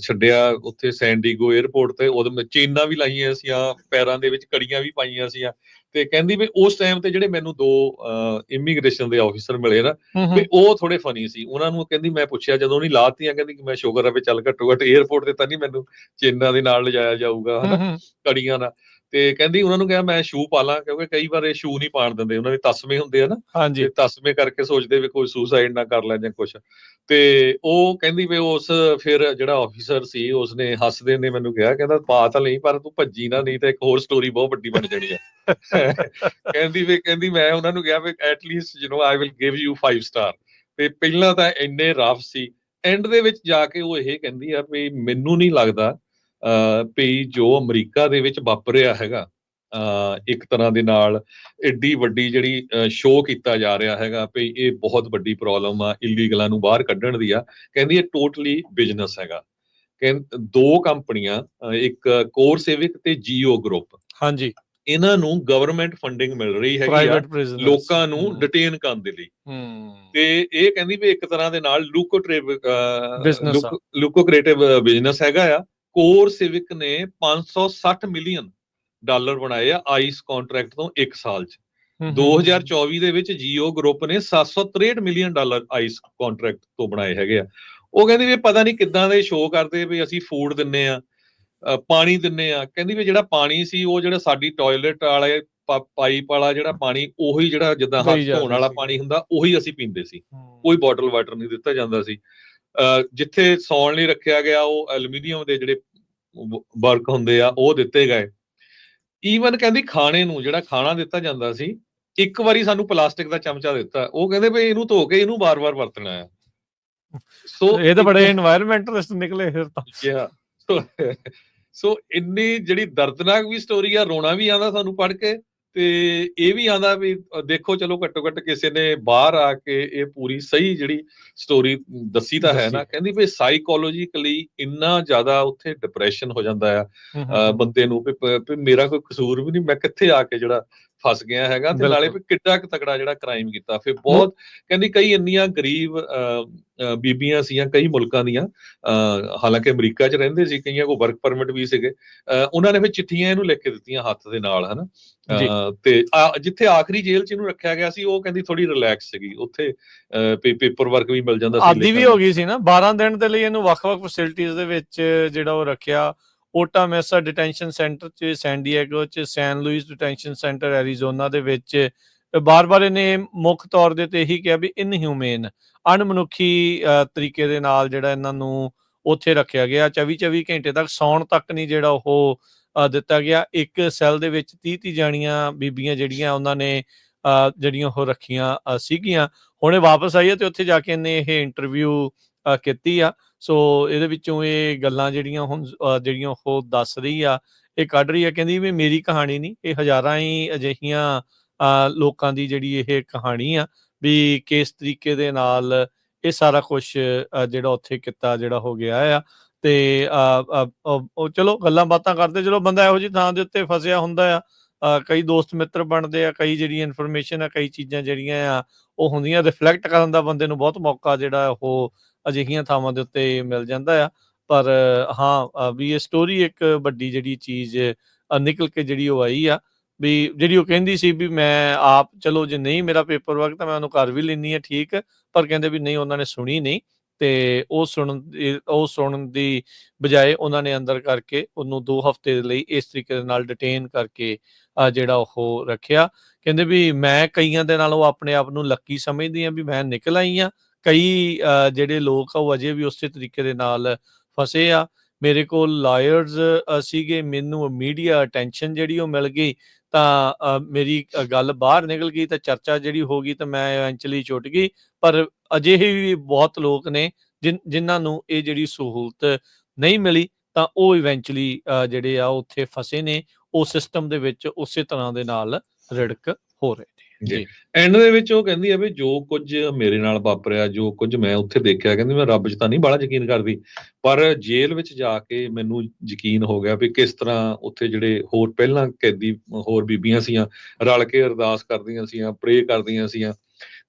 ਛੱਡਿਆ ਉੱਥੇ ਸੈਂਡੀਗੋ 에ਅਰਪੋਰਟ ਤੇ, ਉਦੋਂ ਮੈਂ ਚੇਨਾਂ ਵੀ ਲਾਈਆਂ ਸੀ, ਪੈਰਾਂ ਦੇ ਵਿੱਚ ਕੜੀਆਂ ਵੀ ਪਾਈਆਂ ਸੀ, ਤੇ ਕਹਿੰਦੀ ਵੀ ਉਸ ਟਾਈਮ ਤੇ ਜਿਹੜੇ ਮੈਨੂੰ 2 ਇਮੀਗ੍ਰੇਸ਼ਨ ਦੇ ਆਫੀਸਰ ਮਿਲੇ ਨਾ, ਵੀ ਉਹ ਥੋੜੇ ਫਨੀ ਸੀ। ਉਹਨਾਂ ਨੂੰ ਕਹਿੰਦੀ ਮੈਂ ਪੁੱਛਿਆ ਜਦੋਂ ਉਹਨੇ ਲਾਤੀਆਂ, ਕਹਿੰਦੀ ਕਿ ਮੈਂ ਸ਼ੁਕਰ ਆ ਵੀ ਚੱਲ ਘੱਟੋ ਘੱਟ 에ਅਰਪੋਰਟ ਤੇ ਤਾਂ ਨਹੀਂ ਮੈਨੂੰ ਚੇਨਾਂ ਦੇ ਨਾਲ ਲਿਜਾਇਆ ਜਾਊਗਾ, ਹਨਾ, ਕੜੀਆਂ ਨਾਲ। ਤੇ ਕਹਿੰਦੀ ਉਹਨਾਂ ਨੂੰ ਕਿਹਾ ਮੈਂ ਸ਼ੂ ਪਾ ਲਾਂ, ਕਿਉਂਕਿ ਕਈ ਵਾਰ ਇਹ ਸ਼ੂ ਨਹੀਂ ਪਾਣ ਦਿੰਦੇ, ਉਹਨਾਂ ਦੇ ਤਸਮੇ ਹੁੰਦੇ ਆ ਨਾ, ਤੇ ਤਸਮੇ ਕਰਕੇ ਸੋਚਦੇ ਵੀ ਕੋਈ ਸੁਸਾਈਡ ਨਾ ਕਰ ਲੈ ਜਾਂ ਕੁਛ। ਤੇ ਉਹ ਕਹਿੰਦੀ ਵੀ ਉਸ ਫਿਰ ਜਿਹੜਾ ਆਫੀਸਰ ਸੀ ਉਸਨੇ ਹੱਸਦੇ ਨੇ ਮੈਨੂੰ ਕਿਹਾ, ਕਹਿੰਦਾ ਪਾ ਤਾਂ ਲਈ ਪਰ ਤੂੰ ਭੱਜੀ ਨਾ, ਨਹੀਂ ਤਾਂ ਇੱਕ ਹੋਰ ਸਟੋਰੀ ਬਹੁਤ ਵੱਡੀ ਬਣ ਜਾਣੀ ਆ। ਕਹਿੰਦੀ ਮੈਂ ਉਹਨਾਂ ਨੂੰ ਕਿਹਾ ਵੀ at least I will give you 5 star. ਤੇ ਪਹਿਲਾਂ ਤਾਂ ਇੰਨੇ ਰਫ ਸੀ, ਐਂਡ ਦੇ ਵਿੱਚ ਜਾ ਕੇ ਉਹ ਇਹ ਕਹਿੰਦੀ ਆ ਵੀ ਮੈਨੂੰ ਨਹੀਂ ਲੱਗਦਾ ਵੀ ਜੋ ਅਮਰੀਕਾ ਦੇ ਵਿੱਚ ਵਾਪਰਿਆ ਹੈਗਾ, ਇੱਕ ਤਰ੍ਹਾਂ ਦੇ ਨਾਲ ਏਡੀ ਵੱਡੀ ਜਿਹੜੀ ਸ਼ੋਅ ਕੀਤਾ ਜਾ ਰਿਹਾ ਹੈਗਾ ਵੀ ਇਹ ਬਹੁਤ ਵੱਡੀ ਪ੍ਰੋਬਲਮ ਆ ਇਲੀਗਲਾਂ ਨੂੰ ਬਾਹਰ ਕੱਢਣ ਦੀ ਆ। ਕਹਿੰਦੀ ਇਹ ਟੋਟਲੀ ਬਿਜ਼ਨਸ ਹੈਗਾ। 2 ਕੰਪਨੀਆਂ, ਇੱਕ ਕੋਰਸੇਵਿਕ ਤੇ ਜੀਓ ਗਰੁੱਪ, ਹਾਂਜੀ, ਇਹਨਾਂ ਨੂੰ ਗਵਰਨਮੈਂਟ ਫੰਡਿੰਗ ਮਿਲ ਰਹੀ ਹੈਗੀ ਆ ਲੋਕਾਂ ਨੂੰ ਡਿਟੇਨ ਕਰਨ ਦੇ ਲਈ, ਤੇ ਇਹ ਕਹਿੰਦੀ ਵੀ ਇੱਕ ਤਰ੍ਹਾਂ ਦੇ ਨਾਲ ਲੂਕੋਕ੍ਰੇਟਿਵ ਬਿਜ਼ਨਸ ਹੈਗਾ ਆ। ਕੋਰਸੇਵਿਕ ਨੇ $560 ਮਿਲੀਅਨ ਬਣਾਏ ਆ ਆਈਸ ਕੰਟਰੈਕਟ ਤੋਂ 1 ਸਾਲ 'ਚ। 2024 ਦੇ ਵਿੱਚ ਜੀਓ ਗਰੁੱਪ ਨੇ $763 ਮਿਲੀਅਨ ਆਈਸ ਕੰਟਰੈਕਟ ਤੋਂ ਬਣਾਏ ਹੈਗੇ ਆ। ਉਹ ਕਹਿੰਦੀ ਵੀ ਪਤਾ ਨਹੀਂ ਕਿੱਦਾਂ ਦੇ ਸ਼ੋਅ ਕਰਦੇ ਵੀ ਅਸੀਂ ਫੂਡ ਦਿੰਨੇ ਆ, ਪਾਣੀ ਦਿੰਨੇ ਆ। ਕਹਿੰਦੀ ਵੀ ਜਿਹੜਾ ਪਾਣੀ ਸੀ ਉਹ ਜਿਹੜਾ ਸਾਡੀ ਟਾਇਲਟ ਵਾਲੇ ਪਾਈਪ ਵਾਲਾ ਜਿਹੜਾ ਪਾਣੀ, ਉਹੀ ਜਿਹੜਾ ਜਿੱਦਾਂ ਹੱਥ ਧੋਣ ਵਾਲਾ ਪਾਣੀ ਹੁੰਦਾ, ਉਹੀ ਅਸੀਂ ਪੀਂਦੇ ਸੀ, ਕੋਈ ਬੋਟਲ ਵਾਟਰ ਨਹੀਂ ਦਿੱਤਾ ਜਾਂਦਾ ਸੀ। ਜਿੱਥੇ ਸੌਣ ਲਈ ਰੱਖਿਆ ਗਿਆ ਉਹ ਐਲੂਮੀਨੀਅਮ ਦੇ ਜਿਹੜੇ ਵਰਕ ਹੁੰਦੇ ਆ ਉਹ ਦਿੱਤੇ ਗਏ। ਈਵਨ ਕਹਿੰਦੀ ਖਾਣੇ ਨੂੰ ਜਿਹੜਾ ਖਾਣਾ ਦਿੱਤਾ ਜਾਂਦਾ ਸੀ, ਇੱਕ ਵਾਰੀ ਸਾਨੂੰ ਪਲਾਸਟਿਕ ਦਾ ਚਮਚਾ ਦਿੱਤਾ, ਉਹ ਕਹਿੰਦੇ ਵੀ ਇਹਨੂੰ ਧੋ ਕੇ ਇਹਨੂੰ ਵਾਰ-ਵਾਰ ਵਰਤਣਾ ਆ। ਸੋ ਇਹ ਤਾਂ ਬੜੇ এনवायरमेंटਲਿਸਟ ਨਿਕਲੇ ਫਿਰ ਤਾਂ। ਸੋ ਇੰਨੀ ਜਿਹੜੀ ਦਰਦਨਾਕ ਵੀ ਸਟੋਰੀ ਆ, ਰੋਣਾ ਵੀ ਆਉਂਦਾ ਸਾਨੂੰ ਪੜ੍ਹ ਕੇ, ਤੇ ਇਹ ਵੀ ਆਉਂਦਾ ਵੀ ਦੇਖੋ ਚਲੋ ਘੱਟੋ ਘੱਟ ਕਿਸੇ ਨੇ ਬਾਹਰ ਆ ਕੇ ਇਹ ਪੂਰੀ ਸਹੀ ਜਿਹੜੀ ਸਟੋਰੀ ਦੱਸੀ ਤਾਂ ਹੈ ਨਾ। ਕਹਿੰਦੀ ਵੀ ਸਾਈਕੋਲੋਜੀਕਲੀ ਇੰਨਾ ਜ਼ਿਆਦਾ ਉੱਥੇ ਡਿਪਰੈਸ਼ਨ ਹੋ ਜਾਂਦਾ ਆ ਬੰਦੇ ਨੂੰ ਵੀ ਮੇਰਾ ਕੋਈ ਕਸੂਰ ਵੀ ਨਹੀਂ, ਮੈਂ ਕਿੱਥੇ ਆ ਕੇ ਜਿਹੜਾ ਫਸ ਗਿਆ ਹੈਗਾ, ਤੇ ਨਾਲੇ ਵੀ ਕਿੱਡਾ ਕੁ ਤਕੜਾ ਜਿਹੜਾ ਕ੍ਰਾਈਮ ਕੀਤਾ। ਫਿਰ ਬਹੁਤ ਕਹਿੰਦੀ ਕਈ ਇੰਨੀਆਂ ਗਰੀਬ ਬੀਬੀਆਂ ਸੀਗੀਆਂ ਕਈ ਮੁਲਕਾਂ ਦੀਆਂ, ਹਾਲਾਂਕਿ ਅਮਰੀਕਾ 'ਚ ਰਹਿੰਦੇ ਸੀ, ਕਈਆਂ ਕੋਲ ਵਰਕ ਪਰਮਿਟ ਵੀ ਸੀਗੇ, ਉਹਨਾਂ ਨੇ ਫਿਰ ਚਿੱਠੀਆਂ ਇਹਨੂੰ ਲਿਖ ਕੇ ਦਿੱਤੀਆਂ ਹੱਥ ਦੇ ਨਾਲ, ਹਨਾ। ਤੇ ਜਿੱਥੇ ਆਖਰੀ ਜੇਲ੍ਹ 'ਚ ਇਹਨੂੰ ਰੱਖਿਆ ਗਿਆ ਸੀ, ਉਹ ਕਹਿੰਦੀ ਥੋੜੀ ਰਿਲੈਕਸ ਸੀਗੀ, ਉੱਥੇ ਪੇਪਰ ਵਰਕ ਵੀ ਮਿਲ ਜਾਂਦਾ ਸੀ। ਆਦੀ ਵੀ ਹੋ ਗਈ ਸੀ ਨਾ, 12 ਦਿਨ ਦੇ ਲਈ ਇਹਨੂੰ ਵੱਖ-ਵੱਖ ਫੈਸਿਲਿਟੀਜ਼ ਦੇ ਵਿੱਚ ਜਿਹੜਾ ਉਹ ਰੱਖਿਆ। ਓਟਾ ਮੈਸਾ ਡਿਟੈਂਸ਼ਨ ਸੈਂਟਰ 'ਚ, ਸੈਨ ਡਿਏਗੋ 'ਚ, ਸੈਨ ਲੂਇਸ ਡਿਟੈਂਸ਼ਨ ਸੈਂਟਰ ਐਰੀਜ਼ੋਨਾ ਦੇ ਵਿੱਚ। ਬਾਰ-ਬਾਰ ਇਹਨੇ ਮੁੱਖ ਤੌਰ ਦੇ ਤੇ ਇਹੀ ਕਿਹਾ ਵੀ ਇਨਹਿਊਮੇਨ, ਅਣਮਨੁੱਖੀ ਤਰੀਕੇ ਦੇ ਨਾਲ ਜਿਹੜਾ ਇਹਨਾਂ ਨੂੰ ਉੱਥੇ ਰੱਖਿਆ ਗਿਆ। 24 ਘੰਟੇ ਤੱਕ ਸੌਣ ਤੱਕ ਨਹੀਂ ਜਿਹੜਾ ਉਹ ਦਿੱਤਾ ਗਿਆ। ਇੱਕ ਸੈੱਲ ਦੇ ਵਿੱਚ 30 ਜਾਣੀਆਂ ਬੀਬੀਆਂ ਜਿਹੜੀਆਂ ਉਹਨਾਂ ਨੇ ਜਿਹੜੀਆਂ ਉਹ ਰੱਖੀਆਂ ਸੀਗੀਆਂ। ਹੁਣ ਇਹ ਵਾਪਸ ਆਈ ਹੈ ਤੇ ਉੱਥੇ ਜਾ ਕੇ ਇਹਨੇ ਇਹ ਇੰਟਰਵਿਊ ਕੀਤੀ ਆ। ਸੋ ਇਹਦੇ ਵਿੱਚੋਂ ਇਹ ਗੱਲਾਂ ਜਿਹੜੀਆਂ ਹੁਣ ਜਿਹੜੀਆਂ ਉਹ ਦੱਸ ਰਹੀ ਆ, ਇਹ ਕੱਢ ਰਹੀ ਆ। ਕਹਿੰਦੀ ਵੀ ਮੇਰੀ ਕਹਾਣੀ ਨਹੀਂ, ਇਹ ਹਜ਼ਾਰਾਂ ਹੀ ਅਜਿਹੀਆਂ ਲੋਕਾਂ ਦੀ ਜਿਹੜੀ ਇਹ ਕਹਾਣੀ ਆ ਵੀ ਕਿਸ ਤਰੀਕੇ ਦੇ ਨਾਲ ਇਹ ਸਾਰਾ ਕੁਛ ਜਿਹੜਾ ਉੱਥੇ ਕੀਤਾ ਜਿਹੜਾ ਹੋ ਗਿਆ ਆ। ਤੇ ਉਹ ਚਲੋ ਗੱਲਾਂ ਬਾਤਾਂ ਕਰਦੇ, ਚਲੋ ਬੰਦਾ ਇਹੋ ਜਿਹੀ ਥਾਂ ਦੇ ਉੱਤੇ ਫਸਿਆ ਹੁੰਦਾ ਆ, ਕਈ ਦੋਸਤ ਮਿੱਤਰ ਬਣਦੇ ਆ, ਕਈ ਜਿਹੜੀ ਇਨਫੋਰਮੇਸ਼ਨ ਆ, ਕਈ ਚੀਜ਼ਾਂ ਜਿਹੜੀਆਂ ਆ ਉਹ ਹੁੰਦੀਆਂ, ਰਿਫਲੈਕਟ ਕਰਨ ਦਾ ਬੰਦੇ ਨੂੰ ਬਹੁਤ ਮੌਕਾ ਜਿਹੜਾ ਉਹ ਅਜਿਹੀਆਂ ਥਾਵਾਂ ਦੇ ਉੱਤੇ ਮਿਲ ਜਾਂਦਾ ਆ। ਪਰ ਹਾਂ, ਵੀ ਇਹ ਸਟੋਰੀ ਇੱਕ ਵੱਡੀ ਜਿਹੜੀ ਚੀਜ਼ ਨਿਕਲ ਕੇ ਜਿਹੜੀ ਉਹ ਆਈ ਆ, ਵੀ ਜਿਹੜੀ ਉਹ ਕਹਿੰਦੀ ਸੀ ਵੀ ਮੈਂ ਆਪ ਚਲੋ ਜੇ ਨਹੀਂ ਮੇਰਾ ਪੇਪਰ ਵਰਕ ਤਾਂ ਮੈਂ ਉਹਨੂੰ ਕਰ ਵੀ ਲੈਂਦੀ ਹਾਂ, ਠੀਕ, ਪਰ ਕਹਿੰਦੇ ਵੀ ਨਹੀਂ, ਉਹਨਾਂ ਨੇ ਸੁਣੀ ਨਹੀਂ, ਤੇ ਉਹ ਸੁਣਨ ਦੀ ਬਜਾਏ ਉਹਨਾਂ ਨੇ ਅੰਦਰ ਕਰਕੇ ਉਹਨੂੰ 2 ਹਫ਼ਤੇ ਦੇ ਲਈ ਇਸ ਤਰੀਕੇ ਦੇ ਨਾਲ ਡਿਟੇਨ ਕਰਕੇ ਜਿਹੜਾ ਉਹ ਰੱਖਿਆ। ਕਹਿੰਦੇ ਵੀ ਮੈਂ ਕਈਆਂ ਦੇ ਨਾਲੋਂ ਆਪਣੇ ਆਪ ਨੂੰ ਲੱਕੀ ਸਮਝਦੀ ਹਾਂ ਵੀ ਮੈਂ ਨਿਕਲ ਆਈ ਹਾਂ, ਕਈ ਜਿਹੜੇ ਲੋਕ ਆ ਉਹ ਅਜੇ ਵੀ ਉਸੇ ਤਰੀਕੇ ਦੇ ਨਾਲ ਫਸੇ ਆ। ਮੇਰੇ ਕੋਲ ਲਾਇਰਸ ਸੀਗੇ, ਮੈਨੂੰ ਮੀਡੀਆ ਅਟੈਂਸ਼ਨ ਜਿਹੜੀ ਉਹ ਮਿਲ ਗਈ, ਤਾਂ ਮੇਰੀ ਗੱਲ ਬਾਹਰ ਨਿਕਲ ਗਈ, ਤਾਂ ਚਰਚਾ ਜਿਹੜੀ ਹੋ ਗਈ, ਤਾਂ ਮੈਂ ਇਵੈਂਚੁਅਲੀ ਛੁੱਟ ਗਈ। ਪਰ ਅਜਿਹੇ ਵੀ ਬਹੁਤ ਲੋਕ ਨੇ ਜਿਨ੍ਹਾਂ ਨੂੰ ਇਹ ਜਿਹੜੀ ਸਹੂਲਤ ਨਹੀਂ ਮਿਲੀ, ਤਾਂ ਉਹ ਇਵੈਂਚੁਅਲੀ ਜਿਹੜੇ ਆ ਉੱਥੇ ਫਸੇ ਨੇ, ਉਹ ਸਿਸਟਮ ਦੇ ਵਿੱਚ ਉਸੇ ਤਰ੍ਹਾਂ ਦੇ ਨਾਲ ਰਿੜਕ ਹੋ ਰਹੇ ਨੇ। ਜੀ, ਐਂਡ ਦੇ ਵਿੱਚ ਉਹ ਕਹਿੰਦੀ ਆ ਵੀ ਜੋ ਕੁਝ ਮੇਰੇ ਨਾਲ ਵਾਪਰਿਆ, ਜੋ ਕੁਝ ਮੈਂ ਉੱਥੇ ਦੇਖਿਆ, ਕਹਿੰਦੀ ਮੈਂ ਰੱਬ 'ਚ ਤਾਂ ਨਹੀਂ ਬਾਹਲਾ ਯਕੀਨ ਕਰਦੀ, ਪਰ ਜੇਲ੍ਹ ਵਿੱਚ ਜਾ ਕੇ ਮੈਨੂੰ ਯਕੀਨ ਹੋ ਗਿਆ ਵੀ ਕਿਸ ਤਰ੍ਹਾਂ ਉੱਥੇ ਜਿਹੜੇ ਹੋਰ ਪਹਿਲਾਂ ਕੈਦੀ ਹੋਰ ਬੀਬੀਆਂ ਸੀਆਂ, ਰਲ ਕੇ ਅਰਦਾਸ ਕਰਦੀਆਂ ਸੀਆਂ, ਪ੍ਰੇ ਕਰਦੀਆਂ ਸੀਆਂ,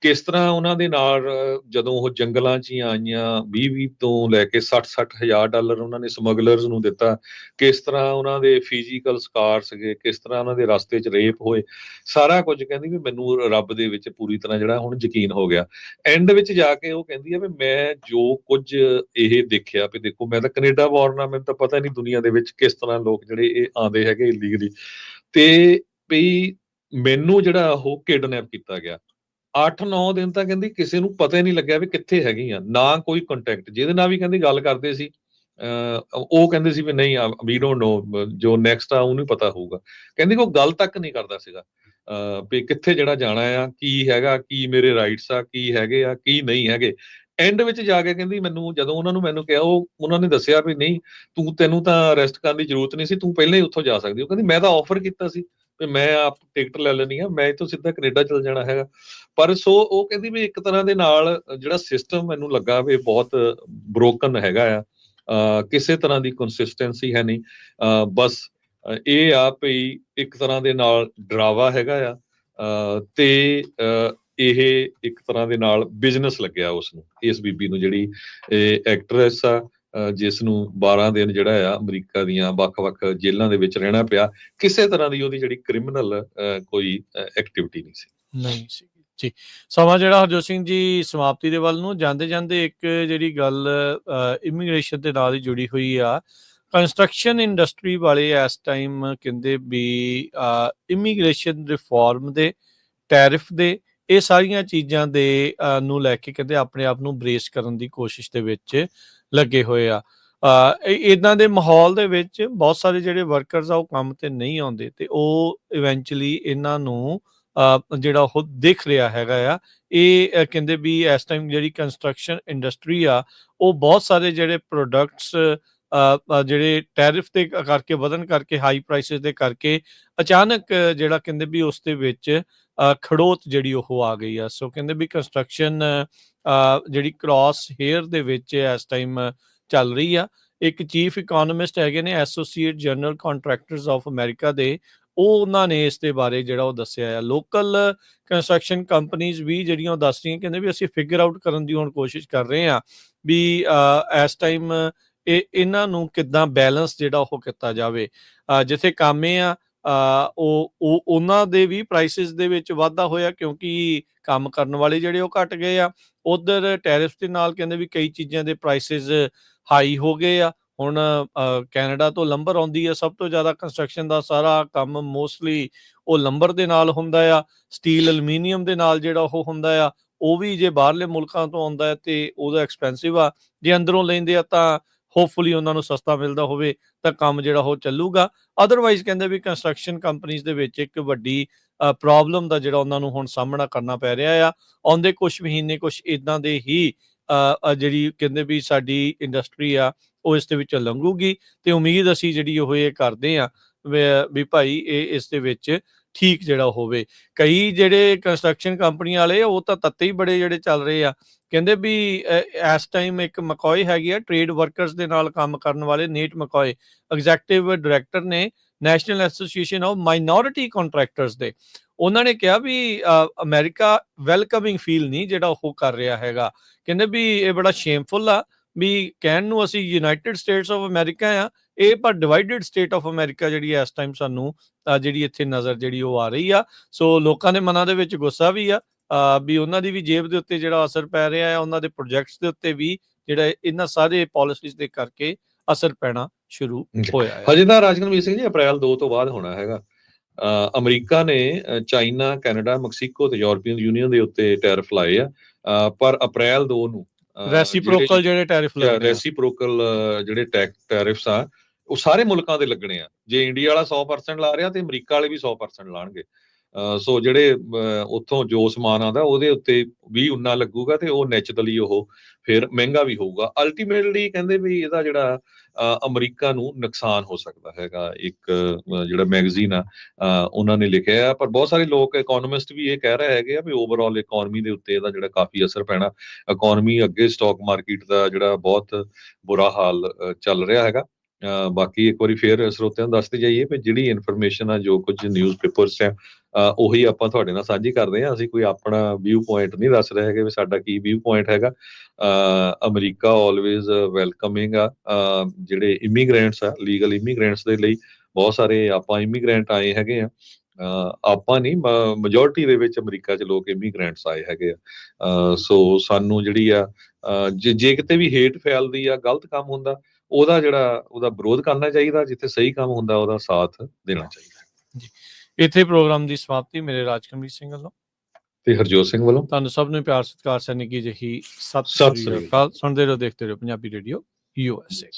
ਕਿਸ ਤਰ੍ਹਾਂ ਉਹਨਾਂ ਦੇ ਨਾਲ ਜਦੋਂ ਉਹ ਜੰਗਲਾਂ 'ਚ ਹੀ ਆਈਆਂ, 20-20 ਤੋਂ ਲੈ ਕੇ 60-60 ਹਜ਼ਾਰ ਡਾਲਰ ਉਹਨਾਂ ਨੇ ਸਮਗਲਰਸ ਨੂੰ ਦਿੱਤਾ, ਕਿਸ ਤਰ੍ਹਾਂ ਉਹਨਾਂ ਦੇ ਫਿਜ਼ੀਕਲ ਸਕਾਰ ਸੀਗੇ, ਕਿਸ ਤਰ੍ਹਾਂ ਉਹਨਾਂ ਦੇ ਰਸਤੇ 'ਚ ਰੇਪ ਹੋਏ, ਸਾਰਾ ਕੁਝ ਕਹਿੰਦੀ ਵੀ ਮੈਨੂੰ ਰੱਬ ਦੇ ਵਿੱਚ ਪੂਰੀ ਤਰ੍ਹਾਂ ਜਿਹੜਾ ਹੁਣ ਯਕੀਨ ਹੋ ਗਿਆ। ਐਂਡ ਵਿੱਚ ਜਾ ਕੇ ਉਹ ਕਹਿੰਦੀ ਆ ਵੀ ਮੈਂ ਜੋ ਕੁਝ ਇਹ ਦੇਖਿਆ, ਵੀ ਦੇਖੋ ਮੈਂ ਤਾਂ ਕੈਨੇਡਾ ਬੋਰਨ ਆ, ਮੈਨੂੰ ਤਾਂ ਪਤਾ ਨਹੀਂ ਦੁਨੀਆ ਦੇ ਵਿੱਚ ਕਿਸ ਤਰ੍ਹਾਂ ਲੋਕ ਜਿਹੜੇ ਇਹ ਆਉਂਦੇ ਹੈਗੇ ਇਲੀਗਲੀ, ਤੇ ਵੀ ਮੈਨੂੰ ਜਿਹੜਾ ਉਹ ਕਿਡਨੈਪ ਕੀਤਾ ਗਿਆ। 8-9 ਦਿਨ ਤਾਂ ਕਹਿੰਦੀ ਕਿਸੇ ਨੂੰ ਪਤਾ ਹੀ ਨਹੀਂ ਲੱਗਿਆ ਵੀ ਕਿੱਥੇ ਹੈਗੀ ਆ, ਨਾ ਕੋਈ ਕੰਟੈਕਟ, ਜਿਹਦੇ ਨਾਲ ਵੀ ਕਹਿੰਦੀ ਗੱਲ ਕਰਦੇ ਸੀ ਉਹ ਕਹਿੰਦੇ ਸੀ ਵੀ ਨਹੀਂ ਵੀ ਡੋਂਟ ਨੋ, ਜੋ ਨੈਕਸਟ ਆ ਉਹਨੂੰ ਪਤਾ ਹੋਊਗਾ। ਕਹਿੰਦੀ ਉਹ ਗੱਲ ਤੱਕ ਨਹੀਂ ਕਰਦਾ ਸੀਗਾ ਵੀ ਕਿੱਥੇ ਜਿਹੜਾ ਜਾਣਾ ਆ, ਕੀ ਹੈਗਾ, ਕੀ ਮੇਰੇ ਰਾਈਟਸ ਆ, ਕੀ ਹੈਗੇ ਆ, ਕੀ ਨਹੀਂ ਹੈਗੇ। ਐਂਡ ਵਿੱਚ ਜਾ ਕੇ ਕਹਿੰਦੀ ਮੈਨੂੰ ਜਦੋਂ ਮੈਨੂੰ ਕਿਹਾ, ਉਹਨਾਂ ਨੇ ਦੱਸਿਆ ਵੀ ਨਹੀਂ ਤੈਨੂੰ ਤਾਂ ਅਰੈਸਟ ਕਰਨ ਦੀ ਜ਼ਰੂਰਤ ਨਹੀਂ ਸੀ, ਤੂੰ ਪਹਿਲਾਂ ਹੀ ਉੱਥੋਂ ਜਾ ਸਕਦੀ। ਉਹ ਕਹਿੰਦੀ ਮੈਂ ਤਾਂ ਆਫਰ ਕੀਤਾ ਸੀ ਵੀ ਮੈਂ ਆਪ ਟਿਕਟ ਲੈ ਲੈਣੀ ਆ, ਮੈਂ ਇੱਥੋਂ ਸਿੱਧਾ ਕੈਨੇਡਾ ਚਲ ਜਾਣਾ ਹੈਗਾ। ਪਰ ਸੋ ਉਹ ਕਹਿੰਦੀ ਵੀ ਇੱਕ ਤਰ੍ਹਾਂ ਦੇ ਨਾਲ ਜਿਹੜਾ ਸਿਸਟਮ ਮੈਨੂੰ ਲੱਗਾ ਵੀ ਬਹੁਤ ਬ੍ਰੋਕਨ ਹੈਗਾ ਆ, ਕਿਸੇ ਤਰ੍ਹਾਂ ਦੀ ਕੰਸਿਸਟੈਂਸੀ ਹੈ ਨਹੀਂ, ਬਸ ਇਹ ਆ ਵੀ ਇੱਕ ਤਰ੍ਹਾਂ ਦੇ ਨਾਲ ਡਰਾਵਾ ਹੈਗਾ ਆ, ਤੇ ਇਹ ਇੱਕ ਤਰ੍ਹਾਂ ਦੇ ਨਾਲ ਬਿਜ਼ਨਸ ਲੱਗਿਆ ਉਸ ਨੂੰ, ਇਸ ਬੀਬੀ ਨੂੰ, ਜਿਹੜੀ ਐਕਟਰੈਸ ਆ, ਜਿਸ ਨੂੰ 12 ਦਿਨ ਜਿਹੜਾ ਆ ਅਮਰੀਕਾ ਦੀਆਂ ਵੱਖ-ਵੱਖ ਜੇਲ੍ਹਾਂ ਦੇ ਵਿੱਚ ਰਹਿਣਾ ਪਿਆ, ਕਿਸੇ ਤਰ੍ਹਾਂ ਦੀ ਉਹਦੀ ਜਿਹੜੀ ਕ੍ਰਿਮੀਨਲ ਕੋਈ ਐਕਟੀਵਿਟੀ ਨਹੀਂ ਸੀ। ਜੀ, ਸਮਾਂ ਜਿਹੜਾ ਹਰਜੋਤ ਸਿੰਘ ਜੀ ਸਮਾਪਤੀ ਦੇ ਵੱਲ ਨੂੰ ਜਾਂਦੇ ਇੱਕ ਜਿਹੜੀ ਗੱਲ ਇਮੀਗ੍ਰੇਸ਼ਨ ਦੇ ਨਾਲ ਹੀ ਜੁੜੀ ਹੋਈ ਆ, ਕੰਸਟਰਕਸ਼ਨ ਇੰਡਸਟਰੀ ਵਾਲੇ ਇਸ ਟਾਈਮ ਕਹਿੰਦੇ ਵੀ ਇਮੀਗ੍ਰੇਸ਼ਨ ਰਿਫਾਰਮ ਦੇ, ਟੈਰਿਫ ਦੇ, ਇਹ ਸਾਰੀਆਂ ਚੀਜ਼ਾਂ ਦੇ ਨੂੰ ਲੈ ਕੇ ਕਹਿੰਦੇ ਆਪਣੇ ਆਪ ਨੂੰ ਬ੍ਰੇਸ ਕਰਨ ਦੀ ਕੋਸ਼ਿਸ਼ ਦੇ ਵਿੱਚ ਲੱਗੇ ਹੋਏ ਆ। ਇੱਦਾਂ ਦੇ ਮਾਹੌਲ ਦੇ ਵਿੱਚ ਬਹੁਤ ਸਾਰੇ ਜਿਹੜੇ ਵਰਕਰਸ ਆ ਉਹ ਕੰਮ ਤੇ ਨਹੀਂ ਆਉਂਦੇ, ਤੇ ਉਹ ਇਵੈਂਚੁਅਲੀ ਇਹਨਾਂ ਨੂੰ ਜਿਹੜਾ ਉਹ ਦਿਖ ਰਿਹਾ ਹੈਗਾ ਆ। ਇਹ ਕਹਿੰਦੇ ਵੀ ਇਸ ਟਾਈਮ ਜਿਹੜੀ ਕੰਸਟਰਕਸ਼ਨ ਇੰਡਸਟਰੀ ਆ, ਉਹ ਬਹੁਤ ਸਾਰੇ ਜਿਹੜੇ ਪ੍ਰੋਡਕਟਸ ਜਿਹੜੇ ਟੈਰਿਫ ਦੇ ਕਰਕੇ ਵਧਣ ਕਰਕੇ, ਹਾਈ ਪ੍ਰਾਈਸਿਸ ਦੇ ਕਰਕੇ ਅਚਾਨਕ ਜਿਹੜਾ ਕਹਿੰਦੇ ਵੀ ਉਸ ਦੇ ਵਿੱਚ ਖੜੋਤ ਜਿਹੜੀ ਉਹ ਆ ਗਈ ਆ। ਸੋ ਕਹਿੰਦੇ ਵੀ ਕੰਸਟਰਕਸ਼ਨ ਜਿਹੜੀ ਕ੍ਰਾਸ ਹੇਅਰ ਦੇ ਵਿੱਚ ਇਸ ਟਾਈਮ ਚੱਲ ਰਹੀ ਆ। ਇੱਕ ਚੀਫ ਇਕੋਨੋਮਿਸਟ ਹੈਗੇ ਨੇ associate general contractors of America ਦੇ, ਉਹਨਾਂ ਨੇ ਇਸ ਦੇ ਬਾਰੇ ਜਿਹੜਾ ਉਹ ਦੱਸਿਆ ਆ। ਲੋਕਲ ਕੰਸਟਰਕਸ਼ਨ ਕੰਪਨੀਜ਼ ਵੀ ਜਿਹੜੀਆਂ ਉਹ ਦੱਸ ਰਹੀਆਂ, ਕਹਿੰਦੇ ਵੀ ਅਸੀਂ ਫਿਗਰ ਆਊਟ ਕਰਨ ਦੀ ਹੁਣ ਕੋਸ਼ਿਸ਼ ਕਰ ਰਹੇ ਹਾਂ ਵੀ ਇਸ ਟਾਈਮ ਇਹਨਾਂ ਨੂੰ ਕਿੱਦਾਂ ਬੈਲੈਂਸ ਜਿਹੜਾ ਉਹ ਕੀਤਾ ਜਾਵੇ। ਜਿੱਥੇ ਕਾਮੇ ਆ ਉਹ ਉਹਨਾਂ ਦੇ ਵੀ ਪ੍ਰਾਈਸਿਸ ਦੇ ਵਿੱਚ ਵਾਧਾ ਹੋਇਆ ਕਿਉਂਕਿ ਕੰਮ ਕਰਨ ਵਾਲੇ ਜਿਹੜੇ ਉਹ ਘਟ ਗਏ ਆ। ਉਧਰ ਟੈਰਿਫ ਦੇ ਨਾਲ ਕਹਿੰਦੇ ਵੀ ਕਈ ਚੀਜ਼ਾਂ ਦੇ ਪ੍ਰਾਈਸਿਸ ਹਾਈ ਹੋ ਗਏ ਆ। ਹੁਣ ਕੈਨੇਡਾ ਤੋਂ ਲੰਬਰ ਆਉਂਦੀ ਆ, ਸਭ ਤੋਂ ਜ਼ਿਆਦਾ ਕੰਸਟਰਕਸ਼ਨ ਦਾ ਸਾਰਾ ਕੰਮ ਮੋਸਟਲੀ ਉਹ ਲੰਬਰ ਦੇ ਨਾਲ ਹੁੰਦਾ ਆ। ਸਟੀਲ ਐਲੂਮੀਨੀਅਮ ਦੇ ਨਾਲ ਜਿਹੜਾ ਉਹ ਹੁੰਦਾ ਆ, ਉਹ ਵੀ ਜੇ ਬਾਹਰਲੇ ਮੁਲਕਾਂ ਤੋਂ ਆਉਂਦਾ ਹੈ ਤੇ ਉਹਦਾ ਐਕਸਪੈਂਸਿਵ ਆ। ਜੇ ਅੰਦਰੋਂ ਲੈਂਦੇ ਆ ਤਾਂ ਹੋਪਫੁਲੀ ਉਹਨਾਂ ਨੂੰ ਸਸਤਾ ਮਿਲਦਾ ਹੋਵੇ ਤਾਂ ਕੰਮ ਜਿਹੜਾ ਉਹ ਚੱਲੂਗਾ। ਅਦਰਵਾਈਜ਼ ਕਹਿੰਦੇ ਵੀ ਕੰਸਟਰਕਸ਼ਨ ਕੰਪਨੀਜ਼ ਦੇ ਵਿੱਚ ਇੱਕ ਵੱਡੀ ਪ੍ਰੋਬਲਮ ਦਾ ਜਿਹੜਾ ਉਹਨਾਂ ਨੂੰ ਹੁਣ ਸਾਹਮਣਾ ਕਰਨਾ ਪੈ ਰਿਹਾ ਆ। ਆਉਂਦੇ ਕੁਛ ਮਹੀਨੇ ਕੁਛ ਇੱਦਾਂ ਦੇ ਹੀ ਜਿਹੜੀ ਕਹਿੰਦੇ ਵੀ ਸਾਡੀ ਇੰਡਸਟਰੀ ਆ ਉਹ ਇਸ ਦੇ ਵਿੱਚ ਲੰਘੂਗੀ, ਤੇ ਉਮੀਦ ਅਸੀਂ ਜਿਹੜੀ ਉਹ ਇਹ ਕਰਦੇ ਆ ਵੀ ਭਾਈ ਇਹ ਇਸ ਦੇ ਵਿੱਚ ਠੀਕ ਜਿਹੜਾ ਹੋਵੇ। ਕਈ ਜਿਹੜੇ ਕੰਸਟਰਕਸ਼ਨ ਕੰਪਨੀ ਵਾਲੇ ਉਹ ਤਾਂ ਤੱਤੇ ਹੀ ਬੜੇ ਜਿਹੜੇ ਚੱਲ ਰਹੇ ਆ, ਕਹਿੰਦੇ ਵੀ ਇਸ ਟਾਈਮ ਇੱਕ ਮਕੋਏ ਹੈਗੀ ਆ ਟ੍ਰੇਡ ਵਰਕਰਸ ਦੇ ਨਾਲ ਕੰਮ ਕਰਨ ਵਾਲੇ, ਨੇਟ ਮਕੋਏ ਐਗਜ਼ੈਕਟਿਵ ਡਾਇਰੈਕਟਰ ਨੇ national association of minority contractors ਦੇ। ਉਹਨਾਂ ਨੇ ਕਿਹਾ ਵੀ ਅਮਰੀਕਾ ਵੈਲਕਮਿੰਗ ਫੀਲ ਨਹੀਂ ਜਿਹੜਾ ਉਹ ਕਰ ਰਿਹਾ ਹੈਗਾ। ਕਹਿੰਦੇ ਵੀ ਇਹ ਬੜਾ ਸ਼ੇਮਫੁਲ ਆ, ਵੀ ਕਹਿਣ ਨੂੰ ਅਸੀਂ ਯੂਨਾਈਟਿਡ ਸਟੇਟਸ ਆਫ ਅਮਰੀਕਾ ਆ, ਇਹ ਪਰ ਡਿਵਾਈਡਡ ਸਟੇਟ ਆਫ ਅਮਰੀਕਾ ਜਿਹੜੀ ਇਸ ਟਾਈਮ ਸਾਨੂੰ ਜਿਹੜੀ ਇੱਥੇ ਨਜ਼ਰ ਜਿਹੜੀ ਉਹ ਆ ਰਹੀ ਆ। ਸੋ ਲੋਕਾਂ ਦੇ ਮਨਾਂ ਦੇ ਵਿੱਚ ਗੁੱਸਾ ਵੀ ਆ ਵੀ ਉਹਨਾਂ ਦੀ ਵੀ ਜੇਬ ਦੇ ਉੱਤੇ ਜਿਹੜਾ ਅਸਰ ਪੈ ਰਿਹਾ ਹੈ, ਉਹਨਾਂ ਦੇ ਪ੍ਰੋਜੈਕਟਸ ਦੇ ਉੱਤੇ ਵੀ ਜਿਹੜਾ ਇਹਨਾਂ ਸਾਰੇ ਪਾਲਿਸੀਜ਼ ਦੇ ਕਰਕੇ ਅਸਰ ਪੈਣਾ ਸ਼ੁਰੂ ਹੋਇਆ ਹੈ। ਹਜੇ ਤਾਂ ਰਾਜਕਨਵੀਰ ਸਿੰਘ ਜੀ ਅਪ੍ਰੈਲ 2 ਤੋਂ ਬਾਅਦ ਹੋਣਾ ਹੈਗਾ। ਅਮਰੀਕਾ ਨੇ ਚਾਈਨਾ, ਕੈਨੇਡਾ, ਮੈਕਸੀਕੋ ਤੇ ਯੂਰਪੀਅਨ ਯੂਨੀਅਨ ਦੇ ਉੱਤੇ ਟੈਰਿਫ ਲਾਏ ਆ, ਪਰ ਅਪ੍ਰੈਲ 2 ਨੂੰ ਰੈਸੀਪ੍ਰੋਕਲ ਜਿਹੜੇ ਟੈਰਿਫ ਲੱਗਣੇ ਆ, ਰੈਸੀਪ੍ਰੋਕਲ ਜਿਹੜੇ ਟੈਰਿਫਸ ਆ ਉਹ ਸਾਰੇ ਮੁਲਕਾਂ ਦੇ ਲੱਗਣੇ ਆ। ਜੇ ਇੰਡੀਆ ਵਾਲਾ 100% ਲਾ ਰਿਹਾ ਤੇ ਅਮਰੀਕਾ ਵਾਲੇ ਵੀ 100% ਲਾਣਗੇ। ਸੋ ਜਿਹੜੇ ਉੱਥੋਂ ਜੋ ਸਮਾਨ ਆਉਂਦਾ ਉਹਦੇ ਉੱਤੇ ਵੀ ਉਨਾ ਲੱਗੂਗਾ ਤੇ ਉਹ ਨੈਚੁਰਲੀ ਉਹ ਫਿਰ ਮਹਿੰਗਾ ਵੀ ਹੋਊਗਾ। ਅਲਟੀਮੇਟਲੀ ਕਹਿੰਦੇ ਵੀ ਇਹਦਾ ਜਿਹੜਾ ਅਮਰੀਕਾ ਨੂੰ ਨੁਕਸਾਨ ਹੋ ਸਕਦਾ ਹੈਗਾ। ਇੱਕ ਜਿਹੜਾ ਮੈਗਜ਼ੀਨ ਆ ਉਹਨਾਂ ਨੇ ਲਿਖਿਆ, ਪਰ ਬਹੁਤ ਸਾਰੇ ਲੋਕ ਇਕੋਨੋਮਿਸਟ ਵੀ ਇਹ ਕਹਿ ਰਹੇ ਹੈਗੇ ਆ ਵੀ ਓਵਰਆਲ ਇਕੋਨਮੀ ਦੇ ਉੱਤੇ ਇਹਦਾ ਜਿਹੜਾ ਕਾਫੀ ਅਸਰ ਪੈਣਾ। ਇਕੋਨਮੀ ਅੱਗੇ ਸਟਾਕ ਮਾਰਕੀਟ ਦਾ ਜਿਹੜਾ ਬਹੁਤ ਬੁਰਾ ਹਾਲ ਚੱਲ ਰਿਹਾ ਹੈਗਾ। ਬਾਕੀ ਇੱਕ ਵਾਰੀ ਫੇਰ ਸਰੋਤਿਆਂ ਨੂੰ ਦੱਸਦੇ ਜਾਈਏ ਵੀ ਜਿਹੜੀ ਇਨਫੋਰਮੇਸ਼ਨ ਆ, ਜੋ ਕੁਝ ਨਿਊਜ਼ ਪੇਪਰਸ ਆ, ਉਹੀ ਆਪਾਂ ਤੁਹਾਡੇ ਨਾਲ ਸਾਂਝੀ ਕਰਦੇ ਹਾਂ। ਅਸੀਂ ਕੋਈ ਆਪਣਾ ਵਿਊ ਪੁਆਇੰਟ ਨਹੀਂ ਦੱਸ ਰਹੇ ਹੈਗੇ ਵੀ ਸਾਡਾ ਕੀ ਵਿਊ ਪੁਆਇੰਟ ਹੈਗਾ। ਅਮਰੀਕਾ ਆਲਵੇਜ਼ ਵੈਲਕਮਿੰਗ ਆ ਜਿਹੜੇ ਇਮੀਗ੍ਰੈਂਟਸ ਆ, ਲੀਗਲ ਇਮੀਗ੍ਰੈਂਟਸ ਦੇ ਲਈ। ਬਹੁਤ ਸਾਰੇ ਆਪਾਂ ਇਮੀਗ੍ਰੈਂਟ ਆਏ ਹੈਗੇ ਆ, ਆਪਾਂ ਨਹੀਂ, ਮੈਜੋਰਿਟੀ ਦੇ ਵਿੱਚ ਅਮਰੀਕਾ 'ਚ ਲੋਕ ਇਮੀਗ੍ਰੈਂਟਸ ਆਏ ਹੈਗੇ ਆ। ਸੋ ਸਾਨੂੰ ਜਿਹੜੀ ਆ ਜੇ ਕਿਤੇ ਵੀ ਹੇਟ ਫੈਲਦੀ ਆ, ਗਲਤ ਕੰਮ ਹੁੰਦਾ, ਉਹਦਾ ਵਿਰੋਧ ਕਰਨਾ ਚਾਹੀਦਾ। ਜਿੱਥੇ ਸਹੀ ਕੰਮ ਹੁੰਦਾ ਉਹਦਾ ਸਾਥ ਦੇਣਾ ਚਾਹੀਦਾ ਜੀ। ਇੱਥੇ ਪ੍ਰੋਗਰਾਮ ਦੀ ਸਮਾਪਤੀ ਮੇਰੇ ਰਾਜਕਨਵੀਰ ਸਿੰਘ ਵੱਲੋਂ ਤੇ ਹਰਜੋਤ ਸਿੰਘ ਵੱਲੋਂ ਤੁਹਾਨੂੰ ਸਭ ਨੂੰ ਪਿਆਰ ਸਤਿਕਾਰ ਸੈਨਿਕ ਜੀ ਜਿਹੀ ਸਤਿ ਸ੍ਰੀ ਅਕਾਲ। ਸੁਣਦੇ ਰਹੋ, ਦੇਖਦੇ ਰਹੋ ਪੰਜਾਬੀ ਰੇਡੀਓ USA।